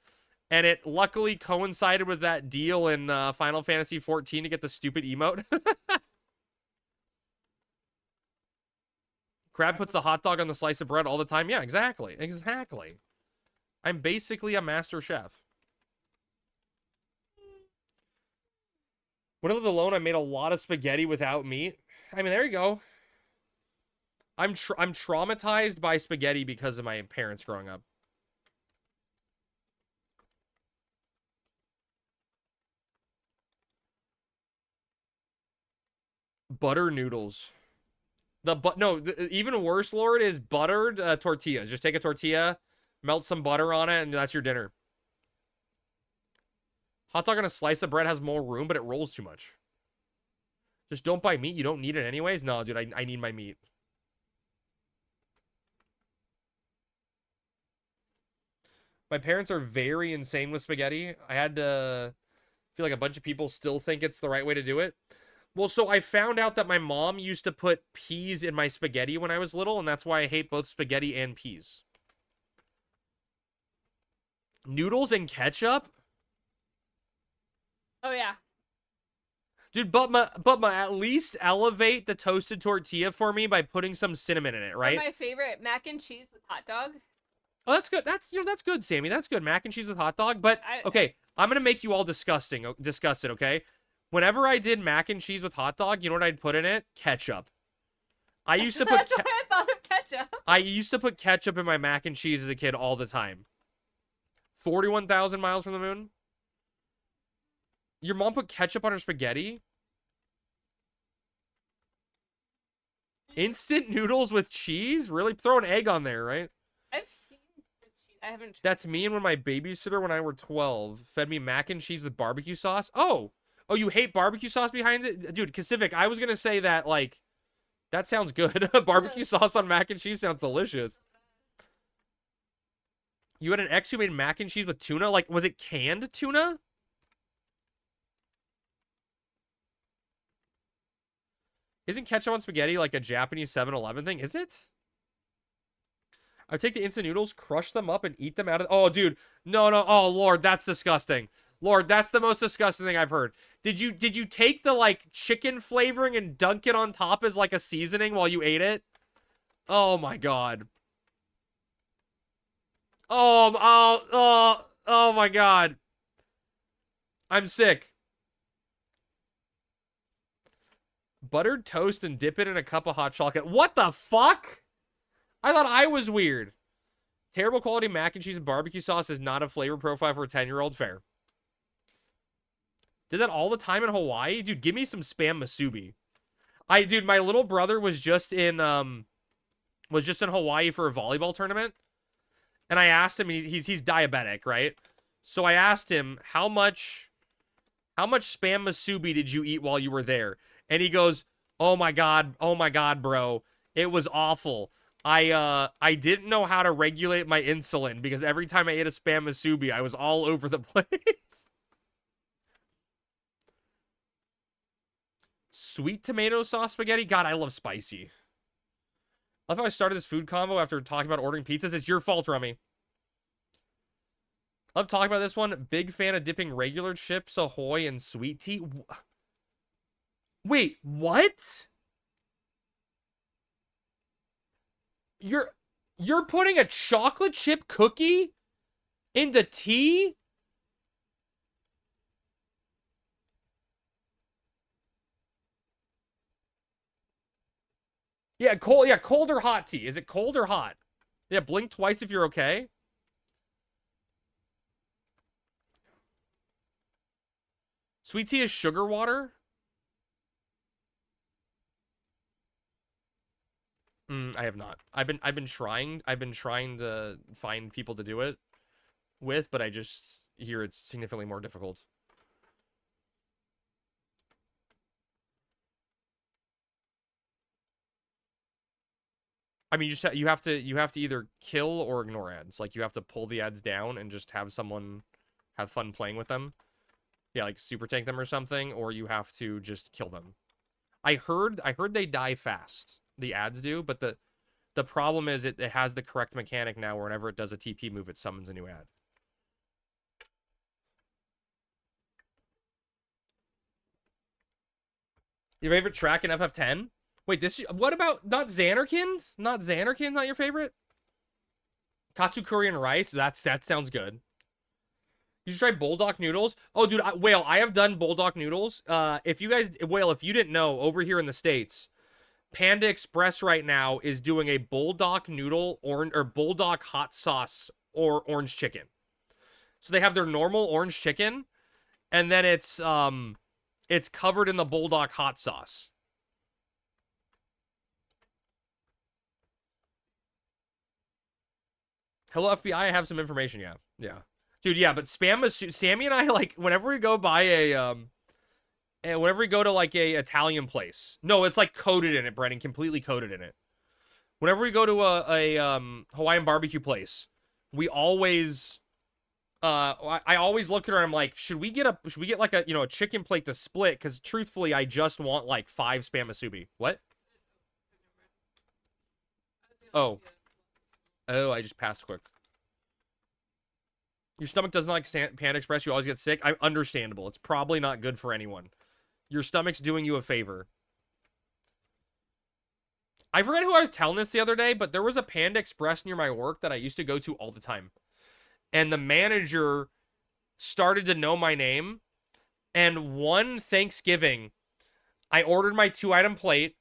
And it luckily coincided with that deal in Final Fantasy 14 to get the stupid emote. Crab puts the hot dog on the slice of bread all the time. Yeah, exactly. Exactly. I'm basically a master chef. When I lived alone, I made a lot of spaghetti without meat. I mean, there you go. I'm traumatized by spaghetti because of my parents growing up. Butter noodles. Even worse, Lord, is buttered tortillas. Just take a tortilla, melt some butter on it, and that's your dinner. Hot dog on a slice of bread has more room, but it rolls too much. Just don't buy meat. You don't need it anyways. No, dude, I need my meat. My parents are very insane with spaghetti. I had to feel like a bunch of people still think it's the right way to do it. Well, so I found out that my mom used to put peas in my spaghetti when I was little, and that's why I hate both spaghetti and peas. Noodles and ketchup? Oh yeah. Dude, but at least elevate the toasted tortilla for me by putting some cinnamon in it, right? One of my favorite, mac and cheese with hot dog. Oh, that's good. That's good, Sammy. That's good. Mac and cheese with hot dog. But okay, I'm gonna make you all disgusted, okay? Whenever I did mac and cheese with hot dog, you know what I'd put in it? Ketchup. I used to put That's why I thought of ketchup. I used to put ketchup in my mac and cheese as a kid all the time. 41,000 miles from the moon? Your mom put ketchup on her spaghetti? Instant noodles with cheese? Really? Throw an egg on there, right? I've seen the cheese. I haven't tried. That's me and when my babysitter when I were 12 fed me mac and cheese with barbecue sauce. Oh, you hate barbecue sauce behind it? Dude, Pacific, I was going to say that, like, that sounds good. Barbecue sauce on mac and cheese sounds delicious. You had an ex who made mac and cheese with tuna? Like, was it canned tuna? Isn't ketchup on spaghetti like a Japanese 7-Eleven thing? Is it? I would take the instant noodles, crush them up, and eat them out of... Oh, dude. No. Oh, Lord, that's disgusting. Lord, that's the most disgusting thing I've heard. Did you take the, like, chicken flavoring and dunk it on top as, like, a seasoning while you ate it? Oh, my God. Oh, my God. I'm sick. Buttered toast and dip it in a cup of hot chocolate. What the fuck? I thought I was weird. Terrible quality mac and cheese and barbecue sauce is not a flavor profile for a 10-year-old. Fair. Did that all the time in Hawaii? Dude, give me some Spam Musubi. Dude, my little brother was just in Hawaii for a volleyball tournament. And I asked him, he's diabetic, right? So I asked him, how much Spam Musubi did you eat while you were there? And he goes, oh my God, bro. It was awful. I didn't know how to regulate my insulin because every time I ate a Spam Musubi, I was all over the place. Sweet tomato sauce spaghetti? God, I love spicy. I love how I started this food combo after talking about ordering pizzas. It's your fault, Rummy. I love talking about this one. Big fan of dipping regular chips, Ahoy, and sweet tea. Wait, what? You're putting a chocolate chip cookie into tea? Yeah, cold or hot tea. Is it cold or hot? Yeah, blink twice if you're okay. Sweet tea is sugar water? Sweet tea is sugar water? Is it cold or hot? Yeah, blink twice if you're okay. Sweet tea is sugar water? Sweet tea is sugar water? Sweet tea is sugar water? Sweet tea is sugar water? Sweet tea is sugar water? Sweet tea is sugar water? Sweet tea is sugar water? I have not. I've been trying to find people to do it with, but I just hear it's significantly more difficult. I mean, you have to either kill or ignore ads. Like you have to pull the ads down and just have someone have fun playing with them. Yeah, like super tank them or something, or you have to just kill them. I heard they die fast. The ads do, but the problem is it has the correct mechanic now. Whenever it does a TP move, it summons a new ad. Your favorite track in FF10? Wait, what about not Xanarkand? Not Xanarkand, not your favorite? Katsukuri and rice? That sounds good. You should try Bulldog noodles. Oh, dude, Whale, I have done Bulldog noodles. If you guys, Whale, if you didn't know, over here in the States, Panda Express right now is doing a Bulldog noodle or Bulldog hot sauce or orange chicken. So they have their normal orange chicken, and then it's covered in the Bulldog hot sauce. Hello, FBI. I have some information. Yeah. Yeah. Dude, yeah, but Sammy and I, like, whenever we go by and whenever we go to, like, a Italian place. No, it's, like, coated in it, Brennan. Completely coated in it. Whenever we go to a Hawaiian barbecue place, we always, I always look at her and I'm like, should we get like a, a chicken plate to split? Because truthfully, I just want, like, 5 Spam Musubi. What? Oh. Oh, I just passed quick. Your stomach doesn't like Panda Express. You always get sick. Understandable. It's probably not good for anyone. Your stomach's doing you a favor. I forget who I was telling this the other day, but there was a Panda Express near my work that I used to go to all the time. And the manager started to know my name. And one Thanksgiving, I ordered my 2-item plate.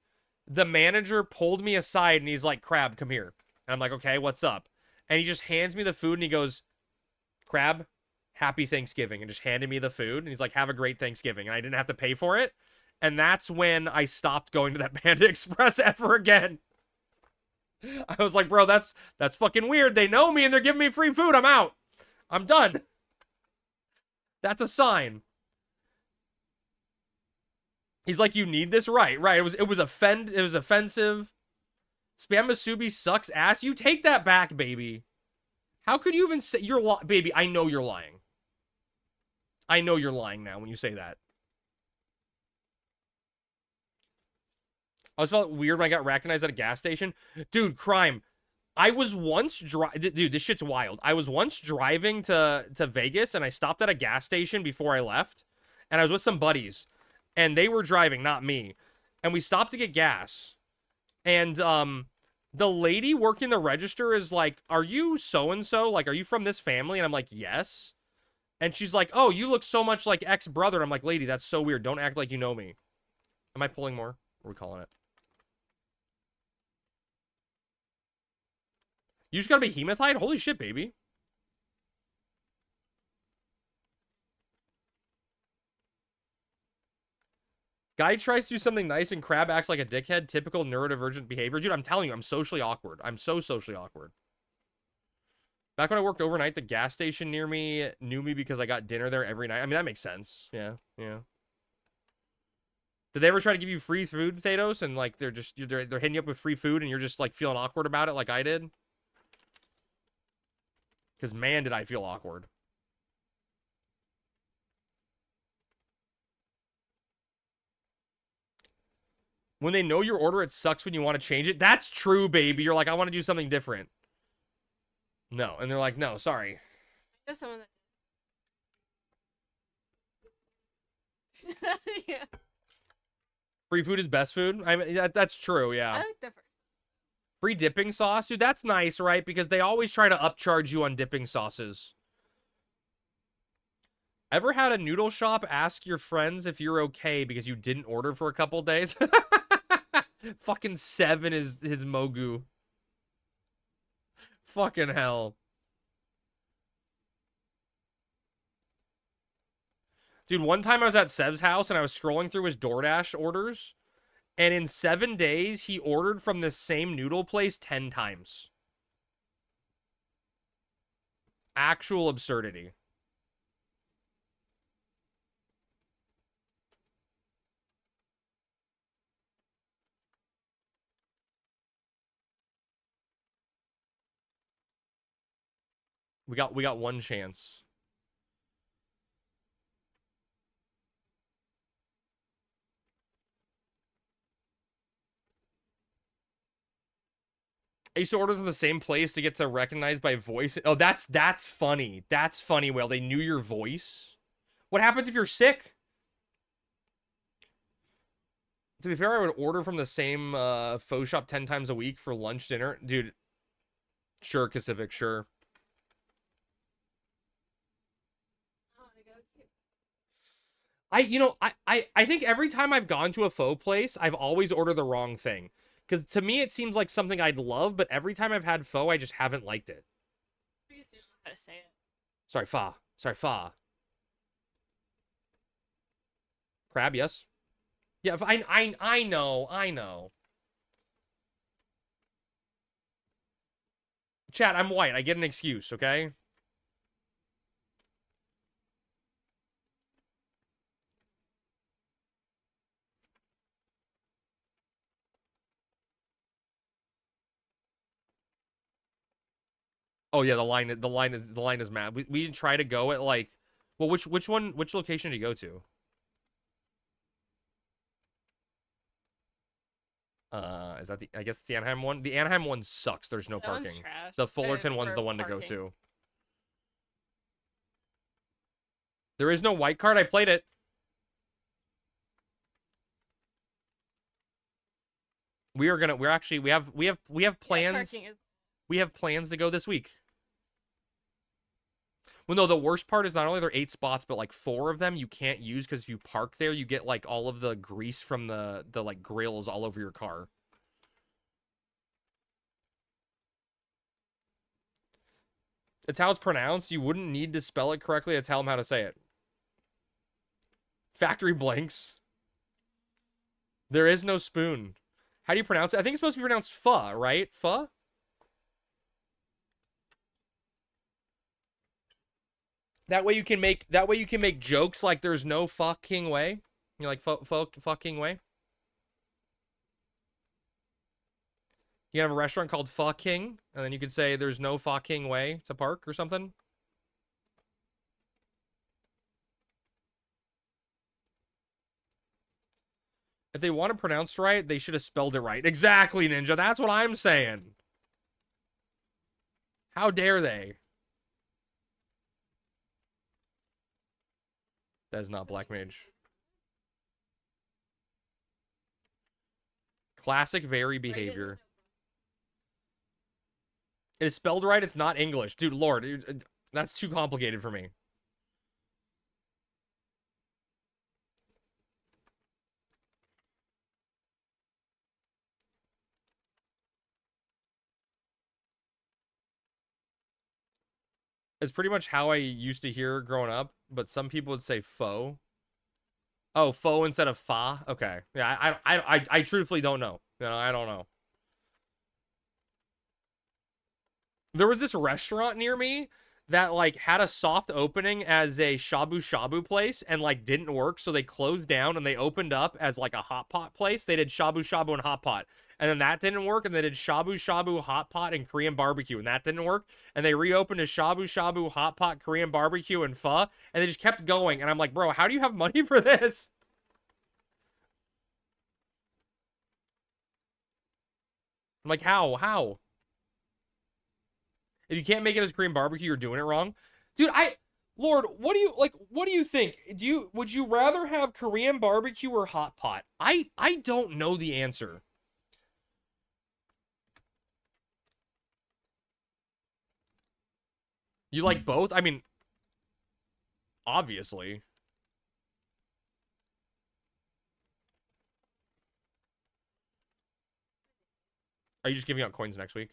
The manager pulled me aside and he's like, Crab, come here. And I'm like, okay, what's up? And he just hands me the food and he goes, Crab, happy Thanksgiving, and just handed me the food. And he's like, have a great Thanksgiving. And I didn't have to pay for it. And that's when I stopped going to that Panda Express ever again. I was like, bro, that's fucking weird. They know me and they're giving me free food. I'm out. I'm done. That's a sign. He's like, you need this? Right. It was offensive. Spam Musubi sucks ass. You take that back, baby. How could you even say baby, I know you're lying. I know you're lying now when you say that. I was felt weird when I got recognized at a gas station. Dude, crime. I was once dude, this shit's wild. I was once driving to Vegas and I stopped at a gas station before I left. And I was with some buddies. And they were driving, not me. And we stopped to get gas. And the lady working the register is like, are you so-and-so? Like, are you from this family? And I'm like, yes. And she's like, oh, you look so much like ex-brother. And I'm like, lady, that's so weird. Don't act like you know me. Am I pulling more? What are we calling it? You just gotta be hematite? Holy shit, baby. Guy tries to do something nice and Crab acts like a dickhead. Typical neurodivergent behavior. Dude, I'm telling you, I'm socially awkward. I'm so socially awkward. Back when I worked overnight, the gas station near me knew me because I got dinner there every night. I mean, that makes sense. Yeah, yeah. Did they ever try to give you free food, Thanos? And, like, they're hitting you up with free food and you're just, like, feeling awkward about it like I did? Because, man, did I feel awkward. When they know your order, it sucks when you want to change it. That's true, baby. You're like, I want to do something different. No. And they're like, no, sorry. There's someone that... yeah. Free food is best food? I mean, that's true, yeah. I like the first. Free dipping sauce? Dude, that's nice, right? Because they always try to upcharge you on dipping sauces. Ever had a noodle shop ask your friends if you're okay because you didn't order for a couple days? Fucking 7 is his Mogu. Fucking hell. Dude, one time I was at Sev's house and I was scrolling through his DoorDash orders. And in 7 days, he ordered from this same noodle place 10 times. Actual absurdity. We got one chance. I used to order from the same place to get to recognized by voice. Oh, that's funny. That's funny, Will. They knew your voice. What happens if you're sick? To be fair, I would order from the same faux shop 10 times a week for lunch, dinner. Dude, sure, Pacific, sure. I want to go too. I think every time I've gone to a faux place, I've always ordered the wrong thing. Because to me, it seems like something I'd love, but every time I've had pho, I just haven't liked it. Please don't know how to say it. Sorry, pho. Sorry, pho. Crab, yes. Yeah, I know. Chat, I'm white. I get an excuse, okay? Oh yeah, the line is mad. We try to go at like, well, which location did you go to? Is that I guess it's the Anaheim one? The Anaheim one sucks. There's no That one's parking. trash. The Fullerton one's For the one to go parking. to. There is no white card. I played it. We have plans. Yeah, We have plans to go this week. Well, no, the worst part is not only there are 8 spots, but like 4 of them you can't use because if you park there, you get like all of the grease from the like grills all over your car. It's how it's pronounced. You wouldn't need to spell it correctly to tell them how to say it. Factory blanks. There is no spoon. How do you pronounce it? I think it's supposed to be pronounced pho, right? Pho? That way you can make jokes like there's no fucking way. You're like fucking way. You have a restaurant called Fucking, and then you could say there's no fucking way to park or something. If they want it pronounced right, they should have spelled it right. Exactly, Ninja. That's what I'm saying. How dare they? That is not Black Mage. Classic very behavior. It is spelled right. It's not English. Dude, Lord. That's too complicated for me. It's pretty much how I used to hear growing up, but some people would say faux. Oh, faux instead of fa? Okay. Yeah, I truthfully don't know. You know, I don't know. There was this restaurant near me that like had a soft opening as a shabu shabu place and like didn't work, so they closed down and they opened up as like a hot pot place. They did shabu shabu and hot pot, and then that didn't work, and they did shabu shabu, hot pot, and Korean barbecue, and that didn't work, and they reopened as shabu shabu, hot pot, Korean barbecue, and pho, and they just kept going, and I'm like, bro, how do you have money for this? I'm like, how? If you can't make it as Korean barbecue, you're doing it wrong. Dude, Lord, what do you think? Would you rather have Korean barbecue or hot pot? I don't know the answer. You like both? I mean, obviously. Are you just giving out coins next week?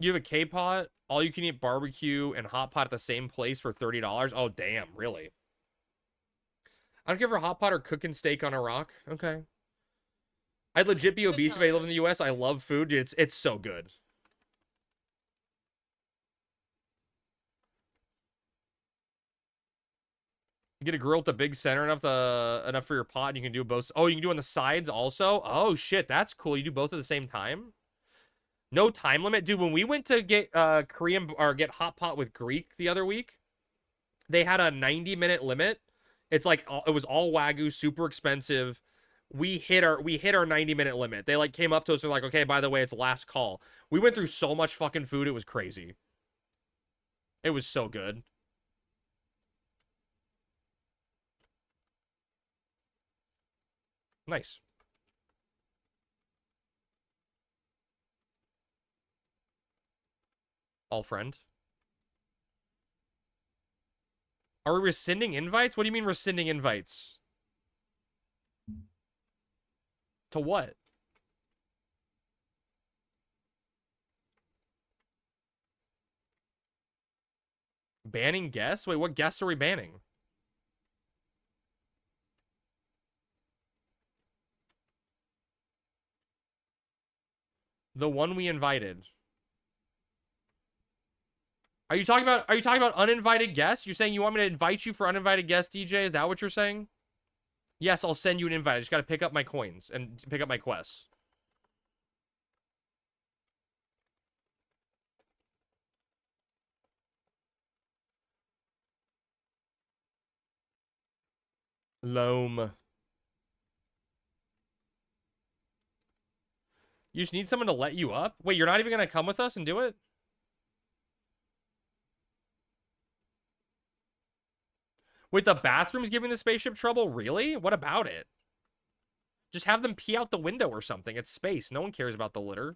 You have a K-pot, all you can eat barbecue and hot pot at the same place for $30. Oh, damn, really? I don't care for hot pot or cooking steak on a rock. Okay. I'd legit be obese if I lived in the US. I love food. Dude, it's so good. You get a grill with the big center enough for your pot, and you can do both. Oh, you can do on the sides also? Oh, shit, that's cool. You do both at the same time? No time limit? Dude, when we went to get Korean, or get hot pot with Greek the other week, they had a 90-minute limit. It's like, it was all Wagyu, super expensive. We hit our 90-minute limit. They like came up to us and were like, okay, by the way, it's last call. We went through so much fucking food, it was crazy. It was so good. Nice. All friend. Are we rescinding invites? What do you mean rescinding invites? To what? Banning guests? Wait, what guests are we banning? The one we invited. Are you talking about uninvited guests? You're saying you want me to invite you for uninvited guests, DJ? Is that what you're saying? Yes, I'll send you an invite. I just gotta pick up my coins and pick up my quests. Loam. You just need someone to let you up? Wait, you're not even gonna come with us and do it? Wait, the bathroom's giving the spaceship trouble? Really? What about it? Just have them pee out the window or something. It's space. No one cares about the litter.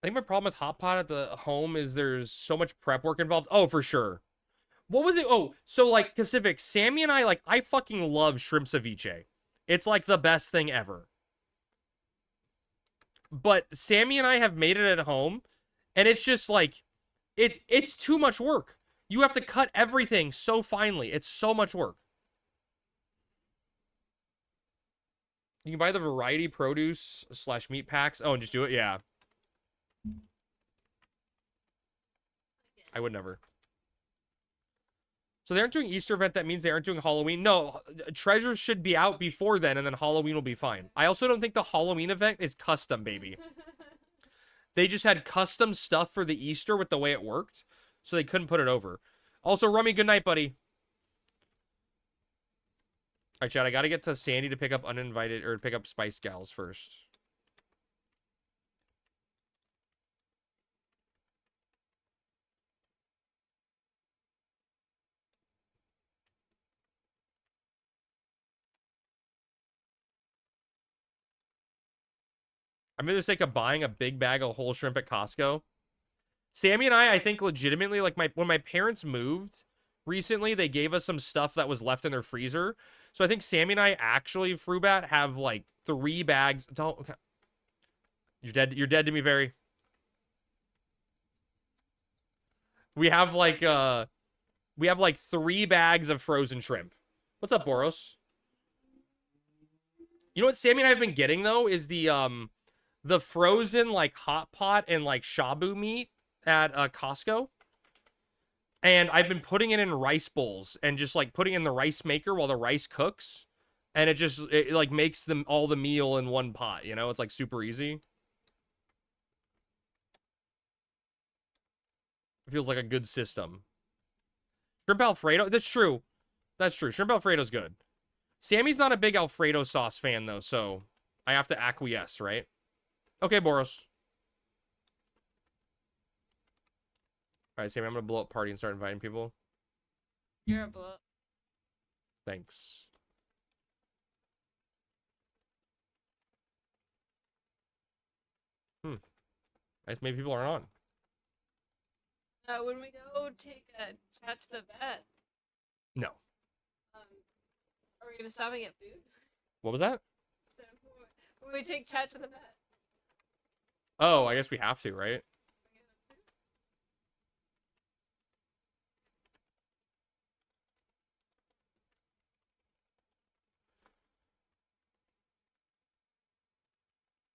I think my problem with Hot Pot at the home is there's so much prep work involved. Oh, for sure. What was it? Oh, so like Pacific, Sammy and I fucking love shrimp ceviche. It's like the best thing ever. But Sammy and I have made it at home, and it's just like, it's too much work. You have to cut everything so finely. It's so much work. You can buy the variety produce / meat packs. Oh, and just do it? Yeah. I would never. So they aren't doing Easter event. That means they aren't doing Halloween. No, treasures should be out before then, and then Halloween will be fine. I also don't think the Halloween event is custom, baby. They just had custom stuff for the Easter with the way it worked, so they couldn't put it over. Also, Rummy, good night, buddy. All right, Chad, I got to get to Sandy to pick up uninvited, or pick up Spice Gals first. I made the mistake of buying a big bag of whole shrimp at Costco. Sammy and I think legitimately, like when my parents moved recently, they gave us some stuff that was left in their freezer. So I think Sammy and I actually, Frubat, have like 3 bags. Don't. Okay. You're dead. You're dead to me, very. We have like 3 bags of frozen shrimp. What's up, Boros? You know what Sammy and I have been getting though is the frozen like hot pot and like shabu meat at Costco. And I've been putting it in rice bowls and just like putting it in the rice maker while the rice cooks. And it like makes them all the meal in one pot, you know? It's like super easy. It feels like a good system. Shrimp Alfredo, that's true. That's true. Shrimp Alfredo's good. Sammy's not a big Alfredo sauce fan though, so I have to acquiesce, right? Okay, Boros. All right, Sammy, I'm gonna blow up party and start inviting people. You're a blow. Thanks. Nice, maybe people aren't on. When we go take a chat to the vet, No. are we gonna stop and get food? What was that? So when we take chat to the vet. Oh, I guess we have to, right?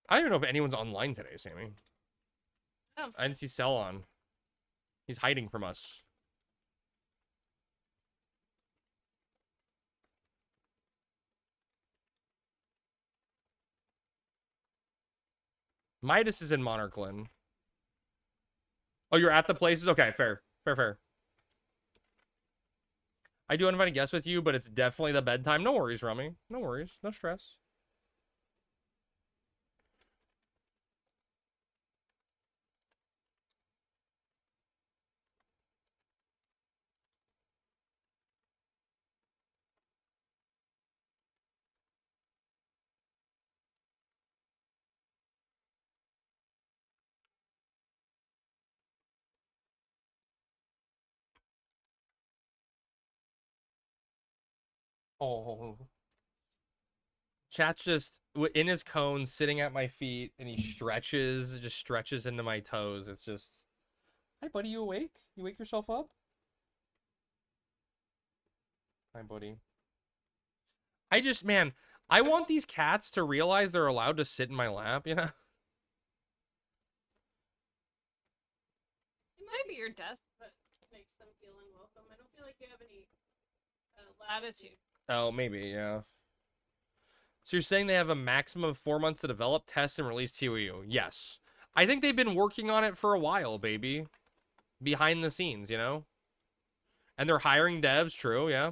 I don't even know if anyone's online today, Sammy. Oh. I didn't see Cell on. He's hiding from us. Midas is in Monarchland. Oh, you're at the places? Okay, fair. Fair. I do invite a guest with you, but it's definitely the bedtime. No worries, Rummy. No worries. No stress. Oh. Chat's just in his cone, sitting at my feet, and he just stretches into my toes. It's just, hi, buddy, you awake? You wake yourself up? Hi, buddy. Man, I want these cats to realize they're allowed to sit in my lap, you know? It might be your desk that makes them feel unwelcome. I don't feel like you have any latitude. Oh, maybe, yeah. So you're saying they have a maximum of 4 months to develop, test, and release TOAU? Yes. I think they've been working on it for a while, baby. Behind the scenes, you know? And they're hiring devs, true, yeah.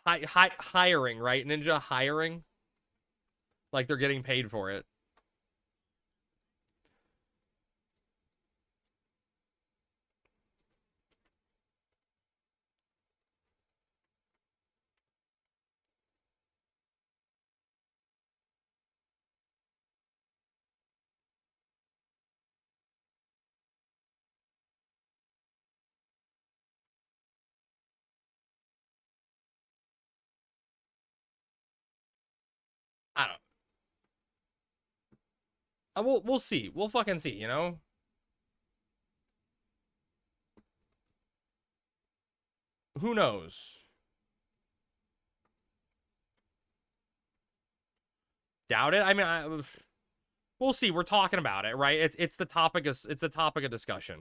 Hiring, right? Ninja hiring? Like they're getting paid for it. I don't. We'll see. We'll fucking see. You know. Who knows? Doubt it. I mean, we'll see. We're talking about it, right? It's the topic of discussion.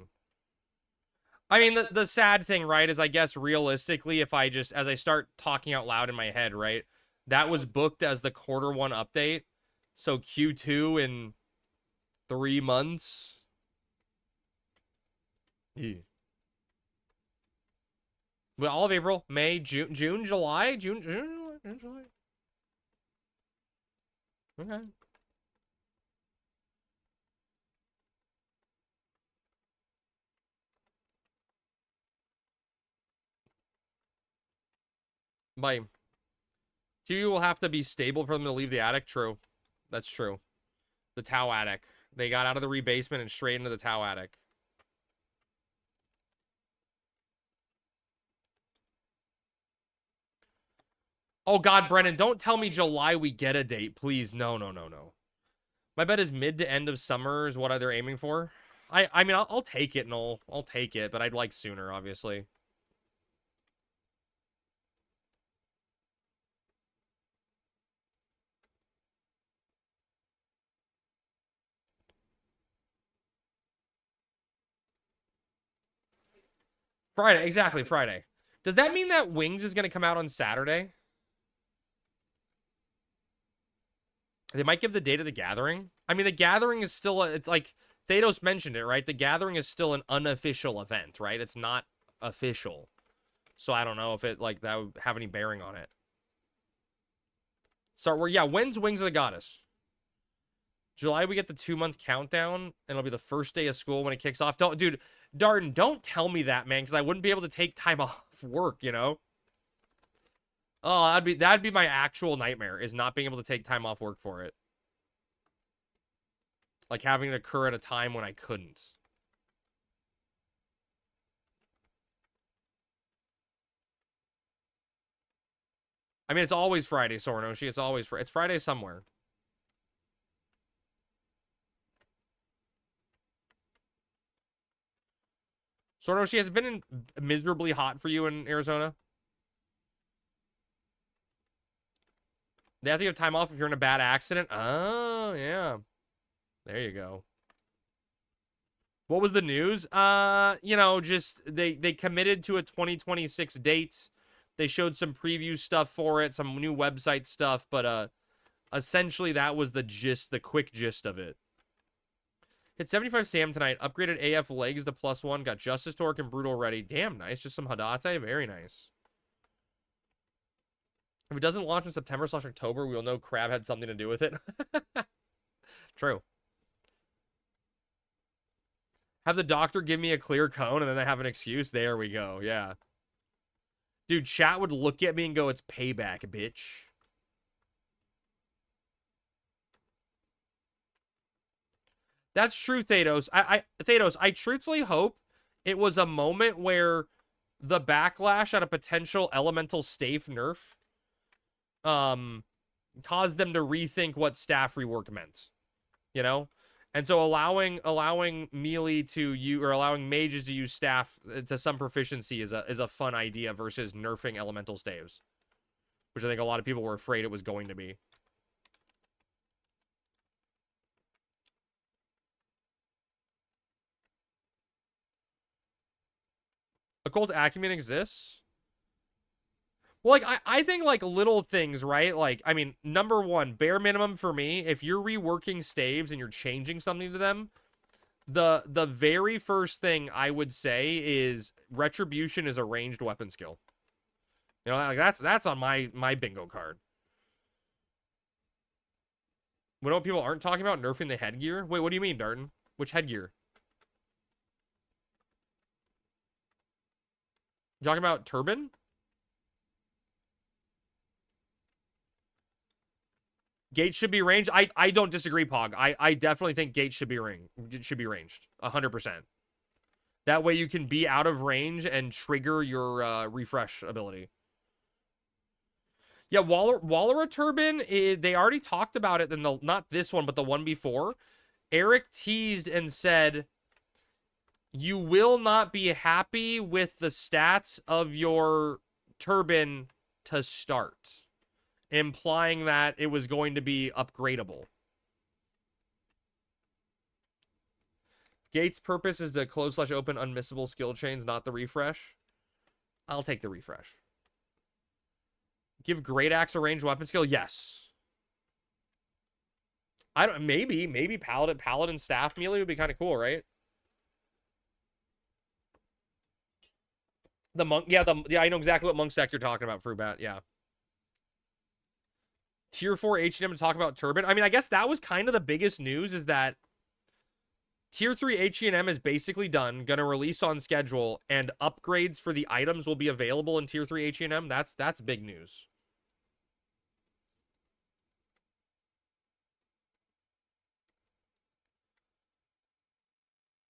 I mean, the sad thing, right, is I guess realistically, if I just as I start talking out loud in my head, right, that was booked as the Q1 update, so Q2 in 3 months. Yeah. Well, all of April, May, June, July. Okay. Bye. TOAU will have to be stable for them to leave the attic. True. That's true. The TOW attic. They got out of the rebasement and straight into the TOW attic. Oh, God, Brennan, don't tell me July we get a date, please. No. My bet is mid to end of summer is what they're aiming for. I mean, I'll take it, Noel. I'll take it, but I'd like sooner, obviously. Friday, exactly, Friday. Does that mean that Wings is going to come out on Saturday? They might give the date of the Gathering. I mean, the Gathering is still, it's like, Thanos mentioned it, right? The Gathering is still an unofficial event, right? It's not official. So I don't know if it, like, that would have any bearing on it. Yeah, when's Wings of the Goddess? July, we get the 2-month countdown, and it'll be the first day of school when it kicks off. Dude, Darden, don't tell me that, man, because I wouldn't be able to take time off work, you know? Oh, that'd be my actual nightmare, is not being able to take time off work for it. Like having it occur at a time when I couldn't. I mean, it's always Friday, Sornoshi. It's always it's Friday somewhere. Sornoshi, has it been miserably hot for you in Arizona? They have to give time off if you're in a bad accident? Oh, yeah. There you go. What was the news? You know, just they committed to a 2026 date. They showed some preview stuff for it, some new website stuff, but essentially that was the gist, the quick gist of it. Hit 75 Sam tonight, upgraded AF legs to +1, got Justice Torque and Brutal ready. Damn, nice. Just some Hadate, very nice. If it doesn't launch in September/October, we will know Crab had something to do with it. True. Have the doctor give me a clear cone and then I have an excuse. There we go. Yeah. Dude, chat would look at me and go, it's payback, bitch. That's true, Thanos. Thanos, I truthfully hope it was a moment where the backlash at a potential elemental staff nerf caused them to rethink what staff rework meant. You know? And so allowing melee to use, or allowing mages to use staff to some proficiency is a fun idea versus nerfing elemental staves, which I think a lot of people were afraid it was going to be. Occult acumen exists? Well, like, I think, like, little things, right? Like, I mean, number one, bare minimum for me, if you're reworking staves and you're changing something to them, the very first thing I would say is Retribution is a ranged weapon skill. You know, like, that's on my bingo card. You know what people aren't talking about? Nerfing the headgear? Wait, what do you mean, Darton? Which headgear? You talking about turban? Gates should be ranged. I don't disagree, Pog. I definitely think gates should be ranged. 100%. That way you can be out of range and trigger your refresh ability. Yeah, Wallera Turban, they already talked about it in the, not this one, but the one before. Eric teased and said, you will not be happy with the stats of your turban to start, implying that it was going to be upgradable. Gates' purpose is to close/open unmissable skill chains, not the refresh. I'll take the refresh. Give Great Axe a ranged weapon skill? Yes. I don't, maybe Paladin staff melee would be kind of cool, right? The monk, yeah, I know exactly what monk stack you're talking about, Frubat, yeah. Tier 4 H&M to talk about Turban. I mean, I guess that was kind of the biggest news, is that Tier 3 H&M is basically done, gonna release on schedule, and upgrades for the items will be available in Tier 3 H&M. That's big news.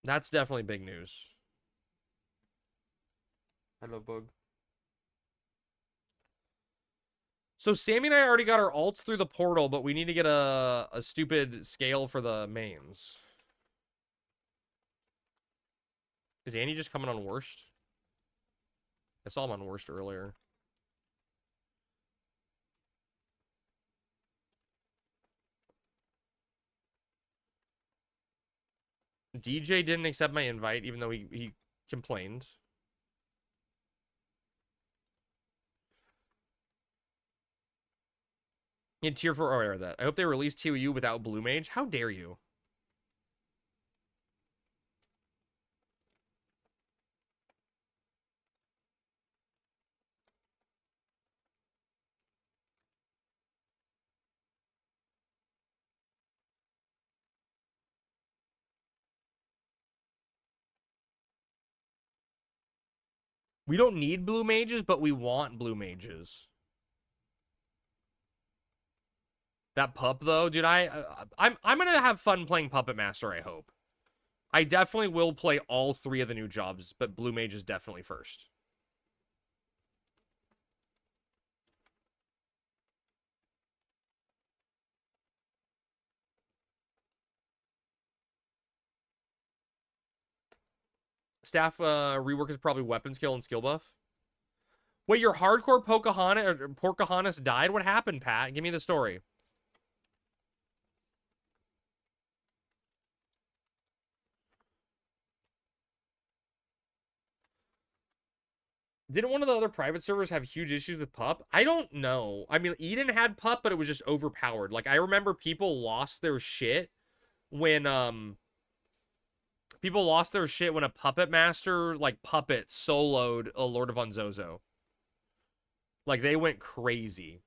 That's definitely big news. Hello, Bug. So Sammy and I already got our alts through the portal, but we need to get a stupid scale for the mains. Is Annie just coming on worst? I saw him on worst earlier. DJ didn't accept my invite, even though he complained. In tier 4, oh, I that. I hope they release TOAU without Blue Mage. How dare you? We don't need Blue Mages, but we want Blue Mages. That pup, though, dude, I'm gonna have fun playing Puppet Master, I hope. I definitely will play all 3 of the new jobs, but Blue Mage is definitely first. Staff rework is probably weapon skill and skill buff. Wait, your hardcore Pocahontas died? What happened, Pat? Give me the story. Didn't one of the other private servers have huge issues with pup? I don't know. I mean, Eden had pup, but it was just overpowered. Like, I remember people lost their shit when, people lost their shit when a puppet master, like, puppet soloed a Lord of Unzozo. Like, they went crazy.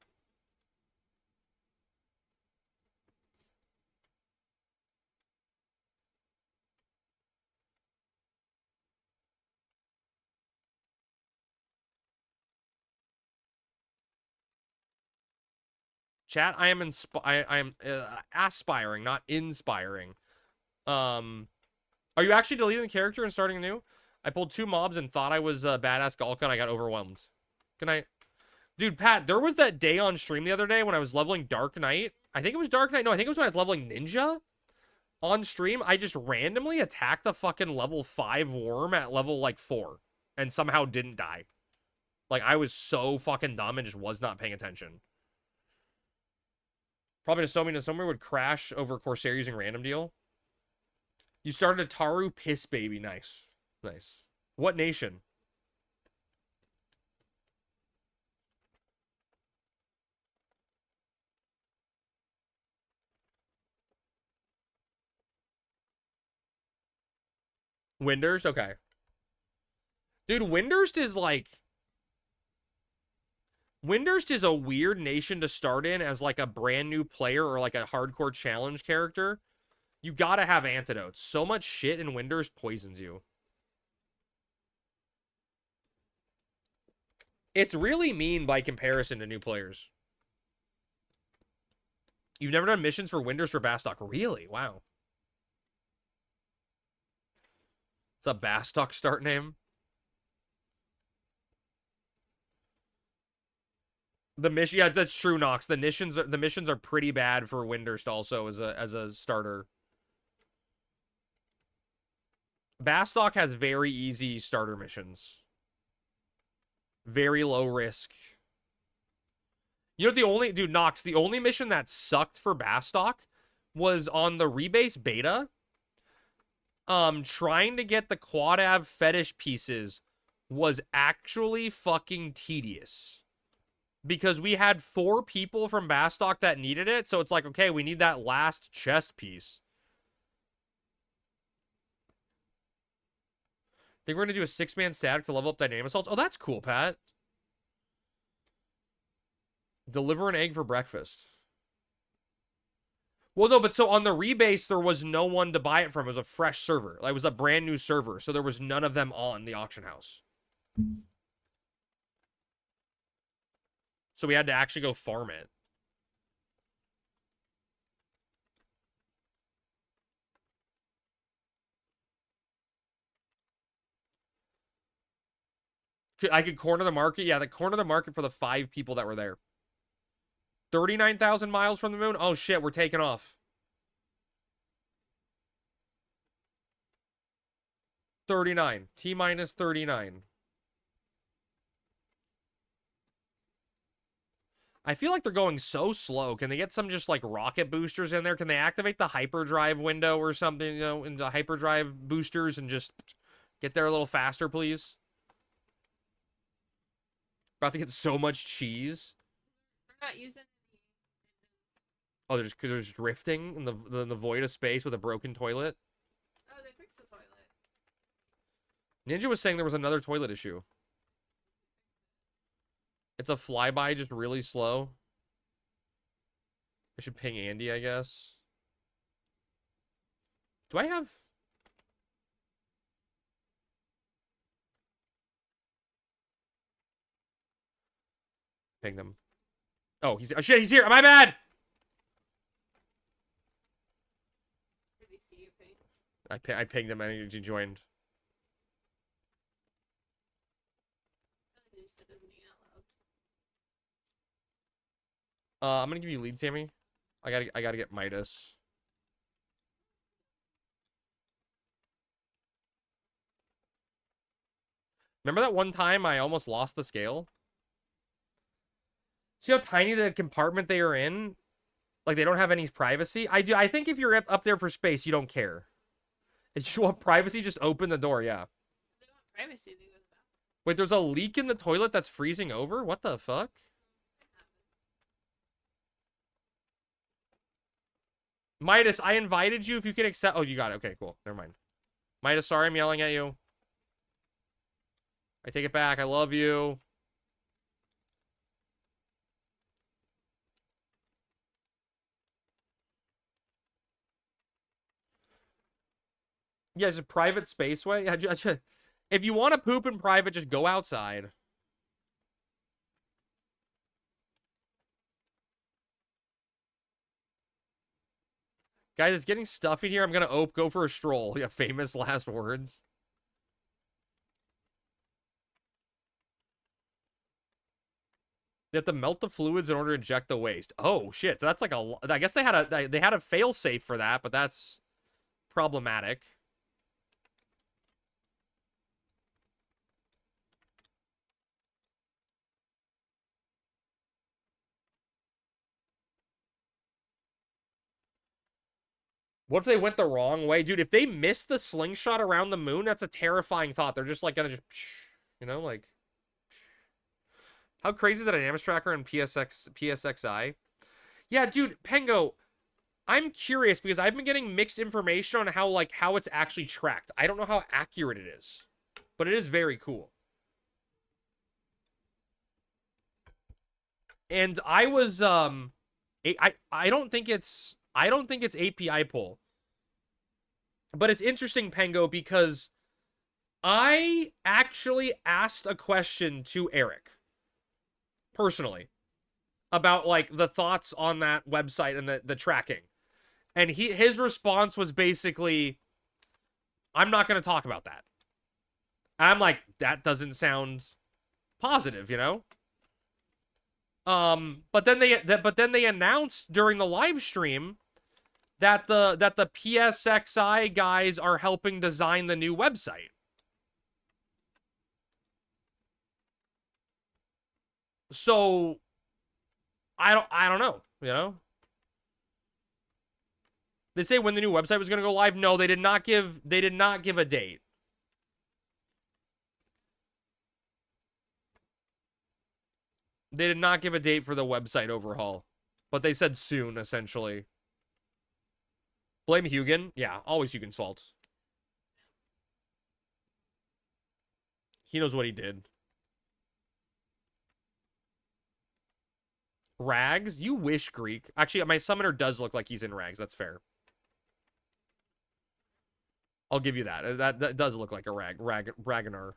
Chat, I am aspiring, not inspiring. Are you actually deleting the character and starting new? I pulled 2 mobs and thought I was a badass Galka and I got overwhelmed. Good night. Dude, Pat, there was that day on stream the other day when I was leveling Dark Knight. I think it was Dark Knight. No, I think it was when I was leveling Ninja. On stream, I just randomly attacked a fucking level 5 worm at level, like, 4. And somehow didn't die. Like, I was so fucking dumb and just was not paying attention. Probably Nosomi would crash over Corsair using random deal. You started a Taru piss baby. Nice. Nice. What nation? Windurst? Okay. Dude, Windurst is like... Windurst is a weird nation to start in as like a brand new player or like a hardcore challenge character. You gotta have antidotes. So much shit in Windurst poisons you. It's really mean by comparison to new players. You've never done missions for Windurst or Bastock? Really? Wow. It's a Bastock start name. The mission, yeah, that's true, Nox. The missions are pretty bad for Windurst also as a starter. Bastock has very easy starter missions. Very low risk. You know, dude, Nox, the only mission that sucked for Bastock was on the rebase beta. Trying to get the Quadav fetish pieces was actually fucking tedious. Because we had 4 people from Bastock that needed it, so it's like, okay, we need that last chest piece. Think we're gonna do a 6-man static to level up Dynamic Assaults? Oh, that's cool, Pat. Deliver an egg for breakfast. Well, no, but so on the rebase, there was no one to buy it from. It was a fresh server. Like, it was a brand new server, so there was none of them on the auction house. So we had to actually go farm it. I could corner the market. Yeah, the corner the market for the 5 people that were there. 39,000 miles from the moon? Oh, shit, we're taking off. 39. T-minus 39. I feel like they're going so slow. Can they get some just, like, rocket boosters in there? Can they activate the hyperdrive window or something, you know, into hyperdrive boosters and just get there a little faster, please? About to get so much cheese. They're not using any. Oh, they're just drifting in the void of space with a broken toilet. Oh, they fixed the toilet. Ninja was saying there was another toilet issue. It's a flyby, just really slow. I should ping Andy, I guess. Do I have... Ping them. Oh, oh shit, he's here. My bad! Did we see you ping? I pinged him and he joined. You said his name out loud. I'm gonna give you lead, Sammy. I gotta get Midas. Remember that one time I almost lost the scale? See how tiny the compartment they are in? Like, they don't have any privacy? I do. I think if you're up there for space, you don't care. If you want privacy, just open the door, yeah. They want privacy. They go to the bathroom. Wait, there's a leak in the toilet that's freezing over? What the fuck? Midas, I invited you if you can accept... Oh, you got it. Okay, cool. Never mind. Midas, sorry I'm yelling at you. I take it back. I love you. Yeah, it's a private spaceway. If you want to poop in private, just go outside. Guys, it's getting stuffy here. I'm going to go for a stroll. Yeah, famous last words. They have to melt the fluids in order to inject the waste. Oh, shit. So that's like a... I guess they had a fail-safe for that, but that's problematic. What if they went the wrong way? Dude, if they miss the slingshot around the moon, that's a terrifying thought. They're just like gonna just, you know, like... How crazy is that dynamics tracker in PSXi? Yeah, dude, Pengo, I'm curious because I've been getting mixed information on how it's actually tracked. I don't know how accurate it is, but it is very cool. And I was I don't think it's API pull. But it's interesting, Pengo, because I actually asked a question to Eric personally about like the thoughts on that website and the tracking. And his response was basically, I'm not going to talk about that. And I'm like, that doesn't sound positive, you know? But then they announced during the live stream that the PSXi guys are helping design the new website. So I don't know, you know? They say when the new website was going to go live. No, they did not give a date. They did not give a date for the website overhaul, but they said soon, essentially. Blame Hugin? Yeah, always Hugin's fault. He knows what he did. Rags? You wish, Greek. Actually, my summoner does look like he's in rags. That's fair. I'll give you that. That does look like a Ragnar.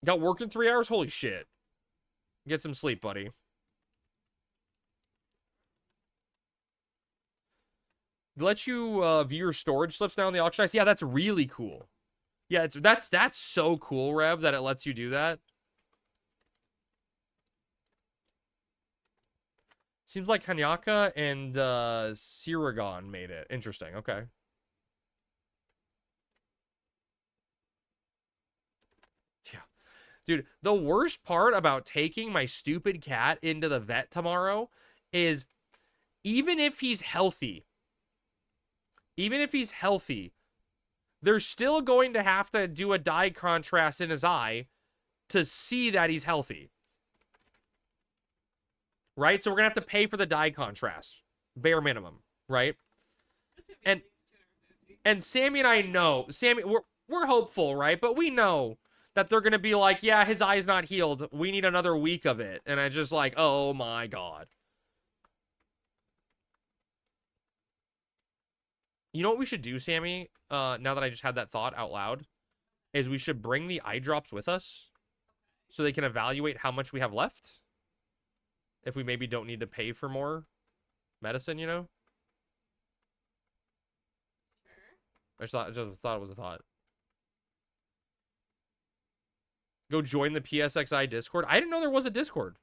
Got work in 3 hours? Holy shit. Get some sleep, buddy. Let you view your storage slips now in the auction house. Yeah, that's really cool. Yeah, that's so cool, Rev, that it lets you do that. Seems like Hanyaka and Siragon made it. Interesting. Okay. Yeah. Dude, the worst part about taking my stupid cat into the vet tomorrow is even if he's healthy, they're still going to have to do a dye contrast in his eye to see that he's healthy. Right? So we're going to have to pay for the dye contrast. Bare minimum. Right? And Sammy and I know. Sammy, we're hopeful, right? But we know that they're going to be like, yeah, his eye's not healed. We need another week of it. And I just like, oh my God. You know what we should do, Sammy? Now that I just had that thought out loud, is we should bring the eye drops with us so they can evaluate how much we have left. If we maybe don't need to pay for more medicine, you know? Sure. I just thought it was a thought. Go join the PSXI Discord. I didn't know there was a Discord.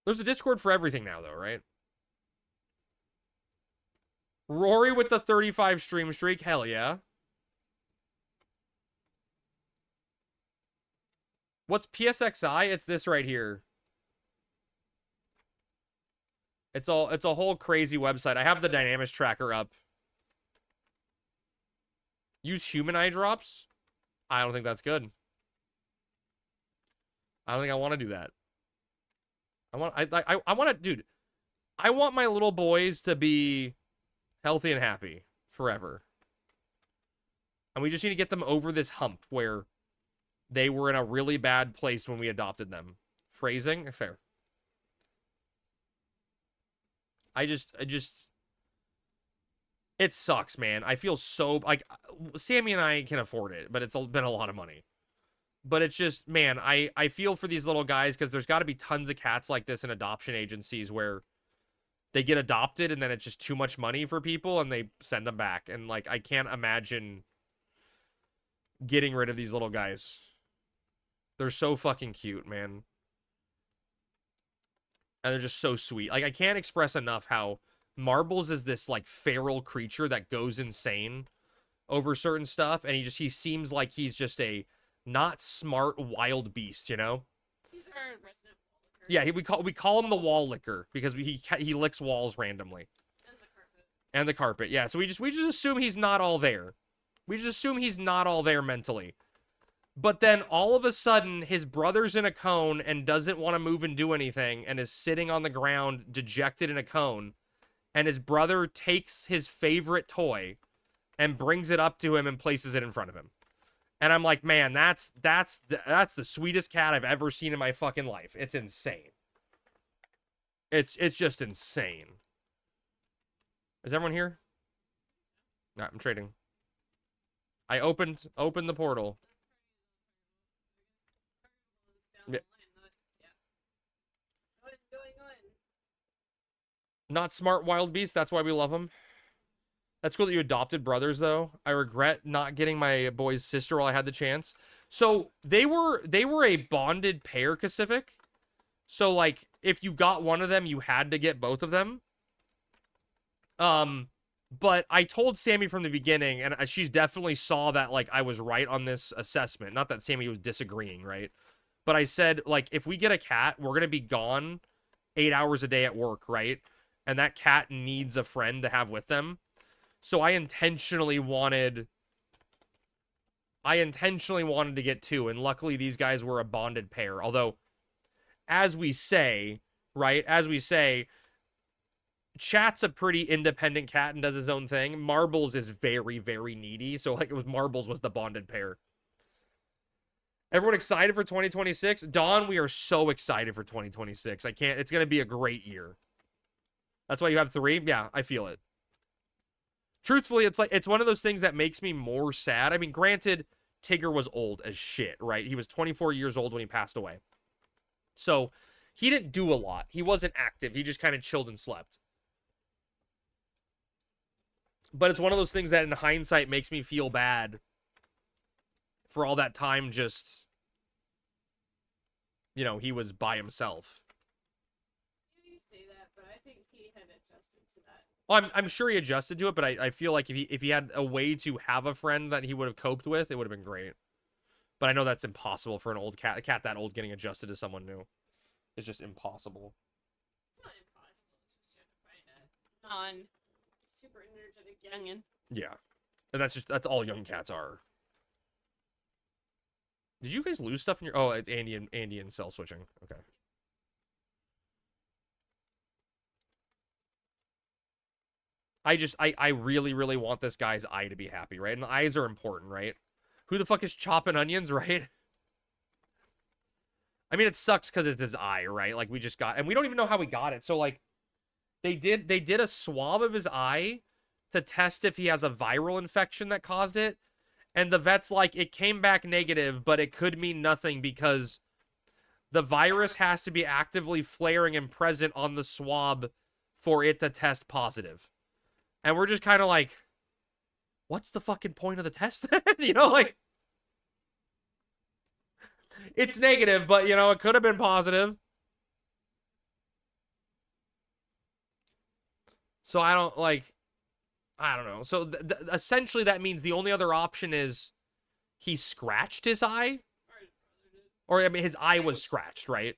There's a Discord for everything now, though, right? Rory with the 35 stream streak. Hell yeah. What's PSXI? It's this right here. It's a whole crazy website. I have the dynamics tracker up. Use human eye drops? I don't think that's good. I don't think I want to do that. I want to, dude. I want my little boys to be healthy and happy forever. And we just need to get them over this hump where they were in a really bad place when we adopted them. Phrasing? Fair. It sucks, man. I feel so, like, Sammy and I can afford it, but it's been a lot of money. But it's just, man, I feel for these little guys because there's got to be tons of cats like this in adoption agencies where they get adopted and then it's just too much money for people and they send them back. And, like, I can't imagine getting rid of these little guys. They're so fucking cute, man. And they're just so sweet. Like, I can't express enough how Marbles is this, like, feral creature that goes insane over certain stuff. And he seems like he's just a not smart wild beast, you know? He's our resident wall licker. Yeah, we call him the wall licker because he licks walls randomly. And the carpet. And the carpet, yeah. So we just assume he's not all there. We just assume he's not all there mentally. But then all of a sudden, his brother's in a cone and doesn't want to move and do anything and is sitting on the ground dejected in a cone. And his brother takes his favorite toy and brings it up to him and places it in front of him. And I'm like, man, that's the sweetest cat I've ever seen in my fucking life. It's insane. It's just insane. Is everyone here? No, I'm trading. I opened the portal. Yeah. Not smart wild beast. That's why we love them. That's cool that you adopted brothers, though. I regret not getting my boy's sister while I had the chance. So they were a bonded pair, Pacific. So, like, if you got one of them, you had to get both of them. But I told Sammy from the beginning, and she definitely saw that, like, I was right on this assessment. Not that Sammy was disagreeing, right? But I said, like, if we get a cat, we're going to be gone 8 hours a day at work, right? And that cat needs a friend to have with them. So I intentionally wanted to get two, and luckily these guys were a bonded pair. Although, as we say, right, Chat's a pretty independent cat and does his own thing. Marbles is very, very needy, so like Marbles was the bonded pair. Everyone excited for 2026? Dawn, we are so excited for 2026. It's going to be a great year. That's why you have 3? Yeah, I feel it. Truthfully, it's one of those things that makes me more sad. I mean, granted, Tigger was old as shit, right? He was 24 years old when he passed away. So, he didn't do a lot. He wasn't active. He just kind of chilled and slept. But it's one of those things that in hindsight makes me feel bad for all that time just, you know, he was by himself. You say that, but I think he had adjusted to that. Well, I'm sure he adjusted to it, but I feel like if he had a way to have a friend that he would have coped with, it would have been great. But I know that's impossible for a cat that old getting adjusted to someone new. It's just impossible. It's not impossible. It's just you have to find a non-super energetic youngin. Yeah. And that's all young cats are. Did you guys lose stuff in your... Oh, it's Andy and cell switching. Okay. I really, really want this guy's eye to be happy, right? And the eyes are important, right? Who the fuck is chopping onions, right? I mean, it sucks because it's his eye, right? Like, we just got... And we don't even know how we got it. So, like, they did a swab of his eye to test if he has a viral infection that caused it. And the vet's like, it came back negative, but it could mean nothing because the virus has to be actively flaring and present on the swab for it to test positive. And we're just kind of like, what's the fucking point of the test then? You know, like, it's negative, but, you know, it could have been positive. So I don't, like, I don't know. So essentially that means the only other option is he scratched his eye. Or, I mean, his eye was scratched, right?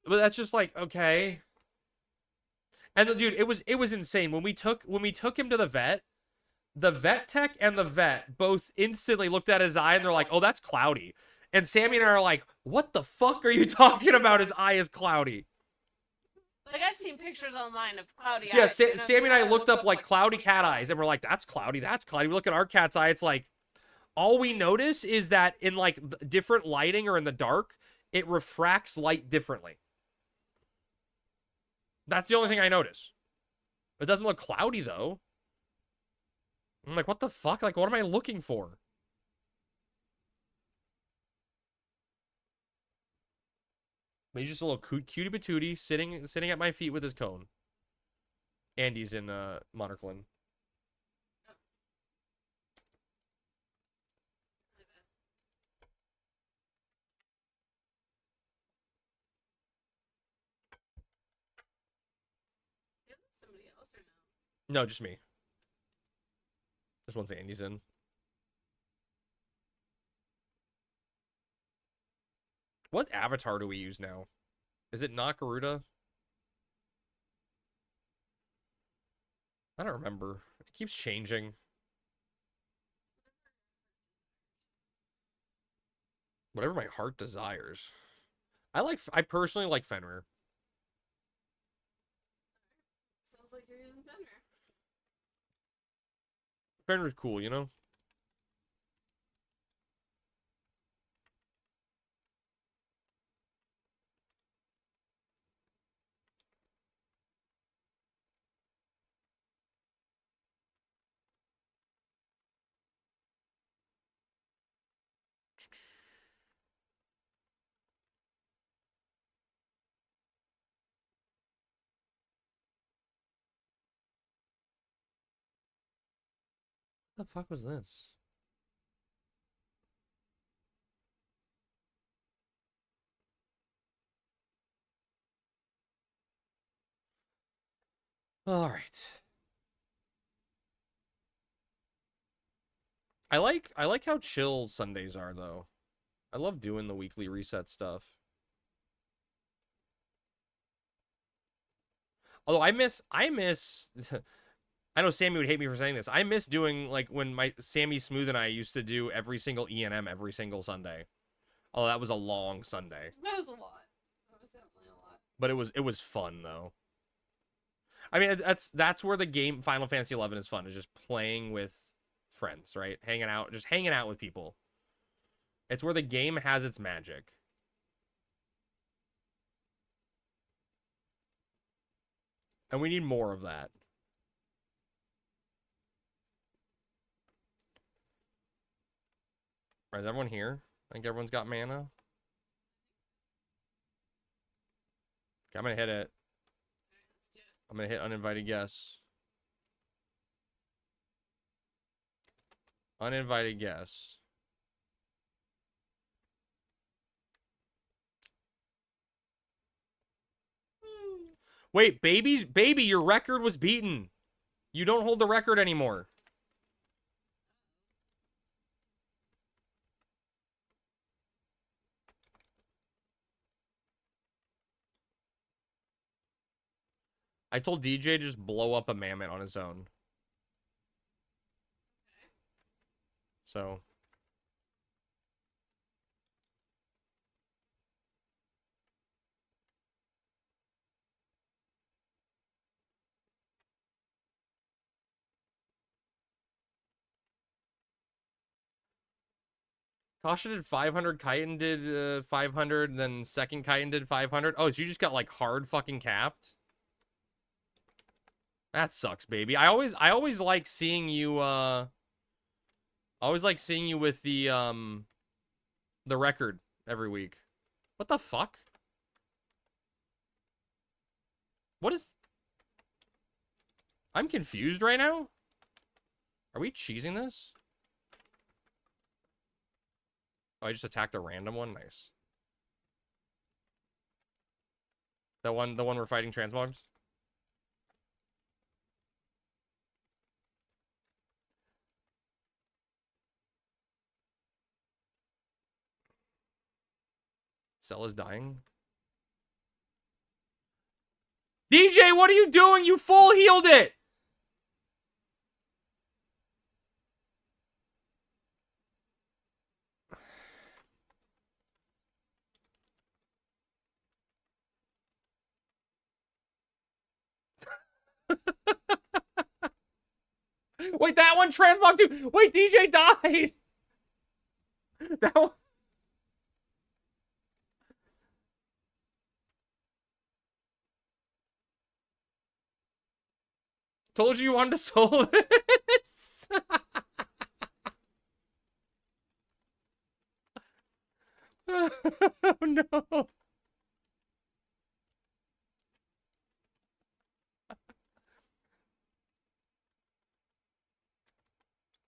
But that's just like, okay. And dude, it was insane. When we took him to the vet tech and the vet both instantly looked at his eye and they're like, oh, that's cloudy. And Sammy and I are like, what the fuck are you talking about? His eye is cloudy. Like, I've seen pictures online of cloudy Yeah, eyes. Sammy and I looked up, like, cloudy cat eyes, and we're like, that's cloudy, that's cloudy. We look at our cat's eye, it's like, all we notice is that in, like, different lighting or in the dark, it refracts light differently. That's the only thing I notice. It doesn't look cloudy, though. I'm like, what the fuck? Like, what am I looking for? But he's just a little cutie patootie sitting at my feet with his cone. Andy's in Monarchlin. Somebody else or no? No, just me. This one's Andy's in. What avatar do we use now? Is it not Garuda? I don't remember. It keeps changing. Whatever my heart desires. I personally like Fenrir. Sounds like you're using Fenrir. Fenrir's cool, you know? What the fuck was this? All right. I like how chill Sundays are though. I love doing the weekly reset stuff. Although I miss I know Sammy would hate me for saying this. I miss doing, like, when Sammy Smooth and I used to do every single E&M every single Sunday. Oh, that was a long Sunday. That was a lot. That was definitely a lot. But it was fun though. I mean, that's where the game Final Fantasy 11 is fun. Is just playing with friends, right? Just hanging out with people. It's where the game has its magic. And we need more of that. All right, is everyone here? I think everyone's got mana. Okay, I'm gonna hit it. I'm gonna hit uninvited guest. Uninvited guest. Wait, baby, your record was beaten. You don't hold the record anymore. I told DJ to just blow up a mammoth on his own. So. Tasha did 500, Chitin did 500, then second Chitin did 500. Oh, so you just got, like, hard fucking capped? That sucks, baby. I always like seeing you, I always like seeing you with the record every week. What the fuck? What is... I'm confused right now? Are we cheesing this? Oh, I just attacked a random one. Nice. The one we're fighting transmogs? Cell is dying. DJ, what are you doing? You full healed it! Wait, that one transmog too. Wait, DJ died. That one. Told you wanted to solo this. Oh no.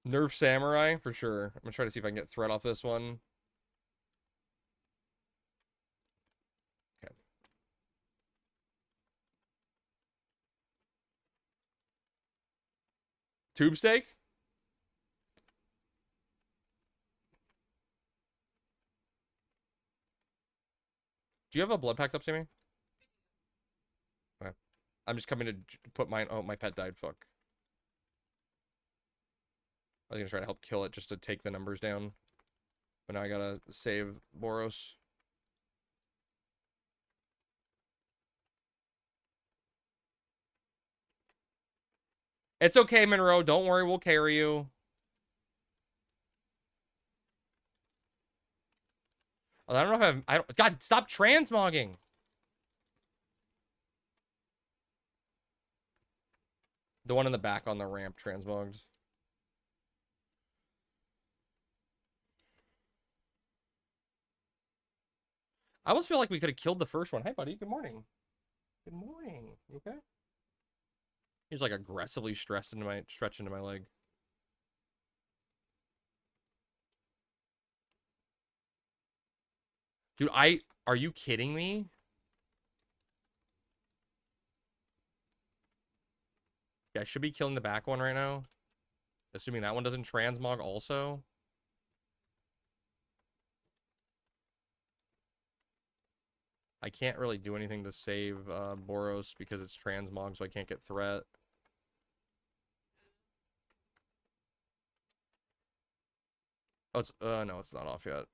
Nerf Samurai for sure. I'm gonna try to see if I can get threat off this one. Okay. Tube steak? Do you have a blood pact up, Sammy? Okay. I'm just coming to put mine. Oh, my pet died. Fuck. I was gonna try to help kill it just to take the numbers down. But now I gotta save Boros. It's okay, Monroe. Don't worry, we'll carry you. I don't know if I don't. God, stop transmogging. The one in the back on the ramp transmogged. I almost feel like we could have killed the first one. Hey, buddy. Good morning. Good morning. You okay? He's like aggressively stretching into my leg. Dude, are you kidding me? Yeah, I should be killing the back one right now. Assuming that one doesn't transmog also. I can't really do anything to save Boros because it's transmog, so I can't get threat. Oh, it's no, it's not off yet.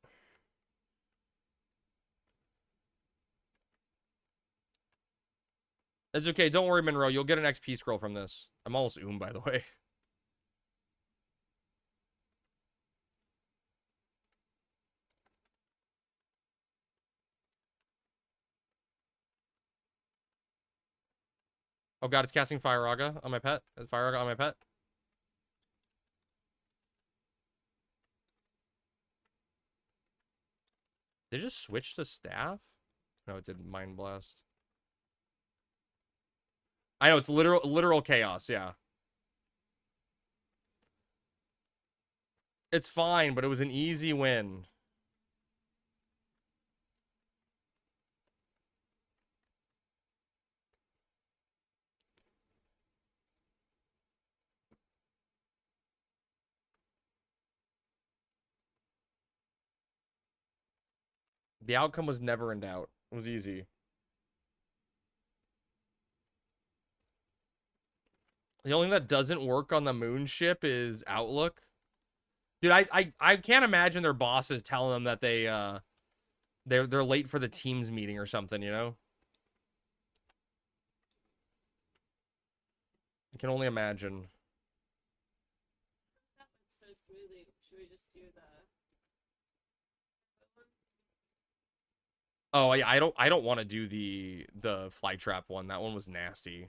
It's okay. Don't worry, Monroe. You'll get an XP scroll from this. I'm almost by the way. Oh god, it's casting Fire Raga on my pet. Fire Raga on my pet. Did it just switch to staff? No, it did Mind Blast. I know, it's literal chaos, yeah. It's fine, but it was an easy win. The outcome was never in doubt. It was easy. The only thing that doesn't work on the moon ship is Outlook. Dude, I can't imagine their bosses telling them that they're late for the teams meeting or something, you know? I can only imagine. That went so smoothly. Should we just do the Oh, yeah, I don't want to do the fly trap one. That one was nasty.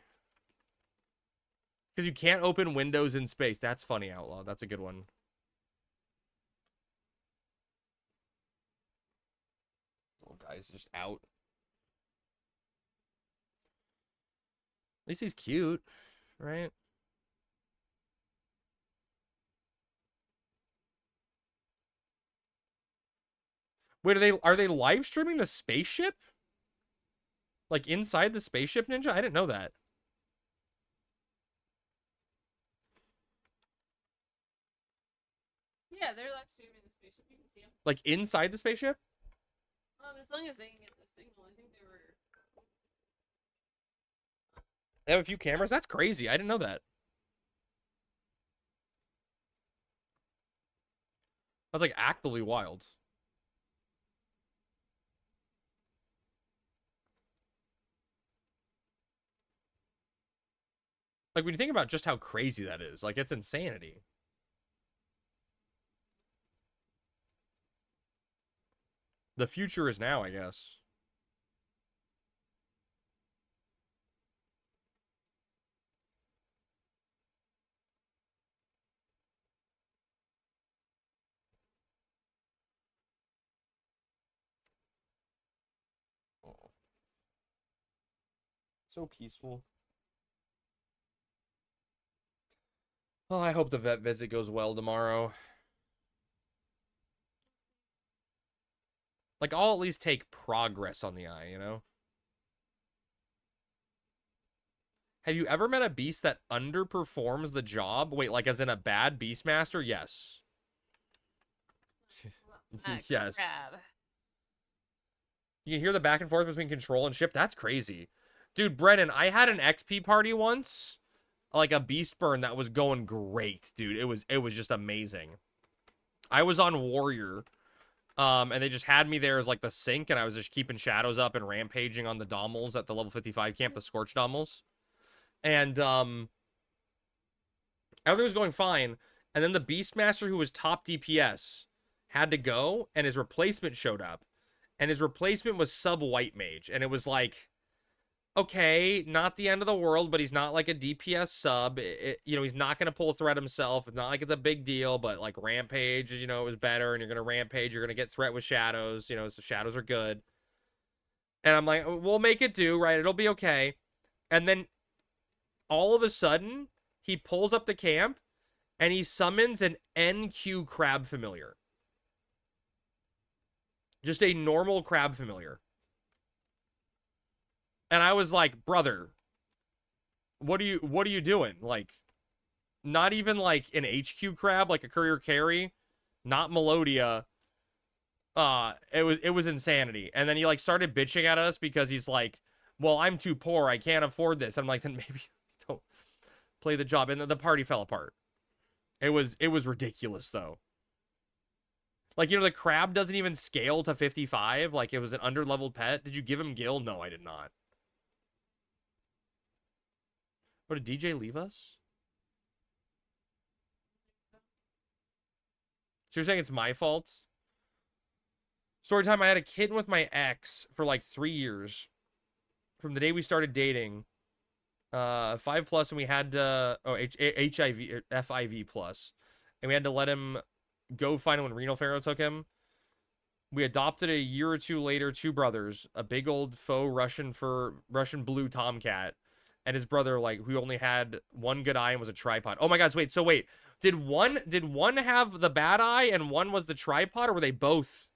Because you can't open windows in space. That's funny, Outlaw. That's a good one. Little guy's just out. At least he's cute, right? Wait, are they live streaming the spaceship? Like inside the spaceship, Ninja? I didn't know that. Yeah, they're live streaming the spaceship. You can see them. Like inside the spaceship? As long as they can get the signal, I think they were. They have a few cameras? That's crazy. I didn't know that. That's like actively wild. Like when you think about just how crazy that is, like it's insanity. The future is now, I guess. Oh. So peaceful. Well, I hope the vet visit goes well tomorrow. Like, I'll at least take progress on the eye, you know? Have you ever met a beast that underperforms the job? Wait, like as in a bad beastmaster? Yes. Yes. Crab. You can hear the back and forth between control and ship. That's crazy. Dude, Brennan, I had an XP party once. Like a beast burn that was going great, dude. It was just amazing. I was on Warrior. And they just had me there as like the sink, and I was just keeping shadows up and rampaging on the Dommels at the level 55 camp, the Scorch Dommels. And everything was going fine. And then the Beastmaster, who was top DPS, had to go, and his replacement showed up. And his replacement was sub-white mage. And it was like, okay, not the end of the world, but he's not like a DPS sub. You know, he's not going to pull a threat himself. It's not like it's a big deal, but like Rampage, you know, it was better, and you're going to Rampage. You're going to get threat with Shadows. You know, so Shadows are good. And I'm like, we'll make it do, right? It'll be okay. And then all of a sudden, he pulls up the camp, and he summons an NQ Crab Familiar. Just a normal Crab Familiar. And I was like, brother, what are you doing? Like, not even like an HQ crab, like a courier carry, not Melodia. It was insanity. And then he like started bitching at us because he's like, well, I'm too poor, I can't afford this. I'm like, then maybe don't play the job. And then the party fell apart. It was ridiculous though. Like, you know, the crab doesn't even scale to 55. Like, it was an under-leveled pet. Did you give him Gil? No, I did not. Or did DJ leave us? So you're saying it's my fault? Story time, I had a kitten with my ex for like 3 years. From the day we started dating. 5+, and we had to... Oh, HIV, FIV+. And we had to let him go find him when Renal Pharaoh took him. We adopted a year or two later 2 brothers. A big old faux Russian blue tomcat. And his brother, like, who only had one good eye and was a tripod. Oh my god, wait, so wait. Did one have the bad eye and one was the tripod, or were they both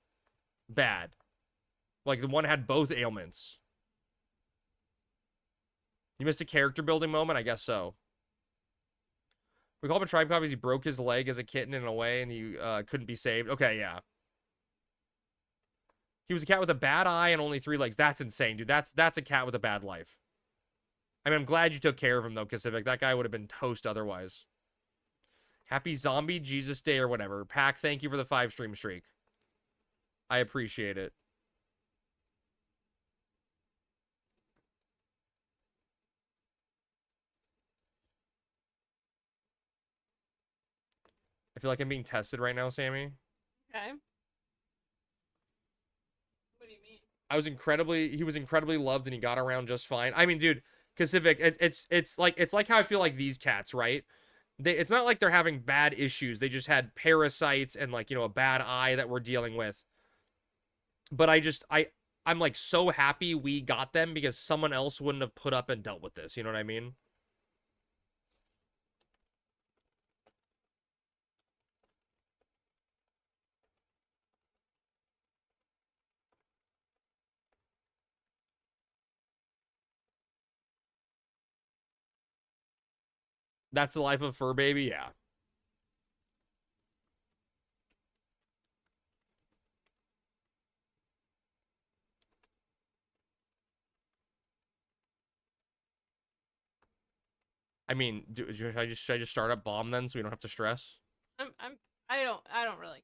bad? Like, the one had both ailments. You missed a character building moment? I guess so. We call him a tripod because he broke his leg as a kitten in a way and he couldn't be saved. Okay, yeah. He was a cat with a bad eye and only 3 legs. That's insane, dude. That's a cat with a bad life. I mean, I'm glad you took care of him, though, Pacific. That guy would have been toast otherwise. Happy Zombie Jesus Day or whatever. Pack, thank you for the 5-stream streak. I appreciate it. I feel like I'm being tested right now, Sammy. Okay. What do you mean? He was incredibly loved and he got around just fine. I mean, dude, Pacific, it's like how I feel like these cats, right? It's not like they're having bad issues. They just had parasites and like, you know, a bad eye that we're dealing with. But I'm like so happy we got them because someone else wouldn't have put up and dealt with this. You know what I mean? That's the life of fur baby, yeah. I mean, should I just start up bomb then so we don't have to stress? I don't really.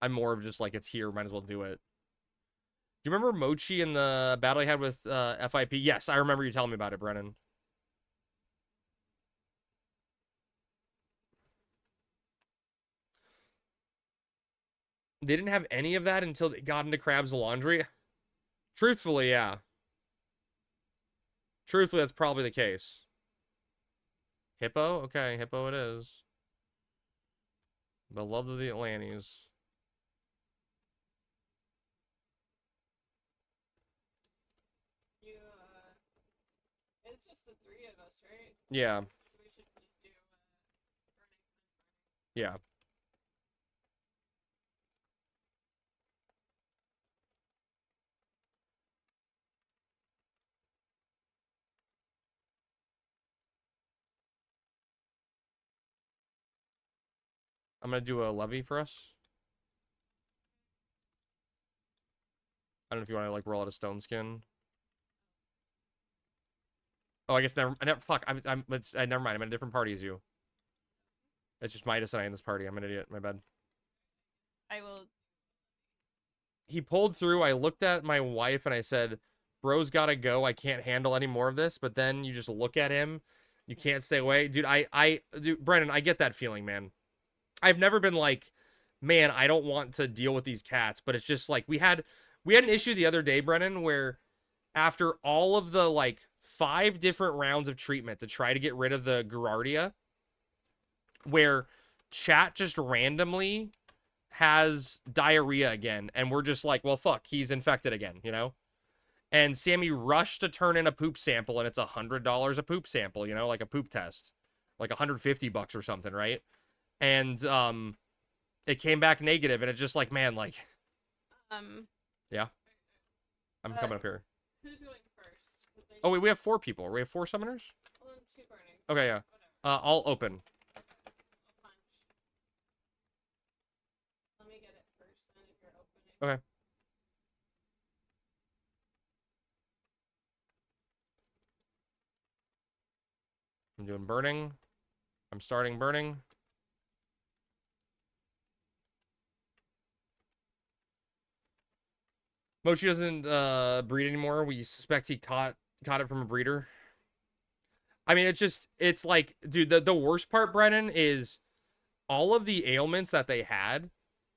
I'm more of just like, it's here, might as well do it. Do you remember Mochi in the battle he had with FIP? Yes, I remember you telling me about it, Brennan. They didn't have any of that until they got into Crab's Laundry. Truthfully, yeah. Truthfully, that's probably the case. Hippo? Okay, Hippo it is. Beloved of the Atlantes. It's just the three of us, right? Yeah. So we should just do burning. Yeah. I'm gonna do a levy for us. I don't know if you want to like roll out a stone skin. Oh, I guess never fuck. Never mind. I'm in a different party as you. It's just Midas and I in this party. I'm an idiot. My bad. I will. He pulled through. I looked at my wife and I said, bro's gotta go. I can't handle any more of this. But then you just look at him. You can't stay away. Dude, dude, Brennan, I get that feeling, man. I've never been like, man, I don't want to deal with these cats. But it's just like, we had an issue the other day, Brennan, where after all of the like 5 different rounds of treatment to try to get rid of the Gerardia, where chat just randomly has diarrhea again, and we're just like, well, fuck, he's infected again, you know? And Sammy rushed to turn in a poop sample, and it's $100 a poop sample, you know, like a poop test, like $150 or something, right? And it came back negative, and it's just like, man, like, yeah, I'm coming up here. Who's going first? Oh wait, we have 4 people. We have 4 summoners. Well, 2 burning. Okay, yeah. I'll open. I'll punch. Let me get it first, then if you're opening. Okay. I'm doing burning. I'm starting burning. Mochi doesn't breed anymore. We suspect he caught it from a breeder. I mean, it's like, dude, the worst part, Brennan, is all of the ailments that they had,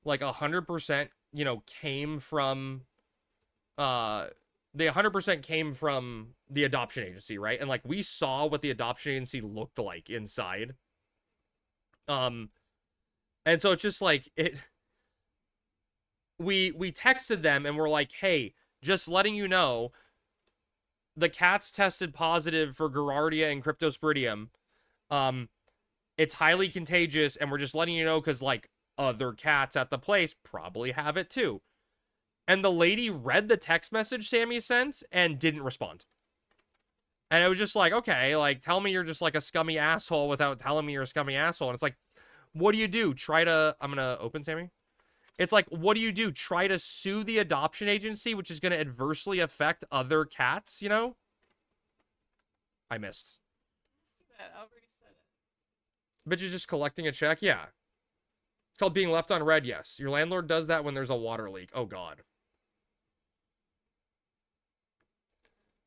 like 100%, you know, came from they 100% came from the adoption agency, right? And like we saw what the adoption agency looked like inside. And so it's just like we texted them and we're like, hey, just letting you know, the cats tested positive for Gerardia and Cryptosporidium. It's highly contagious, and we're just letting you know because like other cats at the place probably have it too. And the lady read the text message Sammy sent and didn't respond. And it was just like, okay, like, tell me you're just like a scummy asshole without telling me you're a scummy asshole. And it's like, what do you do? Try to, I'm going to open Sammy. It's like, what do you do? Try to sue the adoption agency, which is going to adversely affect other cats, you know? I missed. I already said it. Bitch is just collecting a check? Yeah. It's called being left on red, yes. Your landlord does that when there's a water leak. Oh, God.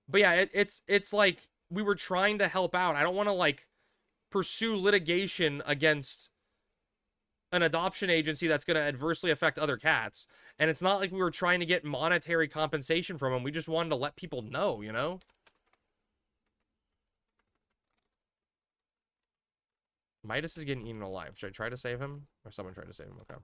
But yeah, it's like we were trying to help out. I don't want to, like, pursue litigation against an adoption agency that's going to adversely affect other cats. And it's not like we were trying to get monetary compensation from them. We just wanted to let people know, you know? Midas is getting eaten alive. Should I try to save him? Or someone try to save him? Okay.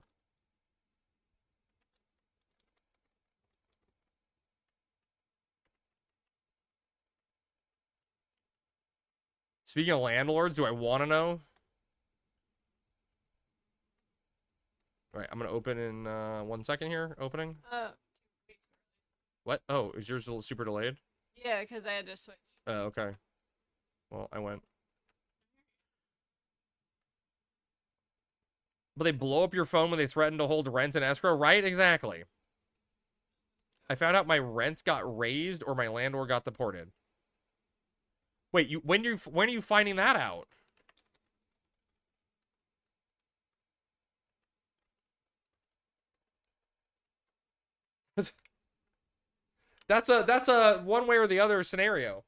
Speaking of landlords, do I want to know? All right, I'm going to open in 1 second here. Opening. Uh, What? Oh, is yours super delayed? Yeah, because I had to switch. Oh, okay. Well, I went. But they blow up your phone when they threaten to hold rent and escrow, right? Exactly. I found out my rent got raised or my landlord got deported. Wait, when are you finding that out? That's a one way or the other scenario.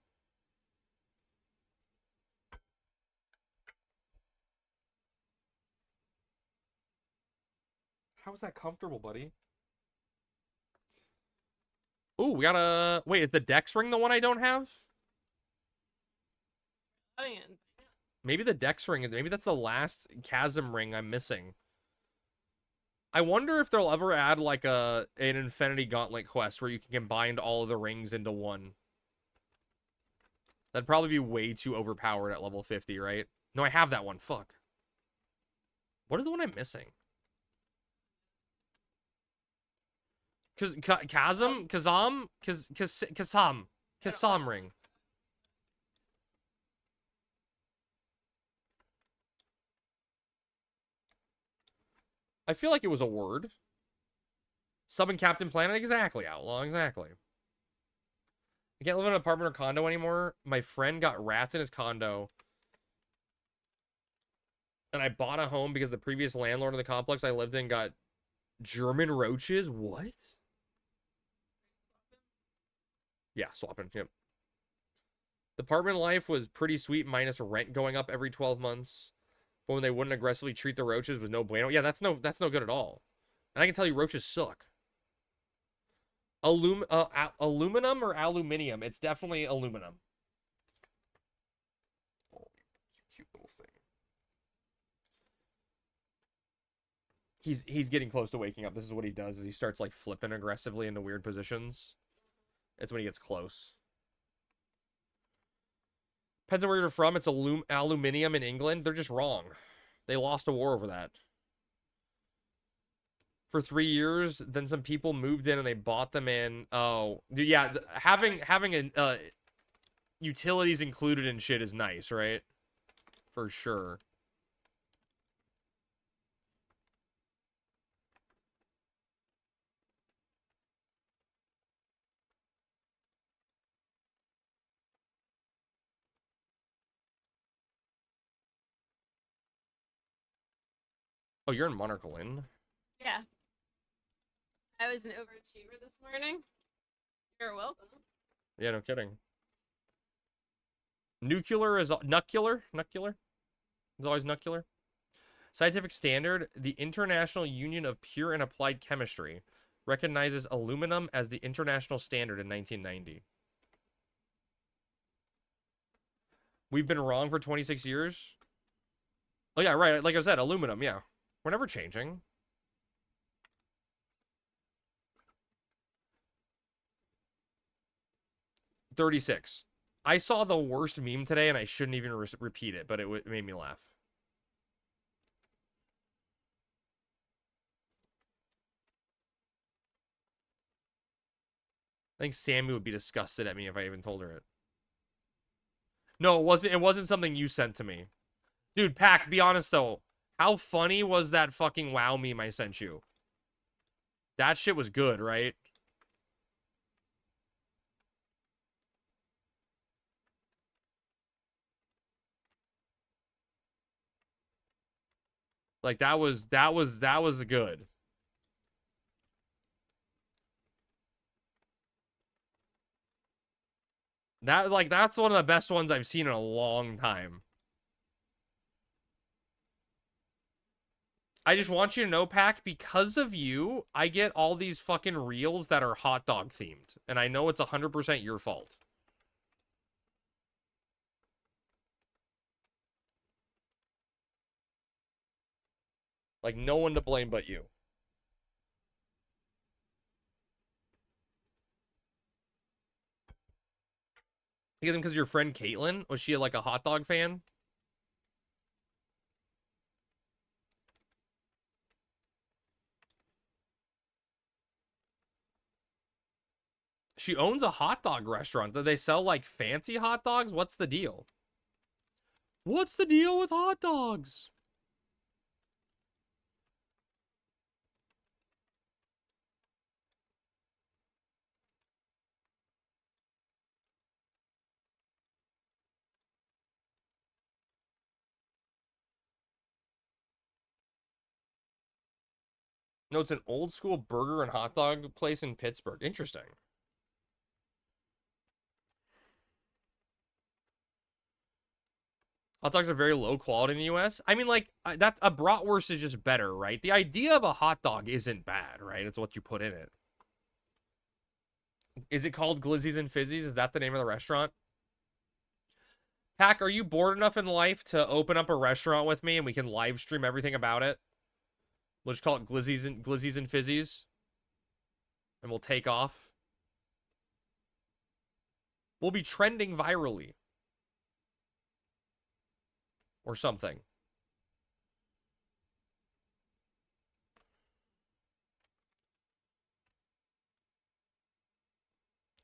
How is that comfortable, buddy? Ooh, we got a... Wait, is the Dex ring the one I don't have? Maybe the Dex ring... Maybe that's the last Chasm ring I'm missing. I wonder if they'll ever add, like, an Infinity Gauntlet quest where you can combine all of the rings into one. That'd probably be way too overpowered at level 50, right? No, I have that one. Fuck. What is the one I'm missing? Kazam ring. I feel like it was a word. Summon Captain Planet, exactly. Outlaw, exactly. I can't live in an apartment or condo anymore. My friend got rats in his condo. And I bought a home because the previous landlord of the complex I lived in got German roaches. What? Yeah, swapping. Yep. The apartment life was pretty sweet, minus rent going up every 12 months. But when they wouldn't aggressively treat the roaches was no bueno. Yeah, that's no good at all. And I can tell you roaches suck. Aluminum or aluminium? It's definitely aluminum. Oh, cute little thing. He's getting close to waking up. This is what he does, is he starts like flipping aggressively into weird positions. It's when he gets close. Depends on where you're from. It's aluminium in England. They're just wrong. They lost a war over that. For 3 years, then some people moved in and they bought them in. Oh, yeah. Having utilities included in shit is nice, right? For sure. Oh, you're in Monarchlin. Yeah. I was an overachiever this morning. You're welcome. Yeah, no kidding. Nuclear is nuclear. Nuclear. It's always nuclear. Scientific standard: the International Union of Pure and Applied Chemistry recognizes aluminum as the international standard in 1990. We've been wrong for 26 years. Oh yeah, right. Like I said, aluminum. Yeah, we're never changing. $36. I saw the worst meme today, and I shouldn't even repeat it, but it made me laugh. I think Sammy would be disgusted at me if I even told her it. No, it wasn't. It wasn't something you sent to me, dude. Pack, be honest though. How funny was that fucking WoW meme I sent you? That shit was good, right? Like that was good. That's one of the best ones I've seen in a long time. I just want you to know, Pack, because of you, I get all these fucking reels that are hot dog themed. And I know it's 100% your fault. Like, no one to blame but you. You get them because your friend Caitlin? Was she like a hot dog fan? She owns a hot dog restaurant. Do they sell like fancy hot dogs? What's the deal? What's the deal with hot dogs? No, it's an old school burger and hot dog place in Pittsburgh. Interesting. Hot dogs are very low quality in the U.S. I mean, like, that's a bratwurst is just better, right? The idea of a hot dog isn't bad, right? It's what you put in it. Is it called Glizzies and Fizzies? Is that the name of the restaurant? Pack, are you bored enough in life to open up a restaurant with me and we can live stream everything about it? We'll just call it Glizzies and Fizzies. And we'll take off. We'll be trending virally. Or something.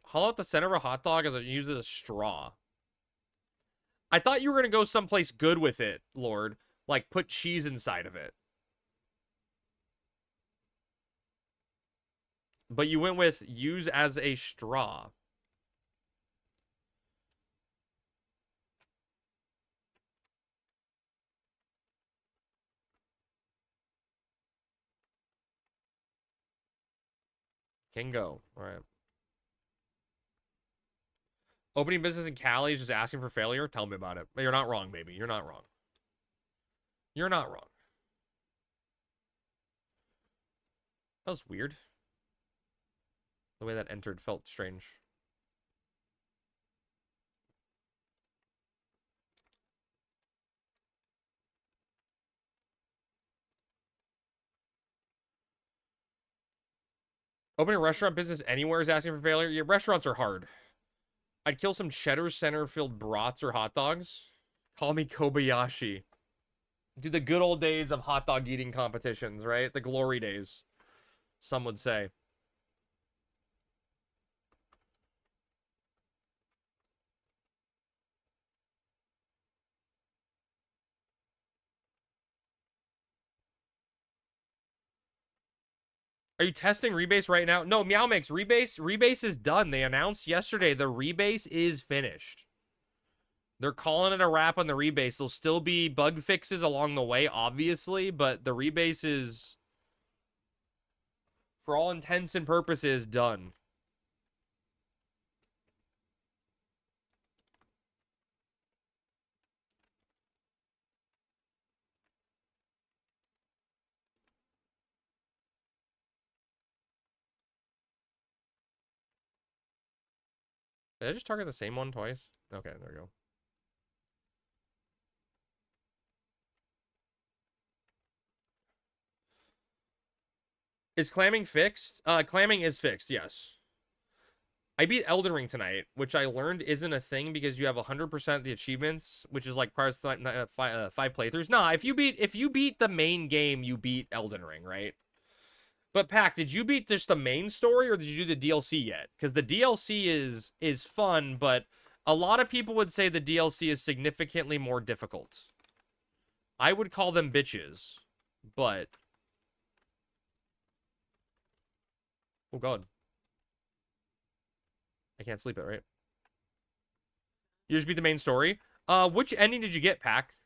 Hollow out the center of a hot dog as I use it as a straw. I thought you were going to go someplace good with it, Lord. Like, put cheese inside of it. But you went with use as a straw. Can go. All right. Opening business in Cali is just asking for failure? Tell me about it. But you're not wrong, baby. You're not wrong. You're not wrong. That was weird. The way that entered felt strange. Opening a restaurant business anywhere is asking for failure? Yeah, restaurants are hard. I'd kill some cheddar center-filled brats or hot dogs. Call me Kobayashi. Do the good old days of hot dog eating competitions, right? The glory days, some would say. Are you testing Rebase right now? No, Meow makes Rebase is done. They announced yesterday the Rebase is finished. They're calling it a wrap on the Rebase. There'll still be bug fixes along the way, obviously, but the Rebase is, for all intents and purposes, done. Did I just target the same one twice? Okay, there we go. Is clamming fixed? Clamming is fixed, yes. I beat Elden Ring tonight, which I learned isn't a thing because you have 100% the achievements, which is like prior to 5 playthroughs. Nah, if you beat the main game, you beat Elden Ring, right? But Pac, did you beat just the main story or did you do the DLC yet? Because the DLC is fun, but a lot of people would say the DLC is significantly more difficult. I would call them bitches, but... Oh, God. I can't sleep it, right? You just beat the main story? Which ending did you get, Pac?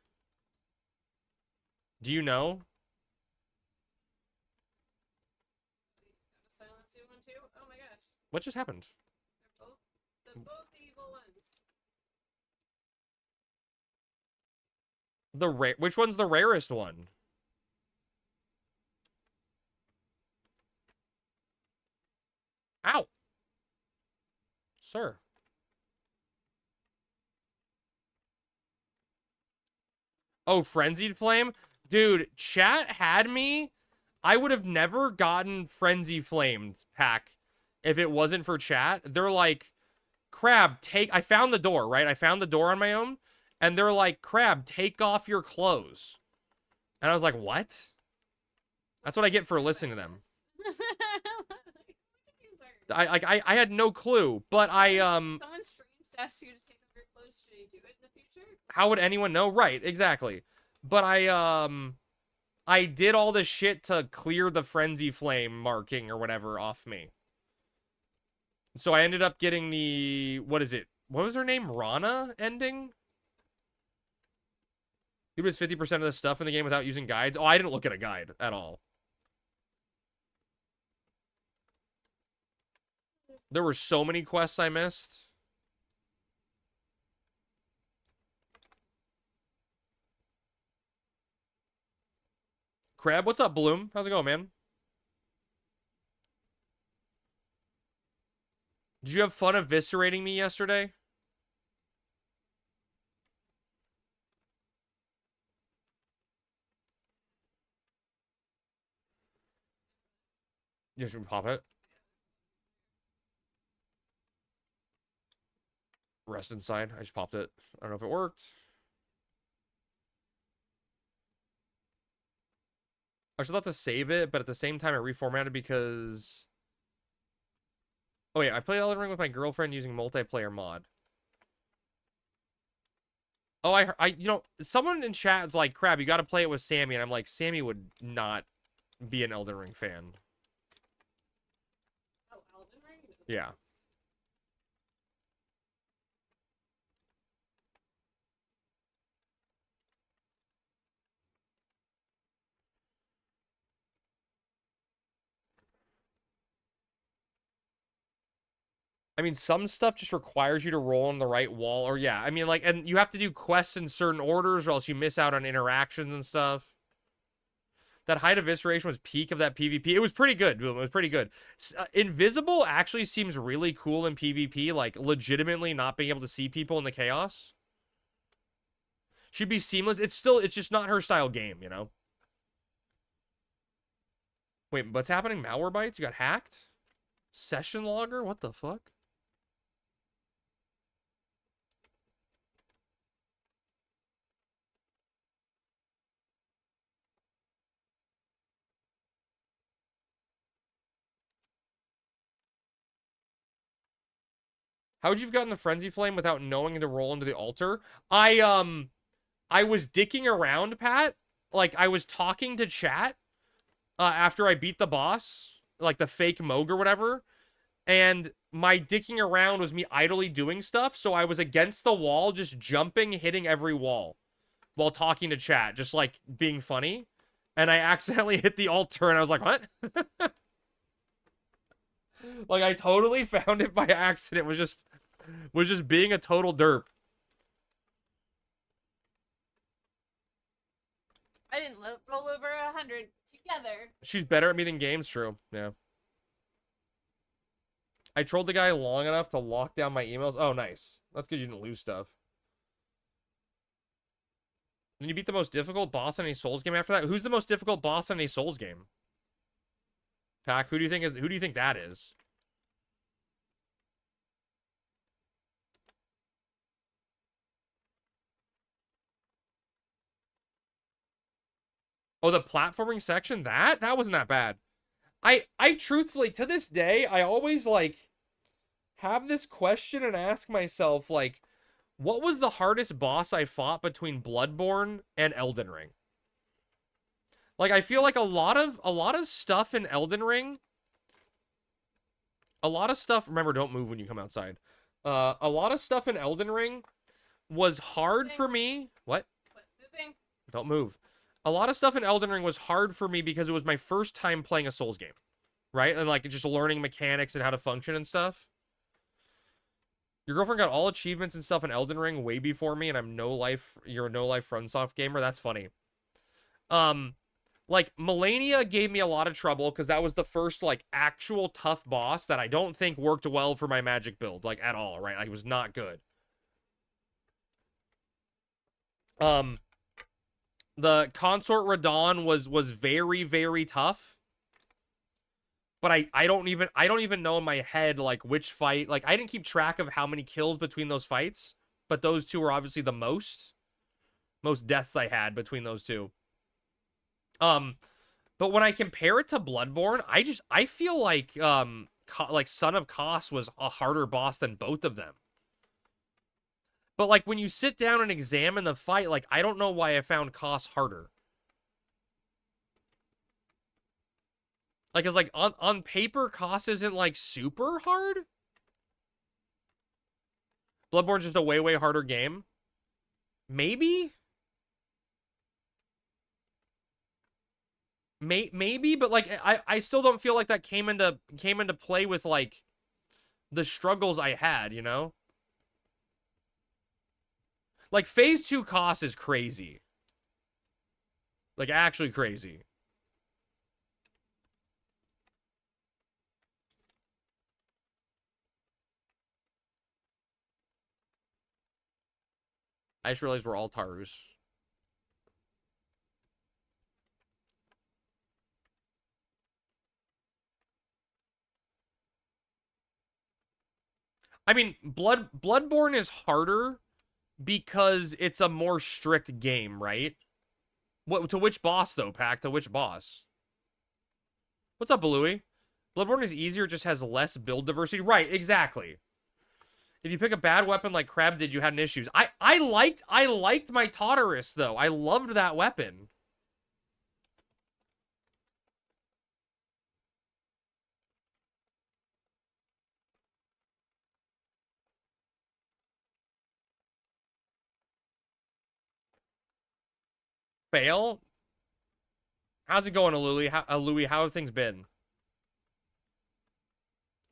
Do you know? Oh my gosh. What just happened? They're both the evil ones. Which one's the rarest one? Ow. Sir. Oh, Frenzied Flame? Dude, chat had me. I would have never gotten Frenzy Flamed, Pack, if it wasn't for chat. They're like, Crab, I found the door, right? I found the door on my own. And they're like, Crab, take off your clothes. And I was like, what? That's what I get for listening to them. I had no clue, but Someone streams asks you to take off your clothes. Should you do it in the future? how would anyone know? Right, exactly. But I did all this shit to clear the frenzy flame marking or whatever off me. So I ended up getting the, what is it? What was her name? Rana ending? It was 50% of the stuff in the game without using guides. Oh, I didn't look at a guide at all. There were so many quests I missed. Crab, what's up, Bloom? How's it going, man? Did you have fun eviscerating me yesterday? You should pop it. Rest inside. I just popped it. I don't know if it worked. I should have to save it, but at the same time, I reformatted because... Oh, yeah, I play Elden Ring with my girlfriend using multiplayer mod. Oh, you know, someone in chat is like, Crab, you got to play it with Sammy. And I'm like, Sammy would not be an Elden Ring fan. Oh, Elden Ring? Yeah. I mean, some stuff just requires you to roll on the right wall, or yeah, I mean, like, and you have to do quests in certain orders, or else you miss out on interactions and stuff. That height evisceration was peak of that PvP. It was pretty good, Boom. It was pretty good. Invisible actually seems really cool in PvP, like, legitimately not being able to see people in the chaos. Should be seamless. It's just not her style game, you know? Wait, what's happening? Malware bites? You got hacked? Session logger? What the fuck? How would you have gotten the Frenzy Flame without knowing to roll into the altar? I was dicking around, Pat. Like, I was talking to chat after I beat the boss, like the fake Moog or whatever, and my dicking around was me idly doing stuff, so I was against the wall, just jumping, hitting every wall while talking to chat, just, like, being funny, and I accidentally hit the altar, and I was like, what? Like, I totally found it by accident. Was just being a total derp. I didn't roll over 100 together. She's better at me than games, true. Yeah. I trolled the guy long enough to lock down my emails. Oh, nice. That's good you didn't lose stuff. Then you beat the most difficult boss in any Souls game after that? Who's the most difficult boss in any Souls game? Pack, who do you think that is? Oh, the platforming section? That wasn't that bad. I truthfully, to this day, I always, like, have this question and ask myself, like, what was the hardest boss I fought between Bloodborne and Elden Ring? Like, I feel like a lot of stuff in Elden Ring, a lot of stuff, remember, don't move when you come outside. A lot of stuff in Elden Ring was hard for me. What? Moving. Don't move. A lot of stuff in Elden Ring was hard for me because it was my first time playing a Souls game, right? And, like, just learning mechanics and how to function and stuff. Your girlfriend got all achievements and stuff in Elden Ring way before me, and you're a no-life FromSoft gamer? That's funny. Like, Melania gave me a lot of trouble because that was the first, like, actual tough boss that I don't think worked well for my magic build, like, at all, right? Like, it was not good. The Consort Radon was very, very tough. But I don't even know in my head, like, which fight. Like, I didn't keep track of how many kills between those fights. But those two were obviously the most deaths I had between those two. But when I compare it to Bloodborne, I feel like like Son of Kos was a harder boss than both of them. But like when you sit down and examine the fight, like I don't know why I found Kos harder. Like it's like on paper, Kos isn't like super hard. Bloodborne's just a way harder game. Maybe. Maybe, but like I still don't feel like that came into play with like the struggles I had, you know? Like phase 2 Kos is crazy. Like actually crazy. I just realized we're all Tarus. I mean, Bloodborne is harder because it's a more strict game, right? What to which boss though, Pac? To which boss? What's up, Balooey? Bloodborne is easier, just has less build diversity. Right, exactly. If you pick a bad weapon like Crab did, you had issues. I liked my Totterus though. I loved that weapon. Fail? How's it going, Louie? How have things been?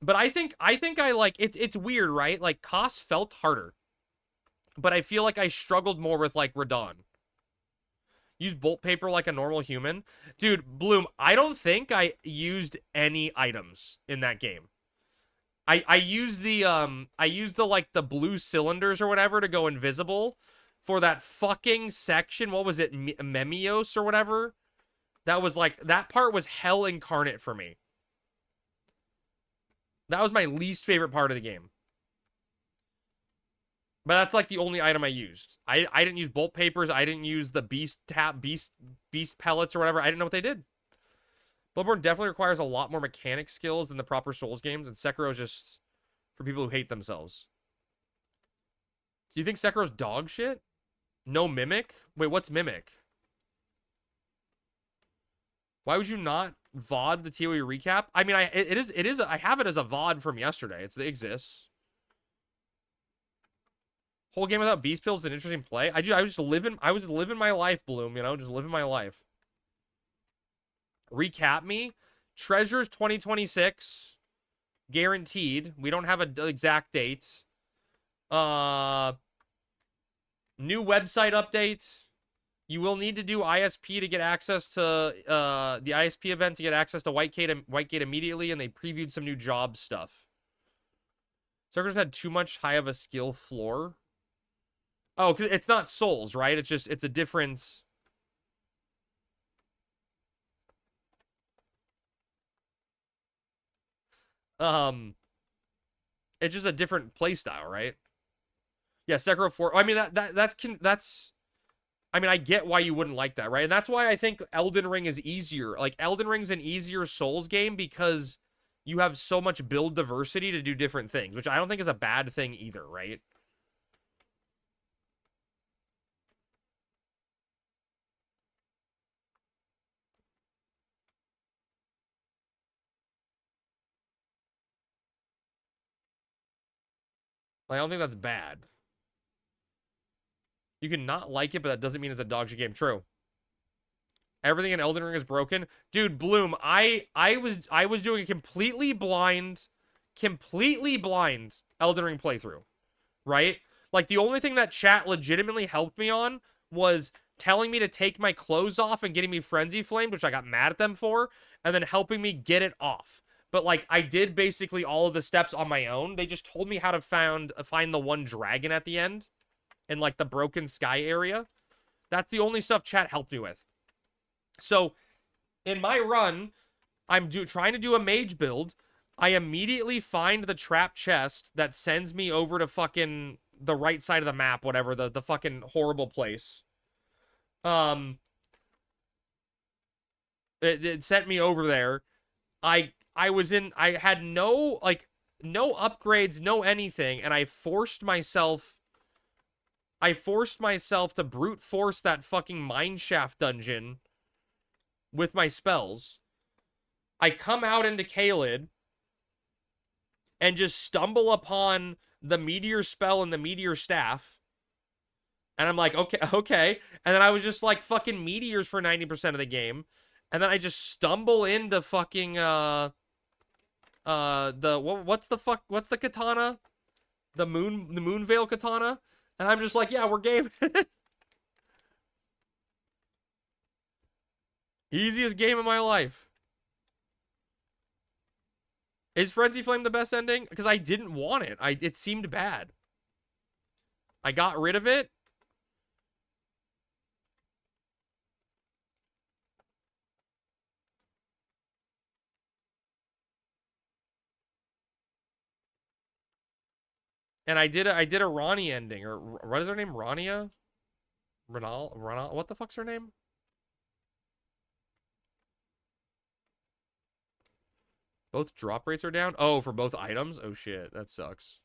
But I think I like it's weird, right? Like Kos felt harder. But I feel like I struggled more with like Radon. Use bolt paper like a normal human. Dude, Bloom, I don't think I used any items in that game. I used the like the blue cylinders or whatever to go invisible for that fucking section. What was it? Memios or whatever? That was like that part was hell incarnate for me. That was my least favorite part of the game. But that's like the only item I used. I didn't use bolt papers. I didn't use the beast pellets or whatever. I didn't know what they did. Bloodborne definitely requires a lot more mechanic skills than the proper Souls games, and Sekiro is just for people who hate themselves. So you think Sekiro's dog shit? No Mimic? Wait, what's Mimic? Why would you not VOD the TOAU recap? I mean, it is I have it as a VOD from yesterday. It exists. Whole game without beast pills is an interesting play. I was living my life, Bloom, you know, just living my life. Recap me. Treasures 2026. Guaranteed. We don't have an exact date. New website update. You will need to do ISP to get access to the ISP event to get access to Whitegate immediately, and they previewed some new job stuff. Circus had too much high of a skill floor. Oh, because it's not Souls, right? It's a different. It's just a different playstyle, right? Yeah, Sekiro 4. I mean that's. I mean, I get why you wouldn't like that, right? And that's why I think Elden Ring is easier. Like Elden Ring's an easier Souls game because you have so much build diversity to do different things, which I don't think is a bad thing either, right? Like, I don't think that's bad. You can not like it, but that doesn't mean it's a dog shit game. True. Everything in Elden Ring is broken. Dude, Bloom, I was doing a completely blind Elden Ring playthrough. Right? Like, the only thing that chat legitimately helped me on was telling me to take my clothes off and getting me frenzy flamed, which I got mad at them for, and then helping me get it off. But, like, I did basically all of the steps on my own. They just told me how to find the one dragon at the end in, like, the Broken Sky area. That's the only stuff chat helped me with. So, in my run, I'm trying to do a mage build. I immediately find the trap chest that sends me over to fucking the right side of the map, whatever, the fucking horrible place. It sent me over there. I I had no, like, no upgrades, no anything, and I forced myself to brute force that fucking mineshaft dungeon with my spells. I come out into Caelid and just stumble upon the meteor spell and the meteor staff. And I'm like, okay. And then I was just like fucking meteors for 90% of the game. And then I just stumble into fucking what's the katana? The Moonveil katana? And I'm just like, yeah, we're game. Easiest game of my life. Is Frenzy Flame the best ending? Because I didn't want it. It seemed bad. I got rid of it. And I did a Ronnie ending, or what is her name? Rania? Ronal? What the fuck's her name? Both drop rates are down? Oh, for both items? Oh shit, that sucks.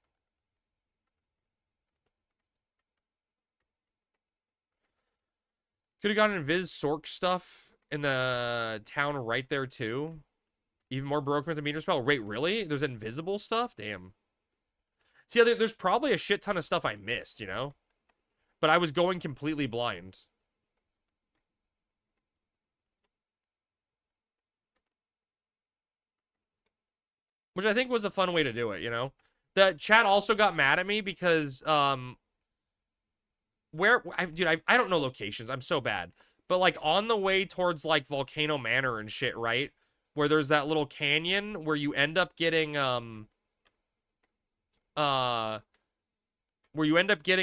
Could have gotten Invis Sork stuff in the town right there too. Even more broken with the meter spell. Wait, really? There's invisible stuff? Damn. See, there's probably a shit ton of stuff I missed, you know? But I was going completely blind. Which I think was a fun way to do it, you know? The chat also got mad at me because, dude, I don't know locations. I'm so bad. But, like, on the way towards, like, Volcano Manor and shit, right? Where there's that little canyon where you end up getting,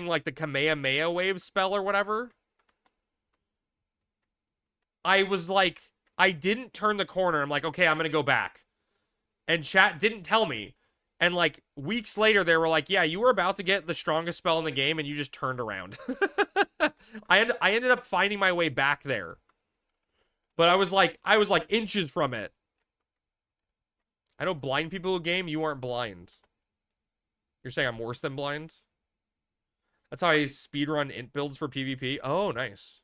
like, the Kamehameha wave spell or whatever. I was like, I didn't turn the corner. I'm like, okay, I'm gonna go back. And chat didn't tell me. And, like, weeks later, they were like, yeah, you were about to get the strongest spell in the game, and you just turned around. I ended up finding my way back there. But I was like inches from it. I know blind people who game, you aren't blind. You're saying I'm worse than blind? That's how I speedrun int builds for PvP. Oh, nice.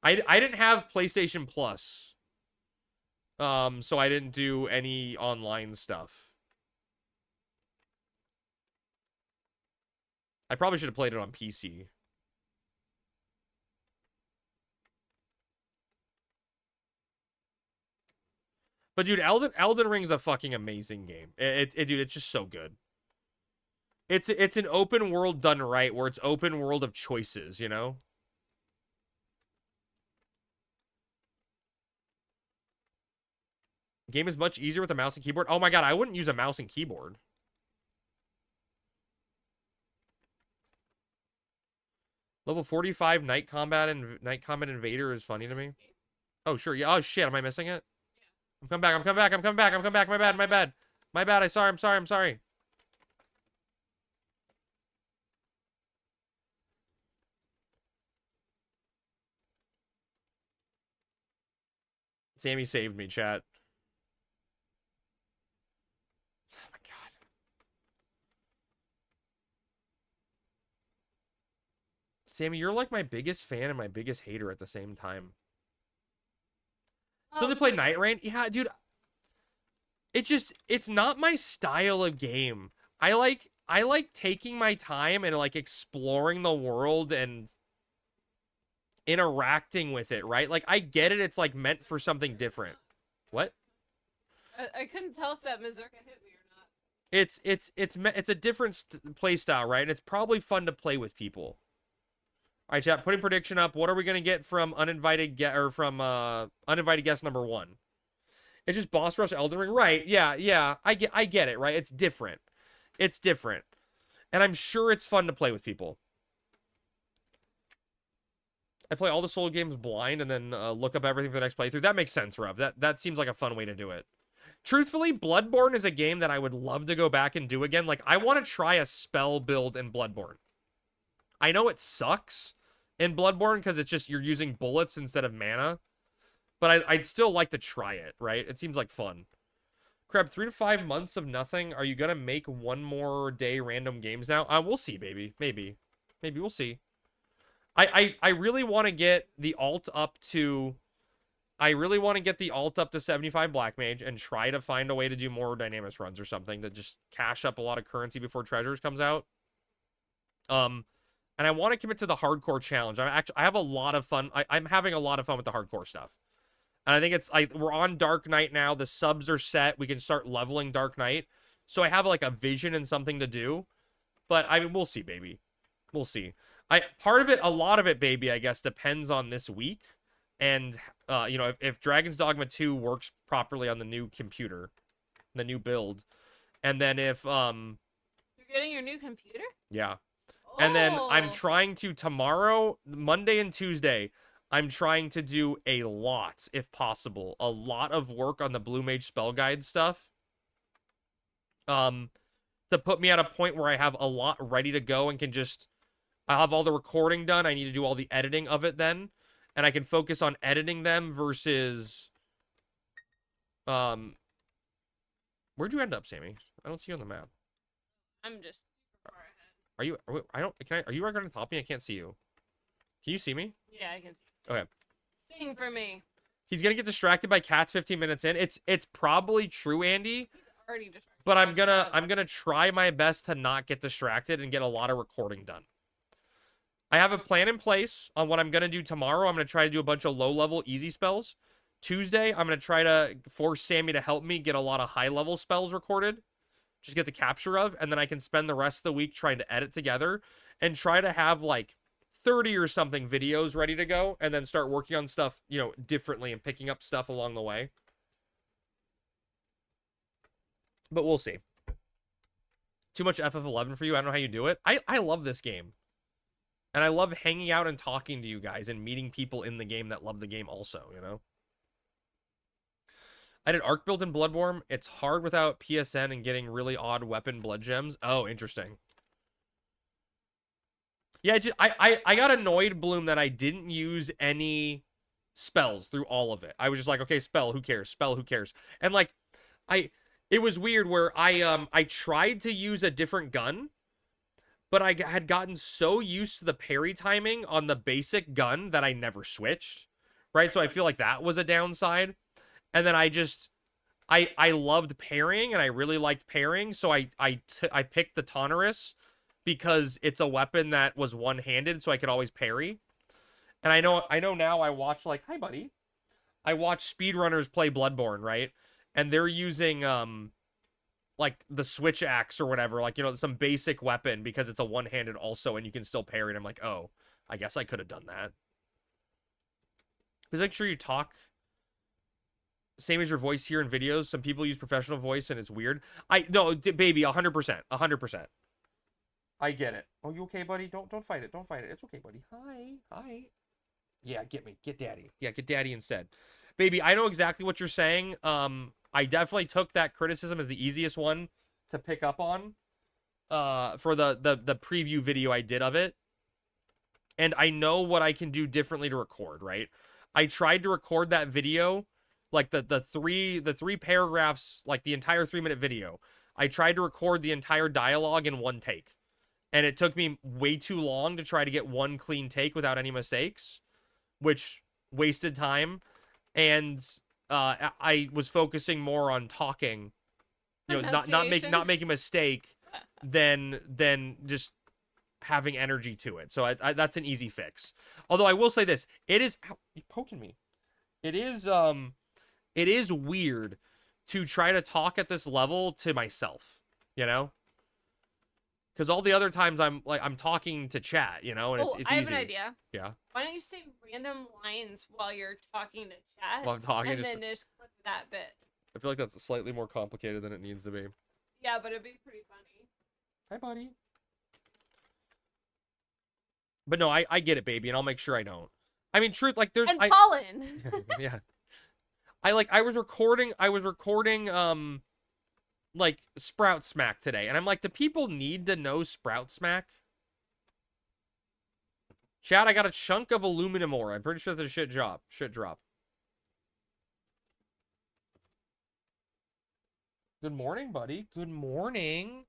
I didn't have PlayStation Plus. So I didn't do any online stuff. I probably should have played it on PC. But dude, Elden Ring's a fucking amazing game. Dude, it's just so good. It's an open world done right, where it's open world of choices, you know? Game is much easier with a mouse and keyboard. Oh my god, I wouldn't use a mouse and keyboard. Level 45 Night Combat Invader is funny to me. Oh, sure. Yeah. Oh, shit. Am I missing it? I'm coming back. My bad. I'm sorry. Sammy saved me, chat. Oh my god. Sammy, you're like my biggest fan and my biggest hater at the same time. So they play Night Rain? Yeah, dude. It's not my style of game. I like taking my time and like exploring the world and interacting with it, right? Like I get it, it's like meant for something different. What? I couldn't tell if that Mazurka hit me or not. It's a different play style, right? And it's probably fun to play with people. All right, chat, putting prediction up. What are we gonna get from uninvited guest number 1? It's just boss rush Elden Ring, right? Yeah. I get it, right? It's different. And I'm sure it's fun to play with people. I play all the Soul games blind and then look up everything for the next playthrough. That makes sense, Ruv. That seems like a fun way to do it. Truthfully, Bloodborne is a game that I would love to go back and do again. Like, I want to try a spell build in Bloodborne. I know it sucks in Bloodborne because it's just you're using bullets instead of mana. But I'd still like to try it, right? It seems like fun. Crab, 3 to 5 months of nothing. Are you gonna make one more day random games now? We'll see, baby. Maybe we'll see. I really want to get the alt up to. I really want to get the alt up to 75 Black Mage and try to find a way to do more Dynamis runs or something to just cash up a lot of currency before Treasures comes out. And I want to commit to the hardcore challenge. I have a lot of fun. I'm having a lot of fun with the hardcore stuff. And I think we're on Dark Knight now. The subs are set. We can start leveling Dark Knight. So I have like a vision and something to do. But I mean, we'll see, baby. We'll see. A lot of it, baby, I guess, depends on this week. And, you know, if Dragon's Dogma 2 works properly on the new computer, the new build. And then if, You're getting your new computer? Yeah. And then I'm Oh. trying to tomorrow, Monday and Tuesday, I'm trying to do a lot, if possible, a lot of work on the Blue Mage spell guide stuff. To put me at a point where I have a lot ready to go and can just, I have all the recording done. I need to do all the editing of it then, and I can focus on editing them versus, where'd you end up, Sammy? I don't see you on the map. I'm just super far ahead. Are you? Are you right on top of me? I can't see you. Can you see me? Yeah, I can see. Okay. Sing for me. He's gonna get distracted by cats 15 minutes in. It's probably true, Andy. He's already distracted. But I'm gonna try my best to not get distracted and get a lot of recording done. I have a plan in place on what I'm gonna do tomorrow. I'm gonna try to do a bunch of low-level easy spells. Tuesday, I'm gonna try to force Sammy to help me get a lot of high-level spells recorded. Just get the capture of, and then I can spend the rest of the week trying to edit together and try to have like 30 or something videos ready to go, and then start working on stuff, you know, differently and picking up stuff along the way. But we'll see. Too much FF11 for you? I don't know how you do it. I love this game. And I love hanging out and talking to you guys and meeting people in the game that love the game also, you know? I did Arc build in Bloodborne. It's hard without PSN and getting really odd weapon blood gems. Oh, interesting. Yeah, I got annoyed, Bloom, that I didn't use any spells through all of it. I was just like, okay, spell, who cares? Spell, who cares? And like, it was weird where I tried to use a different gun, but I had gotten so used to the parry timing on the basic gun that I never switched, right? So I feel like that was a downside. And then I loved parrying, and I really liked parrying, so I picked the Tonneris because it's a weapon that was one-handed, so I could always parry. And I know now I watch, like, hi, buddy. I watch speedrunners play Bloodborne, right? And they're using, like, the switch axe or whatever, like, you know, some basic weapon because it's a one-handed also, and you can still parry. And I'm like, oh, I guess I could have done that. Just make sure you talk same as your voice here in videos. Some people use professional voice, and it's weird. No, baby, 100%. 100%. I get it. Oh, you okay, buddy? Don't fight it. Don't fight it. It's okay, buddy. Hi. Yeah, get me. Get daddy. Yeah, get daddy instead. Baby, I know exactly what you're saying. I definitely took that criticism as the easiest one to pick up on for the preview video I did of it. And I know what I can do differently to record, right? I tried to record that video, like the three paragraphs, like the entire 3-minute video. I tried to record the entire dialogue in one take. And it took me way too long to try to get one clean take without any mistakes, which wasted time. And I was focusing more on talking, you know, not making a mistake than just having energy to it. So that's an easy fix. Although I will say this, it is, ow, you're poking me. It is weird to try to talk at this level to myself, you know? Because all the other times I'm talking to chat, you know, and it's easy. I have an idea. Yeah. Why don't you say random lines while you're talking to chat? While I'm talking, and then just clip that bit. I feel like that's slightly more complicated than it needs to be. Yeah, but it'd be pretty funny. Hi, buddy. But no, I get it, baby, and I'll make sure I don't. I mean, truth, like there's and pollen. Yeah. I was recording like Sprout Smack today, and I'm like, do people need to know Sprout Smack? Chat, I got a chunk of aluminum ore. I'm pretty sure that's a shit drop. Good morning, buddy. Good morning.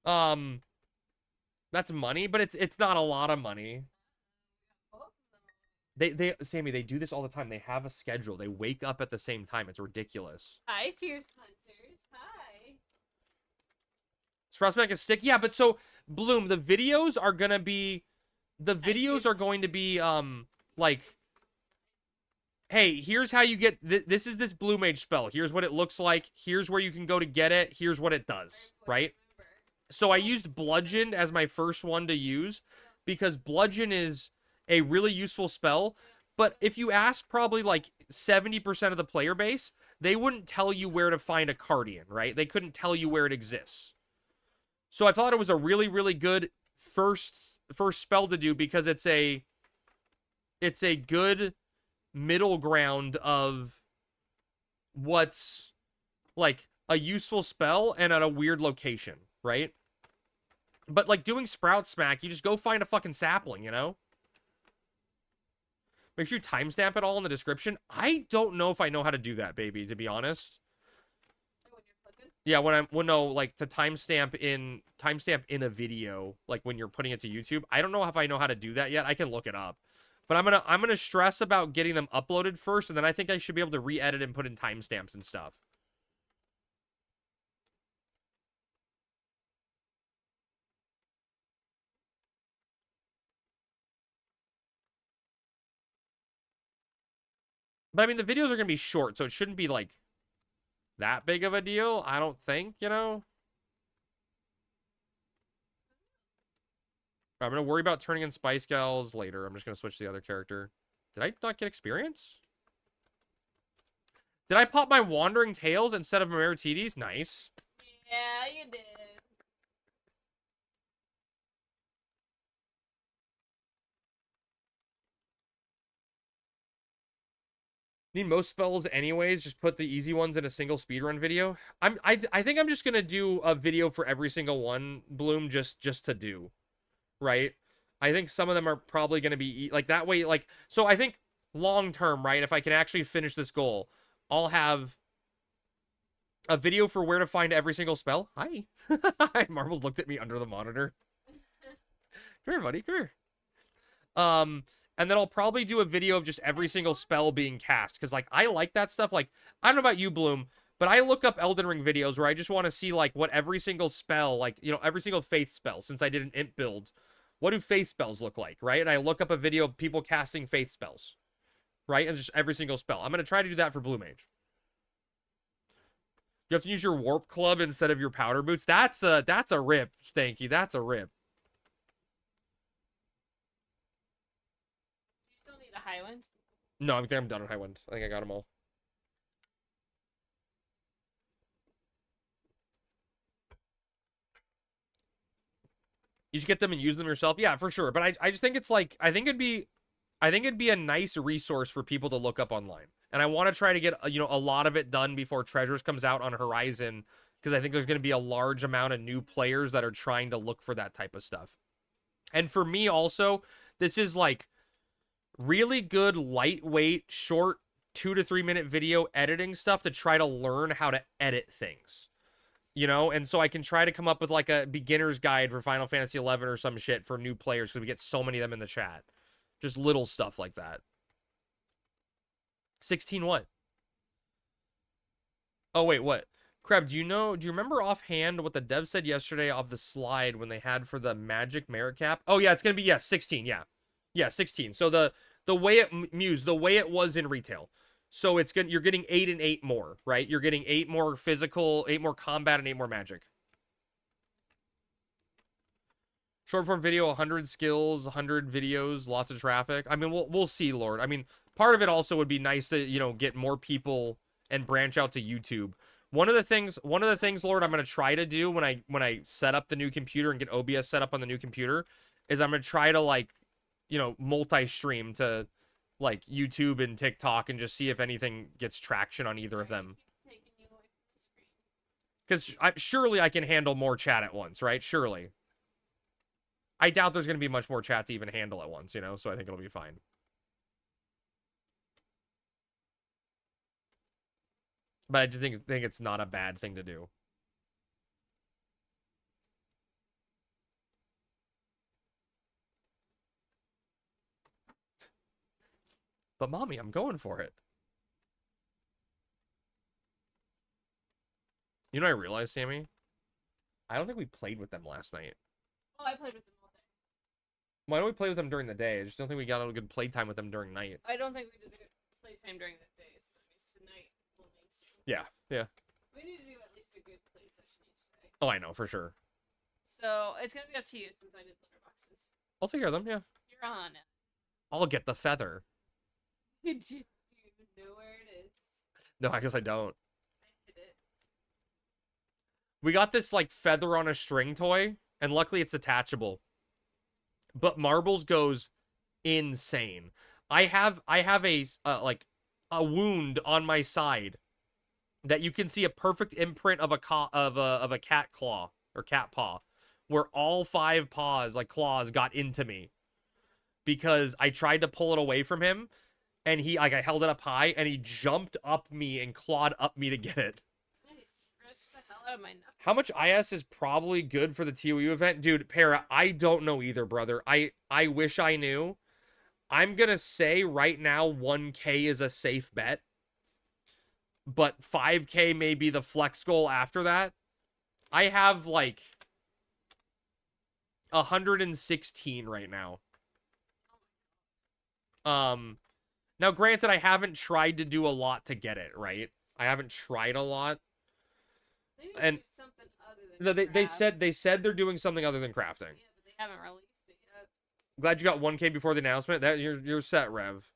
That's money, but it's not a lot of money. Sammy, they do this all the time. They have a schedule. They wake up at the same time. It's ridiculous. Hi, Fierce Hunters. Hi. Prospect is sick. Yeah, but so Bloom, the videos are going to be like, hey, here's how you get this is this Blue Mage spell. Here's what it looks like. Here's where you can go to get it. Here's what it does, right? So I used Bludgeon as my first one to use because Bludgeon is a really useful spell. But if you ask probably like 70% of the player base, they wouldn't tell you where to find a Cardian, right? They couldn't tell you where it exists. So I thought it was a really, really good first spell to do because it's a good middle ground of what's like a useful spell and at a weird location, right? But like doing Sprout Smack, you just go find a fucking sapling, you know? Make sure you timestamp it all in the description. I don't know if I know how to do that, baby, to be honest. Yeah, like to timestamp in a video, like when you're putting it to YouTube. I don't know if I know how to do that yet. I can look it up. But I'm gonna stress about getting them uploaded first, and then I think I should be able to re-edit and put in timestamps and stuff. But I mean, the videos are gonna be short, so it shouldn't be like that big of a deal, I don't think, you know? I'm gonna worry about turning in Spice Gals later. I'm just gonna switch to the other character. Did I not get experience? Did I pop my Wandering Tales instead of Meritides? Nice. Yeah, you did. Need most spells anyways. Just put the easy ones in a single speedrun video. I think I'm just gonna do a video for every single one, Bloom, just to do, right? I think some of them are probably gonna be like that way. Like, so I think long term, right? If I can actually finish this goal, I'll have a video for where to find every single spell. Hi. Marvel's looked at me under the monitor. Come here, buddy. Come here. And then I'll probably do a video of just every single spell being cast. Because, like, I like that stuff. Like, I don't know about you, Bloom, but I look up Elden Ring videos where I just want to see, like, what every single spell, like, you know, every single Faith spell, since I did an Imp build, what do Faith spells look like, right? And I look up a video of people casting Faith spells, right? And just every single spell. I'm going to try to do that for Blue Mage. You have to use your Warp Club instead of your Powder Boots. That's a rip, Stanky. That's a rip. Highwind? No, I think I'm done on Highwind. I think I got them all. You should get them and use them yourself. Yeah, for sure. But I just think it's like, I think it'd be a nice resource for people to look up online. And I want to try to get, you know, a lot of it done before Treasures comes out on Horizon, because I think there's going to be a large amount of new players that are trying to look for that type of stuff. And for me also, this is like really good, lightweight, short 2 to 3 minute video editing stuff to try to learn how to edit things, you know? And so I can try to come up with like a beginner's guide for Final Fantasy 11 or some shit for new players, because we get so many of them in the chat. Just little stuff like that. 16 what? Oh, wait, what? Crab, do you remember offhand what the dev said yesterday off the slide when they had for the Magic Merit Cap? Oh, yeah, it's going to be, yeah, 16, yeah. Yeah, 16. So the way it, Muse, the way it was in retail. So you're getting 8 and 8 more, right? You're getting 8 more physical, 8 more combat, and 8 more magic. Short form video, 100 skills, 100 videos, lots of traffic. I mean, we'll see, Lord. I mean, part of it also would be nice to, you know, get more people and branch out to YouTube. One of the things, Lord, I'm going to try to do when I set up the new computer and get OBS set up on the new computer is I'm going to try to, like, you know, multi-stream to, like, YouTube and TikTok and just see if anything gets traction on either of them. Because surely I can handle more chat at once, right? Surely. I doubt there's going to be much more chat to even handle at once, you know? So I think it'll be fine. But I just think it's not a bad thing to do. But mommy, I'm going for it. You know what I realized, Sammy? I don't think we played with them last night. Oh, I played with them all day. Why don't we play with them during the day? I just don't think we got a good playtime with them during night. I don't think we did a playtime during the day, so that means tonight we'll need to. Yeah, yeah. We need to do at least a good play session each day. Oh, I know, for sure. So it's gonna be up to you since I did litter boxes. I'll take care of them, yeah. You're on it. I'll get the feather. Do you even know where it is? No, I guess I don't. I hit it. We got this, like, feather on a string toy, and luckily it's attachable. But Marbles goes insane. I have a, like, a wound on my side that you can see a perfect imprint of a cat claw, or cat paw, where all 5 paws, like, claws, got into me. Because I tried to pull it away from him, and he, like, I held it up high, and he jumped up me and clawed up me to get it. Nice. Stretch the hell out of my knuckles. How much IS is probably good for the TOU event? Dude, Para, I don't know either, brother. I wish I knew. I'm gonna say right now 1K is a safe bet. But 5K may be the flex goal after that. I have, like, 116 right now. Now, granted, I haven't tried to do a lot to get it, right? I haven't tried a lot. They need And- to do something other than No, they crafts. said they're doing something other than crafting. Yeah, but they haven't released it yet. Glad you got 1K before the announcement. That you're set, Rev.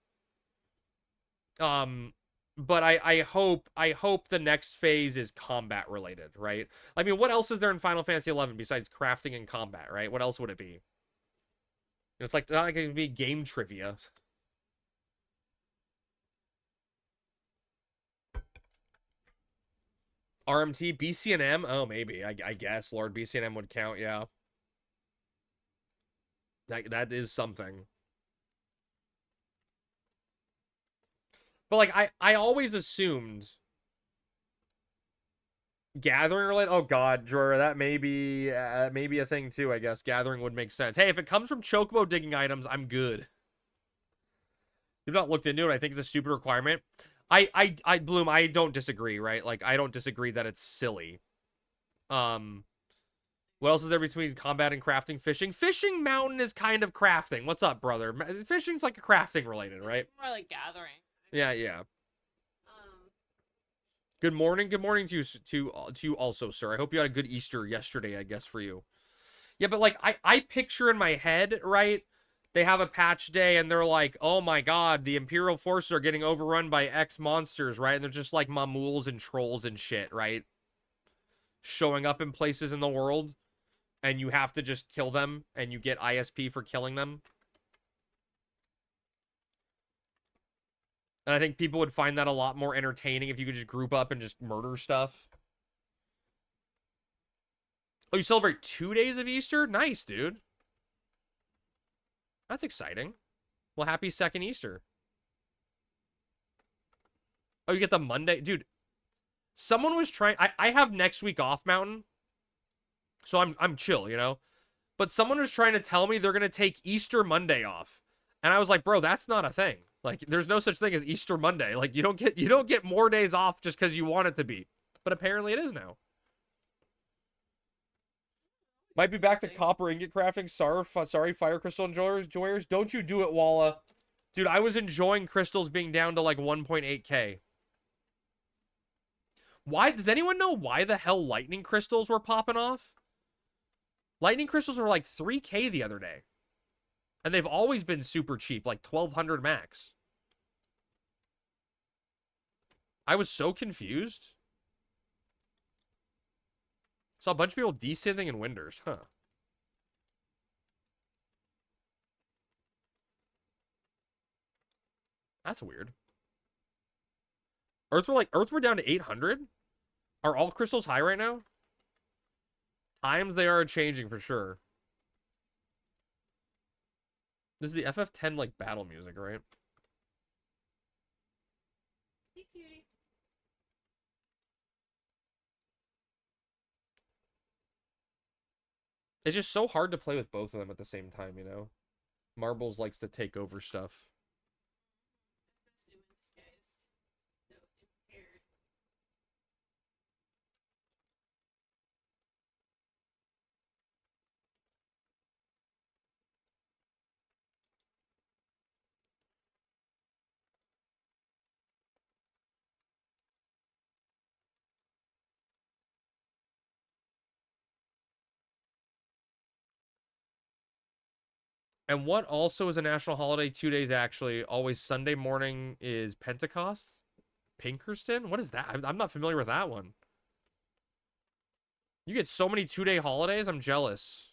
But I hope the next phase is combat related, right? I mean, what else is there in Final Fantasy 11 besides crafting and combat, right? What else would it be? It's like not like it would be game trivia. RMT, BCNM? Oh, maybe. I guess Lord BCNM would count, yeah. That is something. But, like, I always assumed gathering related. Oh god, Drawer, that may be a thing too, I guess. Gathering would make sense. Hey, if it comes from Chocobo digging items, I'm good. You've not looked into it. I think it's a stupid requirement. Bloom, I don't disagree, right? Like, I don't disagree that it's silly. What else is there between combat and crafting? Fishing? Fishing Mountain is kind of crafting. What's up, brother? Fishing's like a crafting related, right? It's more like gathering. Yeah, yeah. Um, Good morning to you also, sir. I hope you had a good Easter yesterday, I guess, for you. Yeah, but, like, I picture in my head, right? They have a patch day and they're like, oh my god, the Imperial forces are getting overrun by X monsters, right? And they're just like Mamuls and trolls and shit, right? Showing up in places in the world. And you have to just kill them and you get ISP for killing them. And I think people would find that a lot more entertaining if you could just group up and just murder stuff. Oh, you celebrate 2 days of Easter? Nice, dude. That's exciting. Well, happy second Easter. Oh, you get the Monday? Dude, someone was trying... I have next week off, Mountain. So I'm chill, you know? But someone was trying to tell me they're going to take Easter Monday off. And I was like, bro, that's not a thing. Like, there's no such thing as Easter Monday. Like, you don't get more days off just because you want it to be. But apparently it is now. Might be back to copper ingot crafting. Sorry, fire crystal enjoyers. Don't you do it, Walla. Dude, I was enjoying crystals being down to like 1.8k. Why? Does anyone know why the hell lightning crystals were popping off? Lightning crystals were like 3k the other day. And they've always been super cheap, like 1200 max. I was so confused. Saw a bunch of people desynthing in Winders, huh? That's weird. Earth were down to 800? Are all crystals high right now? Times they are changing for sure. This is the FF10 like battle music, right? hey, cutie. It's just so hard to play with both of them at the same time, you know? Marbles likes to take over stuff. Especially when this guy's so impaired. And what also is a national holiday 2 days actually? Always Sunday morning is Pentecost? Pinkerton? What is that? I'm not familiar with that one. You get so many 2-day holidays? I'm jealous.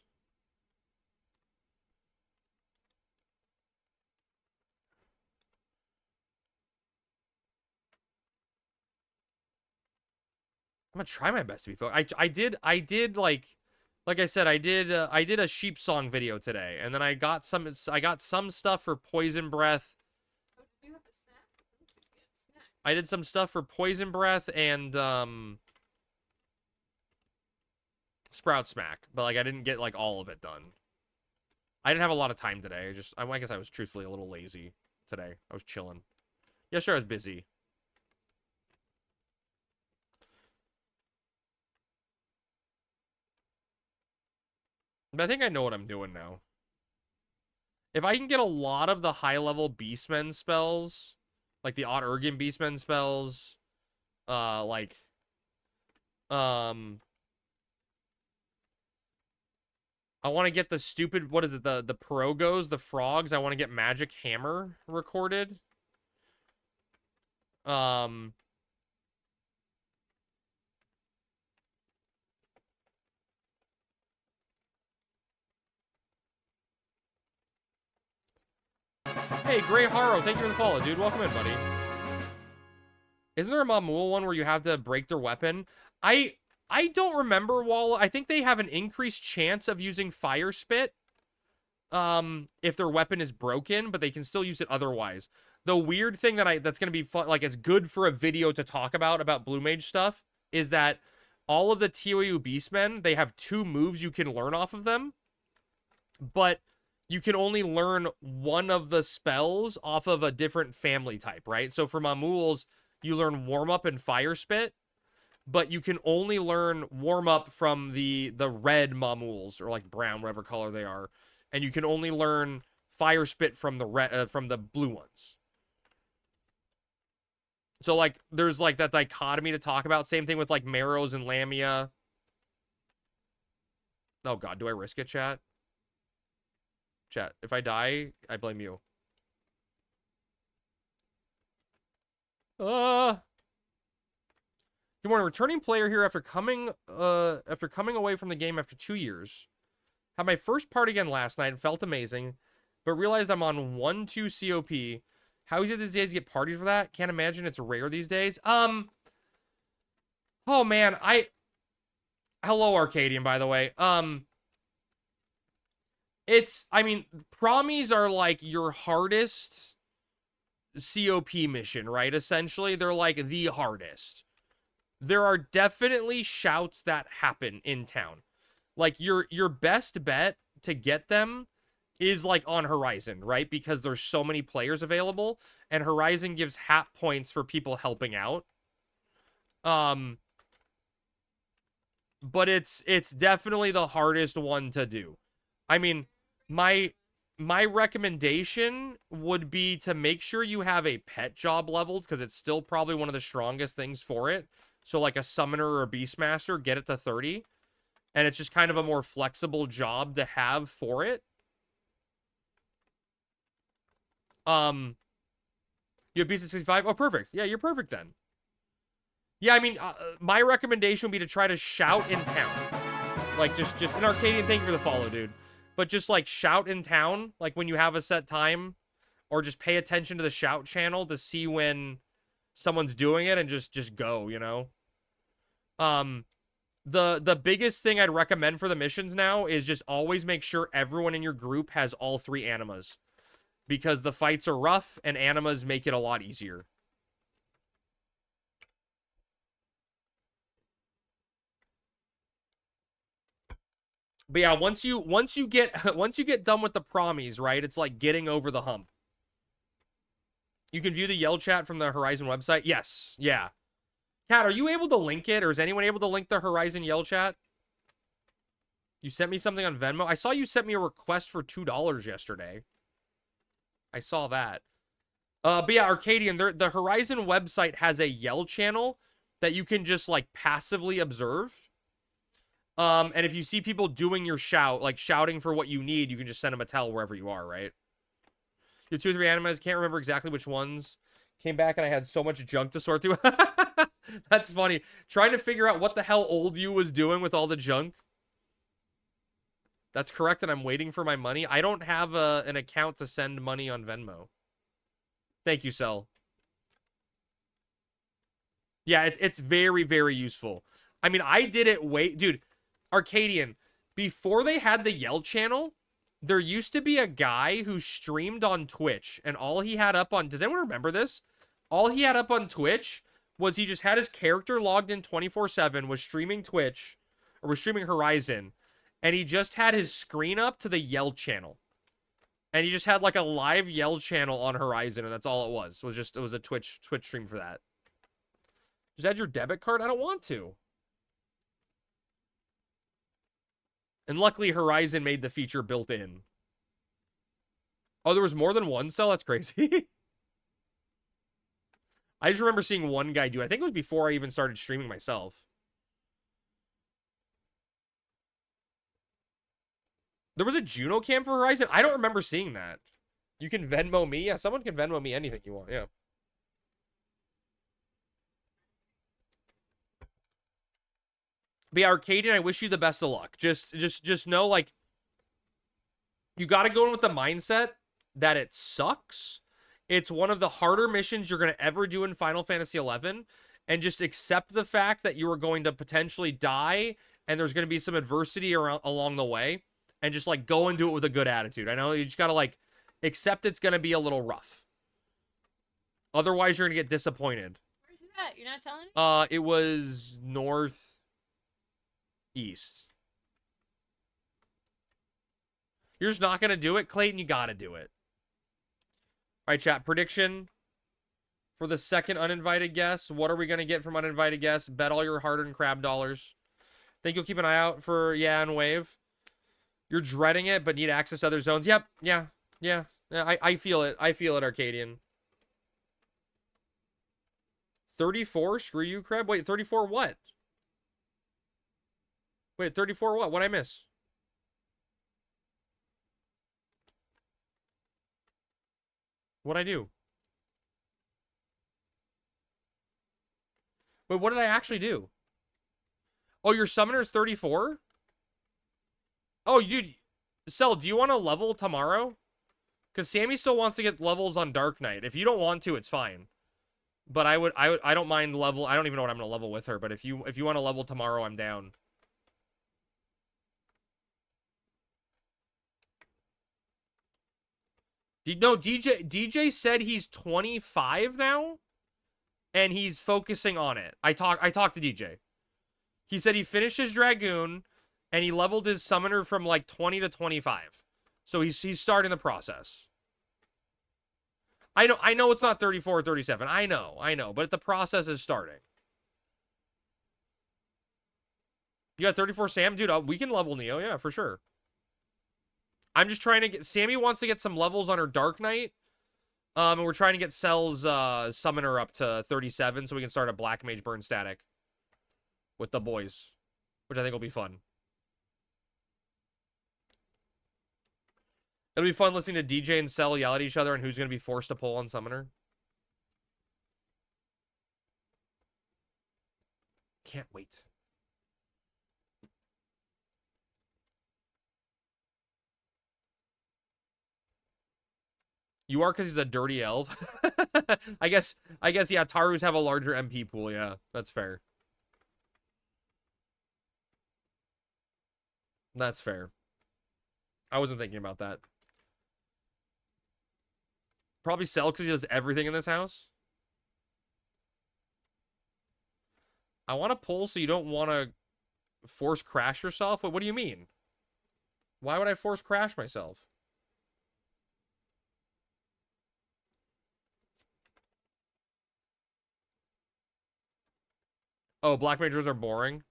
I'm gonna try my best to be focused. I did like I said, I did a sheep song video today, and then I got some stuff for Poison Breath. Oh, did you have a snack? It looks like you had a snack. I did some stuff for Poison Breath and Sprout Smack, but like I didn't get like all of it done. I didn't have a lot of time today. I guess I was truthfully a little lazy today. I was chilling. Yeah, sure, I was busy. But I think I know what I'm doing now. If I can get a lot of the high-level Beastmen spells, like the Odd Urgan Beastmen spells, I want to get the stupid, what is it, the Pirogos, the frogs. I want to get Magic Hammer recorded. Hey, Gray Haro, thank you for the follow, dude. Welcome in, buddy. Isn't there a Mamul one where you have to break their weapon? I don't remember, Wall. I think they have an increased chance of using Fire Spit if their weapon is broken, but they can still use it otherwise. The weird thing that's going to be fun, like it's good for a video to talk about Blue Mage stuff, is that all of the TOAU Beastmen, they have 2 moves you can learn off of them, but you can only learn one of the spells off of a different family type, right? So for Mamuls, you learn Warm Up and Fire Spit, but you can only learn Warm Up from the red Mamuls, or like brown, whatever color they are, and you can only learn Fire Spit from the blue ones. So like there's like that dichotomy to talk about. Same thing with like Marrows and Lamia. Oh god, do I risk it, chat? Chat, if I die, I blame you. Good morning. Returning player here after coming away from the game after 2 years. Had my first party again last night and felt amazing, but realized I'm on 1-2 COP. How easy these days to get parties for that? Can't imagine it's rare these days. Oh man, hello Arcadian, by the way. I mean, promies are like your hardest COP mission, right? Essentially, they're like the hardest. There are definitely shouts that happen in town. Like your best bet to get them is like on Horizon, right? Because there's so many players available, and Horizon gives hat points for people helping out. But it's definitely the hardest one to do. I mean, my recommendation would be to make sure you have a pet job leveled, because it's still probably one of the strongest things for it. So like a summoner or a beastmaster, get it to 30. And it's just kind of a more flexible job to have for it. You have beast at 65? Oh, perfect. Yeah, you're perfect then. Yeah, I mean, my recommendation would be to try to shout in town. Like, just an Arcadian, thank you for the follow, dude. But just, like, shout in town, like, when you have a set time. Or just pay attention to the shout channel to see when someone's doing it and just go, you know? The biggest thing I'd recommend for the missions now is just always make sure everyone in your group has all 3 animas. Because the fights are rough, and animas make it a lot easier. But yeah, once you get once you get done with the promies, right? It's like getting over the hump. You can view the yell chat from the Horizon website. Yes, yeah. Kat, are you able to link it, or is anyone able to link the Horizon yell chat? You sent me something on Venmo. I saw you sent me a request for $2 yesterday. I saw that. But yeah, Arcadian, the Horizon website has a yell channel that you can just like passively observe. And if you see people doing your shout, like shouting for what you need, you can just send them a tell wherever you are, right? Your 2 or 3 animes, can't remember exactly which ones. Came back and I had so much junk to sort through. That's funny. Trying to figure out what the hell old you was doing with all the junk. That's correct, and I'm waiting for my money. I don't have an account to send money on Venmo. Thank you, Cell. Yeah, it's very, very useful. I mean, I did it dude, Arcadian, before they had the Yell channel, there used to be a guy who streamed on Twitch, and all he had up on... Does anyone remember this? All he had up on Twitch was he just had his character logged in 24/7, was streaming Twitch, or was streaming Horizon, and he just had his screen up to the Yell channel. And he just had like a live Yell channel on Horizon, and that's all it was. It was a Twitch stream for that. Just add your debit card? I don't want to. And luckily Horizon made the feature built in. Oh, there was more than one cell? That's crazy. I just remember seeing one guy do it. I think it was before I even started streaming myself. There was a Juno cam for Horizon? I don't remember seeing that. You can Venmo me? Yeah, someone can Venmo me anything you want. Yeah. But yeah, Arcadian, I wish you the best of luck. Just know, like, you got to go in with the mindset that it sucks. It's one of the harder missions you're going to ever do in Final Fantasy XI. And just accept the fact that you are going to potentially die and there's going to be some adversity along the way. And just, like, go into it with a good attitude. I know you just got to, like, accept it's going to be a little rough. Otherwise, you're going to get disappointed. Where's it at? You're not telling me? It was northeast. You're just not going to do it, Clayton? You got to do it. All right, chat. Prediction for the second uninvited guest. What are we going to get from uninvited guests? Bet all your hard-earned crab dollars. Think you'll keep an eye out for Yeah and Wave? You're dreading it, but need access to other zones. Yep. Yeah. I feel it. I feel it, Arcadian. 34? Screw you, Crab. Wait, 34 what? Wait, 34 what? What'd I miss? What'd I do? Wait, what did I actually do? Oh, your summoner's 34? Oh, dude, Cell, do you want to level tomorrow? Because Sammy still wants to get levels on Dark Knight. If you don't want to, it's fine. But I don't mind level. I don't even know what I'm gonna level with her. But if you want to level tomorrow, I'm down. No, DJ said he's 25 now, and he's focusing on it. I talked to DJ. He said he finished his Dragoon. And he leveled his summoner from like 20 to 25. So he's starting the process. I know it's not 34 or 37. I know. But the process is starting. You got 34 Sam? Dude, we can level Neo. Yeah, for sure. I'm just trying to get... Sammy wants to get some levels on her Dark Knight. And we're trying to get Cell's summoner up to 37 so we can start a Black Mage Burn Static with the boys. Which I think will be fun. It'll be fun listening to DJ and Cell yell at each other and who's going to be forced to pull on Summoner. Can't wait. You are because he's a dirty elf. I guess, yeah, Tarus have a larger MP pool. Yeah, that's fair. That's fair. I wasn't thinking about that. Probably Cell because he does everything in this house. I want to pull so you don't want to force crash yourself. What do you mean? Why would I force crash myself? Oh, black majors are boring.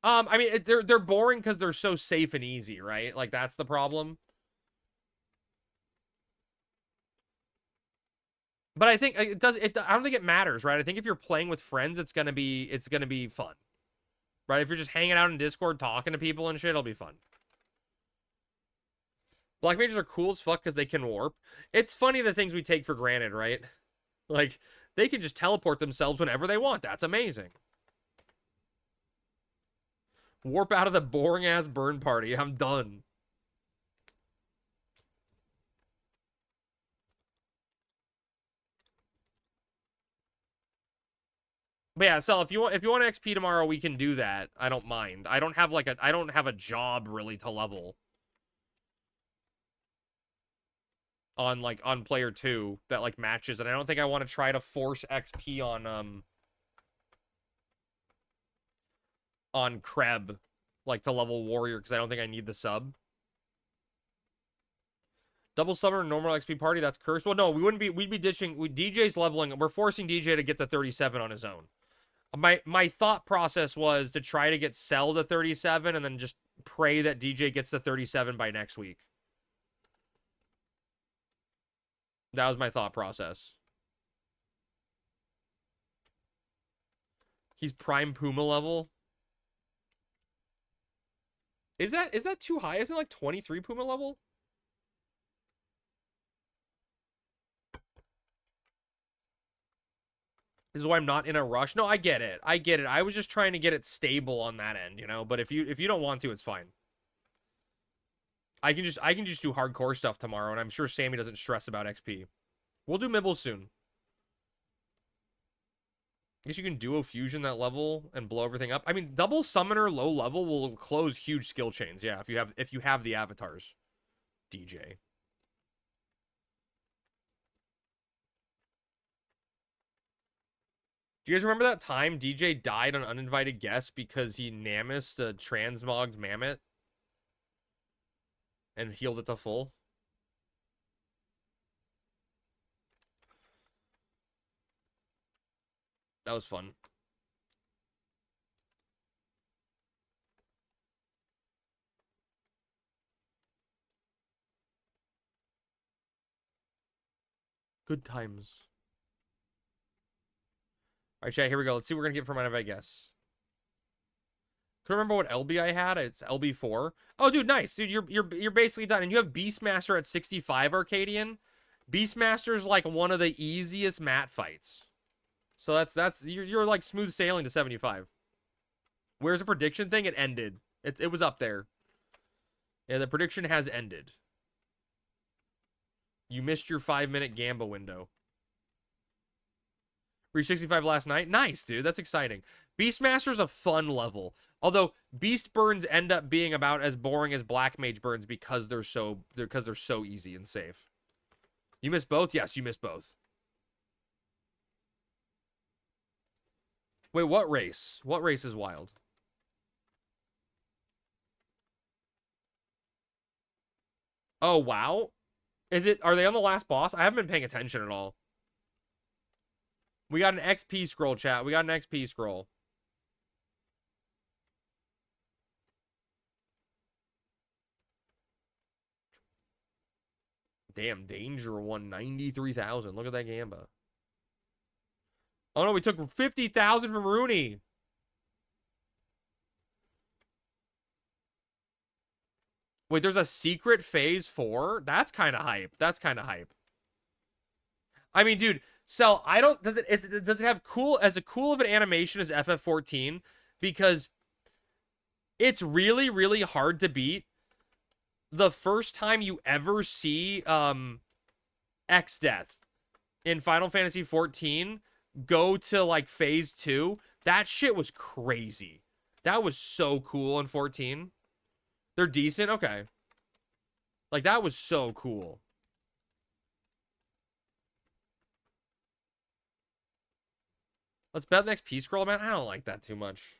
I mean, they're boring because they're so safe and easy, right? Like that's the problem. But I think it does. I don't think it matters, right? I think if you're playing with friends, it's gonna be fun, right? If you're just hanging out in Discord talking to people and shit, it'll be fun. Black mages are cool as fuck because they can warp. It's funny the things we take for granted, right? Like they can just teleport themselves whenever they want. That's amazing. Warp out of the boring ass burn party. I'm done. But yeah, so if you want XP tomorrow, we can do that. I don't mind. I don't have a job really to level on player 2 that like matches, and I don't think I want to try to force XP on Kreb like to level warrior because I don't think I need the sub. Double summer normal XP party, that's cursed. Well, no, we'd be ditching DJ's leveling. We're forcing DJ to get to 37 on his own. My thought process was to try to get Cell to 37 and then just pray that DJ gets to 37 by next week. That was my thought process. He's prime Puma level. Is that too high? Isn't it like 23 Puma level? This is why I'm not in a rush. No, I get it. I get it. I was just trying to get it stable on that end, you know? But if you don't want to, it's fine. I can just do hardcore stuff tomorrow, and I'm sure Sammy doesn't stress about XP. We'll do Mibbles soon. I guess you can duo fusion that level and blow everything up. I mean, double summoner low level will close huge skill chains. Yeah, if you have the avatars. DJ. Do you guys remember that time DJ died on uninvited guests because he Namused a transmogged mammoth and healed it to full? That was fun. Good times. All right, chat, here we go. Let's see what we're going to get from uninvited guests. Can remember what LB I had? It's LB4. Oh, dude, nice. Dude, you're basically done. And you have Beastmaster at 65, Arcadian. Beastmaster's like one of the easiest mat fights. So you're like smooth sailing to 75. Where's the prediction thing? It ended. It was up there. Yeah, the prediction has ended. You missed your 5-minute Gamba window. Reached 65 last night. Nice, dude. That's exciting. Beastmaster's a fun level. Although Beast burns end up being about as boring as Black Mage burns because they're so easy and safe. You missed both? Yes, you missed both. Wait, what race? What race is wild? Oh, wow. Are they on the last boss? I haven't been paying attention at all. We got an XP scroll, chat. We got an XP scroll. Damn, Danger won 93,000. Look at that Gamba. Oh no, we took 50,000 from Rooney. Wait, there's a secret phase 4? That's kind of hype. That's kind of hype. I mean, dude, so I don't does it have cool as of an animation as FF14 because it's really really hard to beat the first time you ever see X Death in Final Fantasy 14 go to like phase 2. That shit was crazy. That was so cool in 14. They're decent, okay. Like that was so cool. Let's bet the next P scroll, man. I don't like that too much.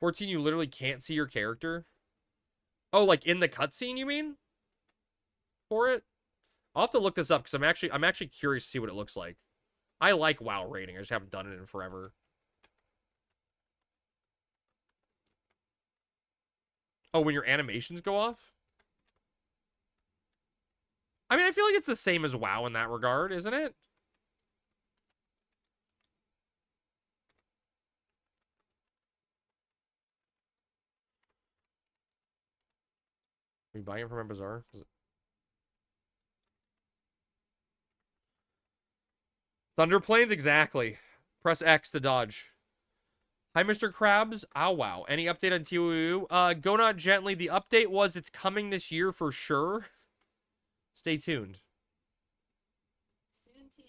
14, you literally can't see your character. Oh, like in the cutscene, you mean? For it? I'll have to look this up because I'm actually curious to see what it looks like. I like WoW rating. I just haven't done it in forever. Oh, when your animations go off? I mean, I feel like it's the same as WoW in that regard, isn't it? Are you buying it from my bazaar? Thunder planes, exactly. Press X to dodge. Hi, Mr. Krabs. Ow, wow. Any update on TOAU? Go not gently. The update was it's coming this year for sure. Stay tuned. Soon TM.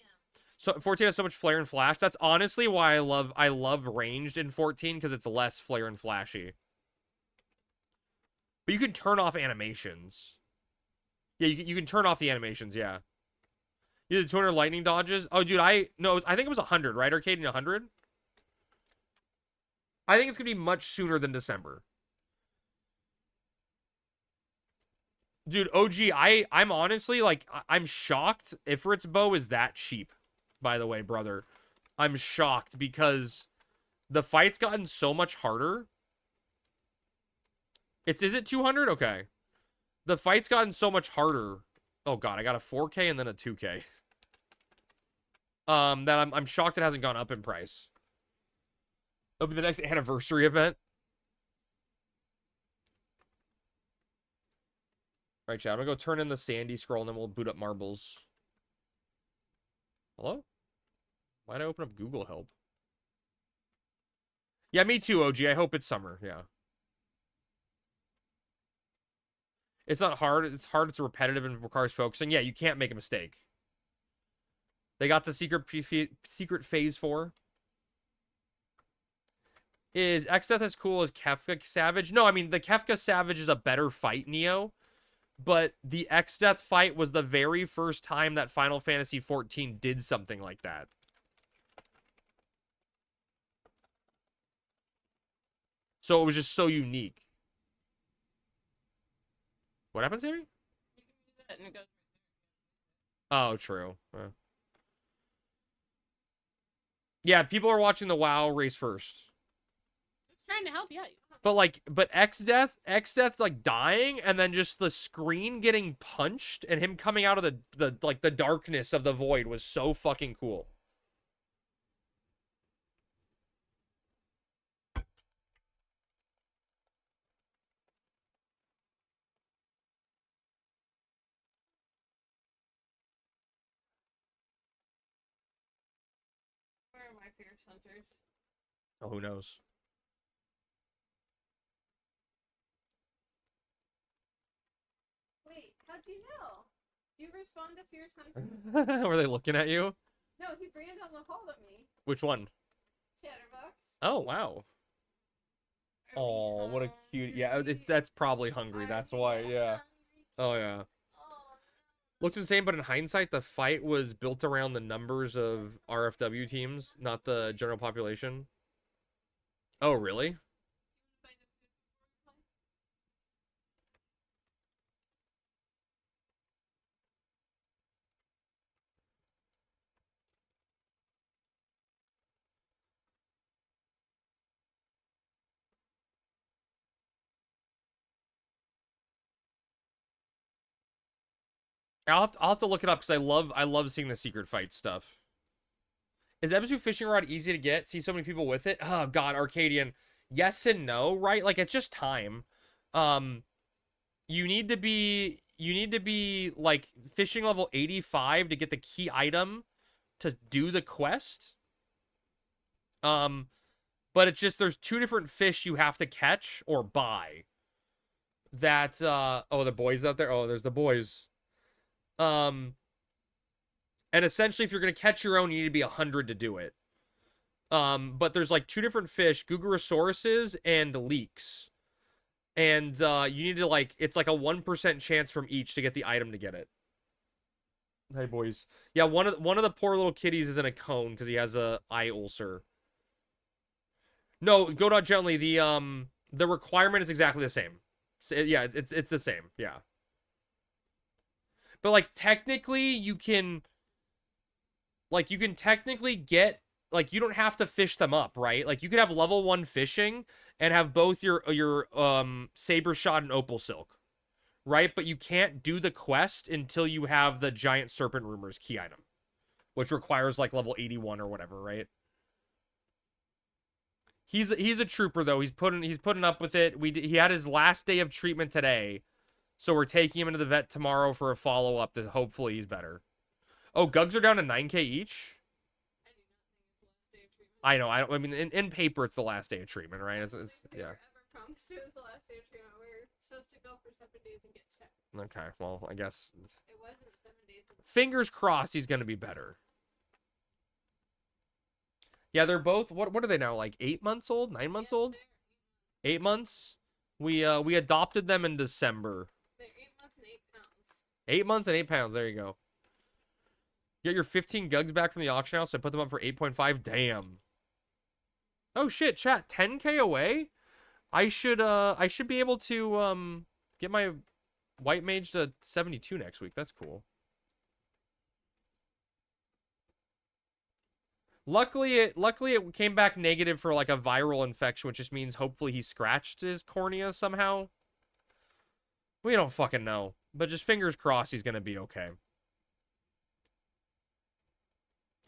So 14 has so much flare and flash. That's honestly why I love ranged in 14 because it's less flare and flashy. But you can turn off animations. Yeah, you can turn off the animations. Yeah. You did 200 lightning dodges. Oh, dude, I think it was 100, right? Arcade 100. I think it's gonna be much sooner than December. Dude, OG, I'm honestly like I'm shocked Ifrit's bow is that cheap. By the way, brother, I'm shocked because the fight's gotten so much harder. Is it 200? Okay. The fight's gotten so much harder. Oh god, I got a 4K and then a 2K. That I'm shocked it hasn't gone up in price. It'll be the next anniversary event. All right, chat. I'm gonna go turn in the Sandy scroll and then we'll boot up Marbles. Hello? Why'd I open up Google Help? Yeah, me too, OG. I hope it's summer. Yeah. It's not hard. It's hard. It's repetitive and requires focusing. Yeah, you can't make a mistake. They got the secret phase 4. Is X-Death as cool as Kefka Savage? No, I mean, the Kefka Savage is a better fight, Neo. But the X-Death fight was the very first time that Final Fantasy XIV did something like that. So it was just so unique. What happens, Amy? You can use it and it goes. Oh, true. Yeah, people are watching the WoW race first. It's trying to help, yeah. But X-Death like dying and then just the screen getting punched and him coming out of the darkness of the void was so fucking cool. Where are my fierce hunters? Oh, who knows? Wait, how'd you know? Do you respond to fierce hunters? Were they looking at you? No, he ran down the hall at me. Which one? Chatterbox. Oh, wow. Are we Oh, what a cute. Yeah, hungry? that's probably hungry. Are That's we why. Yeah. hungry? Oh, yeah. Oh, Looks insane, but in hindsight, the fight was built around the numbers of RFW teams, not the general population. Oh, really? no. Find a food before we play? I'll have to look it up because I love seeing the secret fight stuff. Is Ebisu fishing rod easy to get? See so many people with it? Oh god, Arcadian. Yes and no, right? Like it's just time. You need to be like fishing level 85 to get the key item to do the quest. But it's just there's 2 different fish you have to catch or buy. That oh, the boys out there. Oh, there's the boys. And essentially, if you're gonna catch your own, you need to be 100 to do it. But there's like 2 different fish, Gugurosauruses and leeks. And you need to like it's like a 1% chance from each to get the item to get it. Hey boys. Yeah, one of the poor little kitties is in a cone because he has a eye ulcer. No, go not gently. The requirement is exactly the same. So, yeah, it's the same. Yeah. But like technically you can technically get, like, you don't have to fish them up, right? Like you could have level 1 fishing and have both your saber shot and opal silk, right? But you can't do the quest until you have the giant serpent rumors key item, which requires like level 81 or whatever, right? He's a trooper though. He's putting up with it. He had his last day of treatment today, so we're taking him into the vet tomorrow for a follow up to hopefully he's better. Oh, Gugs are down to 9K each. I know. I mean, in paper, it's the last day of treatment, right? It's yeah. Ever promised it was the last day of treatment. We're supposed to go for 7 days and get checked. Okay, well, I guess It wasn't 7 days. Fingers crossed he's gonna be better. Yeah, they're both. What are they now? Like 8 months old, 9 months old, 8 months. We adopted them in December. They're 8 months and 8 pounds. 8 months and 8 pounds. There you go. You got your 15 Gugs back from the auction house. So I put them up for 8.5. Damn. Oh shit, chat. 10K away. I should be able to get my white mage to 72 next week. That's cool. Luckily it came back negative for like a viral infection, which just means hopefully he scratched his cornea somehow. We don't fucking know, but just fingers crossed he's gonna be okay.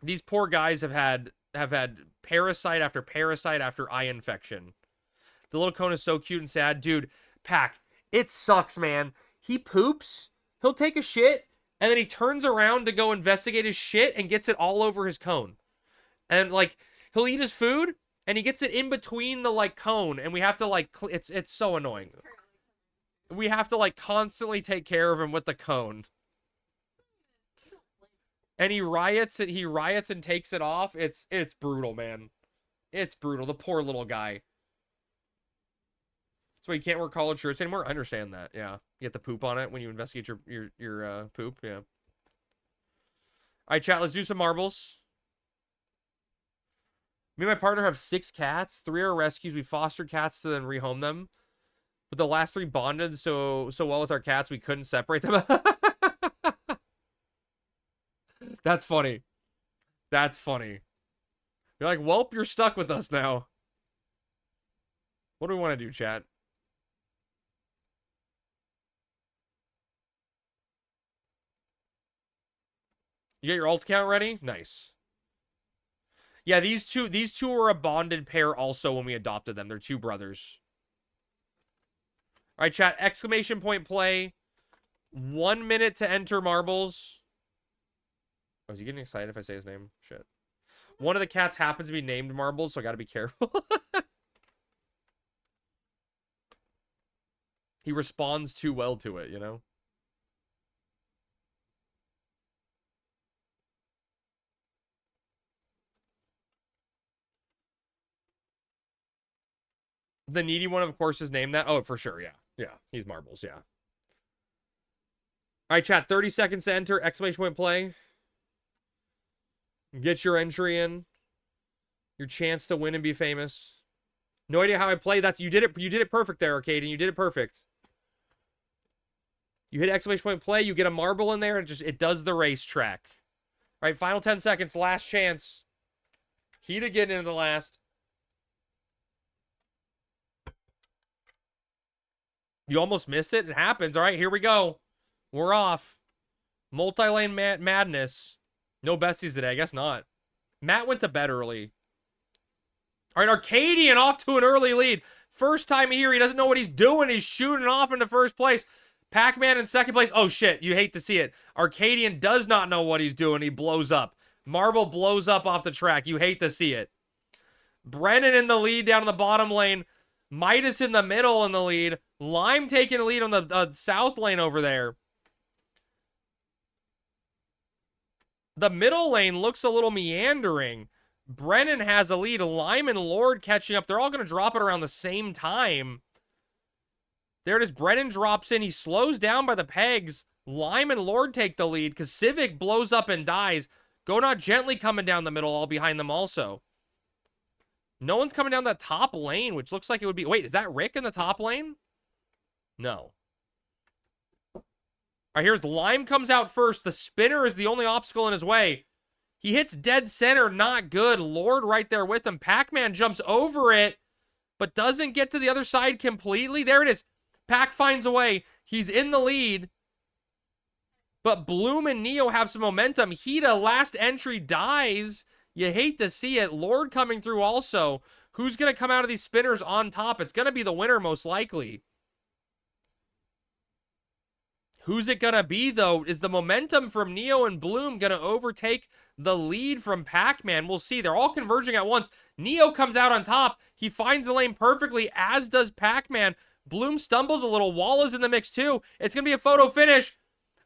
These poor guys have had parasite after parasite after eye infection. The little cone is so cute and sad, dude. Pack, it sucks, man. He poops, he'll take a shit, and then he turns around to go investigate his shit and gets it all over his cone. And like he'll eat his food and he gets it in between the like cone, and we have to like it's so annoying. We have to like constantly take care of him with the cone. And he riots and takes it off. It's brutal, man. It's brutal. The poor little guy. That's why you can't wear collared shirts anymore. I understand that. Yeah. You get the poop on it when you investigate your poop. Yeah. All right, chat, let's do some marbles. Me and my partner have 6 cats. 3 are rescues. We fostered cats to then rehome them. But the last 3 bonded so well with our cats we couldn't separate them. That's funny. That's funny. You're like, welp, you're stuck with us now. What do we want to do, chat? You got your alt count ready? Nice. Yeah, these two were a bonded pair also when we adopted them. They're 2 brothers. All right, chat. Exclamation point play. 1 minute to enter marbles. Oh, is he getting excited if I say his name? Shit. One of the cats happens to be named Marbles, so I gotta be careful. He responds too well to it, you know? The needy one, of course, is named that. Oh, for sure, yeah. Yeah, he's Marbles, yeah. All right, chat. 30 seconds to enter. Exclamation point play. Get your entry in. Your chance to win and be famous. No idea how I play. That's you did it perfect there, Arcade, and you did it perfect. You hit exclamation point play, you get a marble in there, and it does the racetrack. All right, final 10 seconds, last chance. Key to get into the last. You almost missed it. It happens. All right, here we go. We're off. Multi-lane madness. No besties today. I guess not. Matt went to bed early. All right, Arcadian off to an early lead. First time here. He doesn't know what he's doing. He's shooting off into first place. Pac-Man in second place. Oh, shit. You hate to see it. Arcadian does not know what he's doing. He blows up. Marble blows up off the track. You hate to see it. Brennan in the lead down in the bottom lane. Midas in the middle in the lead. Lime taking the lead on the south lane over there. The middle lane looks a little meandering. Brennan has a lead. Lime and Lord catching up. They're all going to drop it around the same time. There it is. Brennan drops in. He slows down by the pegs. Lime and Lord take the lead because Civic blows up and dies. Go Not Gently coming down the middle, all behind them also. No one's coming down that top lane, which looks like it would be... Wait, is that Rick in the top lane? No. All right, here's Lime comes out first. The spinner is the only obstacle in his way. He hits dead center. Not good. Lord right there with him. Pac-Man jumps over it, but doesn't get to the other side completely. There it is. Pac finds a way. He's in the lead. But Bloom and Neo have some momentum. Hida, last entry, dies. You hate to see it. Lord coming through also. Who's going to come out of these spinners on top? It's going to be the winner most likely. Who's it going to be, though? Is the momentum from Neo and Bloom going to overtake the lead from Pac-Man? We'll see. They're all converging at once. Neo comes out on top. He finds the lane perfectly, as does Pac-Man. Bloom stumbles a little. Walla's in the mix, too. It's going to be a photo finish.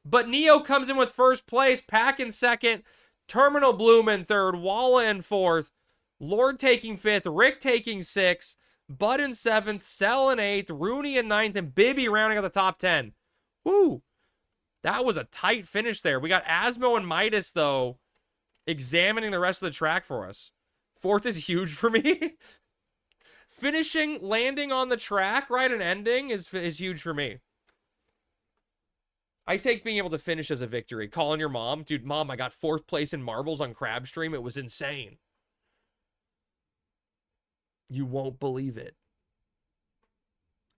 But Neo comes in with first place. Pac in second. Terminal Bloom in third. Walla in fourth. Lord taking fifth. Rick taking sixth. Bud in seventh. Cell in eighth. Rooney in ninth. And Bibby rounding out the top 10. Woo! That was a tight finish there. We got Asmo and Midas, though, examining the rest of the track for us. Fourth is huge for me. Finishing, landing on the track, right, and ending is huge for me. I take being able to finish as a victory. Calling your mom. Dude, Mom, I got fourth place in marbles on Crabstream. It was insane. You won't believe it.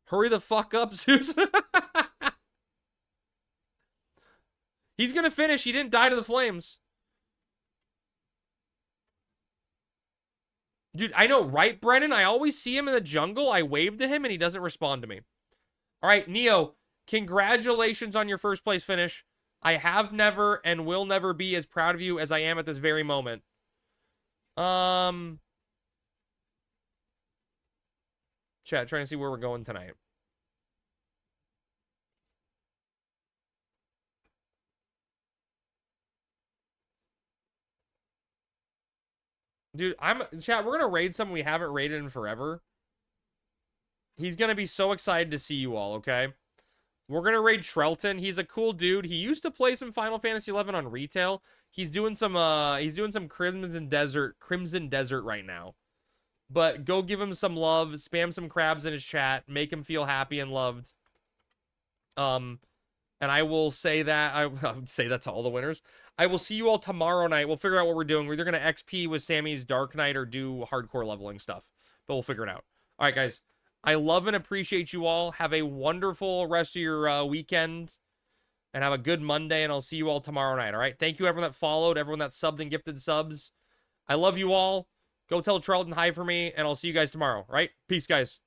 Hurry the fuck up, Zeus. He's going to finish. He didn't die to the flames. Dude, I know, right, Brennan? I always see him in the jungle. I wave to him, and he doesn't respond to me. All right, Neo, congratulations on your first place finish. I have never and will never be as proud of you as I am at this very moment. Chat, trying to see where we're going tonight. Dude, chat, we're going to raid someone we haven't raided in forever. He's going to be so excited to see you all, okay? We're going to raid Trelton. He's a cool dude. He used to play some Final Fantasy 11 on retail. He's doing some Crimson Desert right now. But go give him some love, spam some crabs in his chat, make him feel happy and loved. And I will say that I would say that to all the winners. I will see you all tomorrow night. We'll figure out what we're doing. We're either going to XP with Sammy's Dark Knight or do hardcore leveling stuff. But we'll figure it out. All right, guys. I love and appreciate you all. Have a wonderful rest of your weekend. And have a good Monday. And I'll see you all tomorrow night. All right? Thank you, everyone that followed. Everyone that subbed and gifted subs. I love you all. Go tell Charlton hi for me. And I'll see you guys tomorrow. All right? Peace, guys.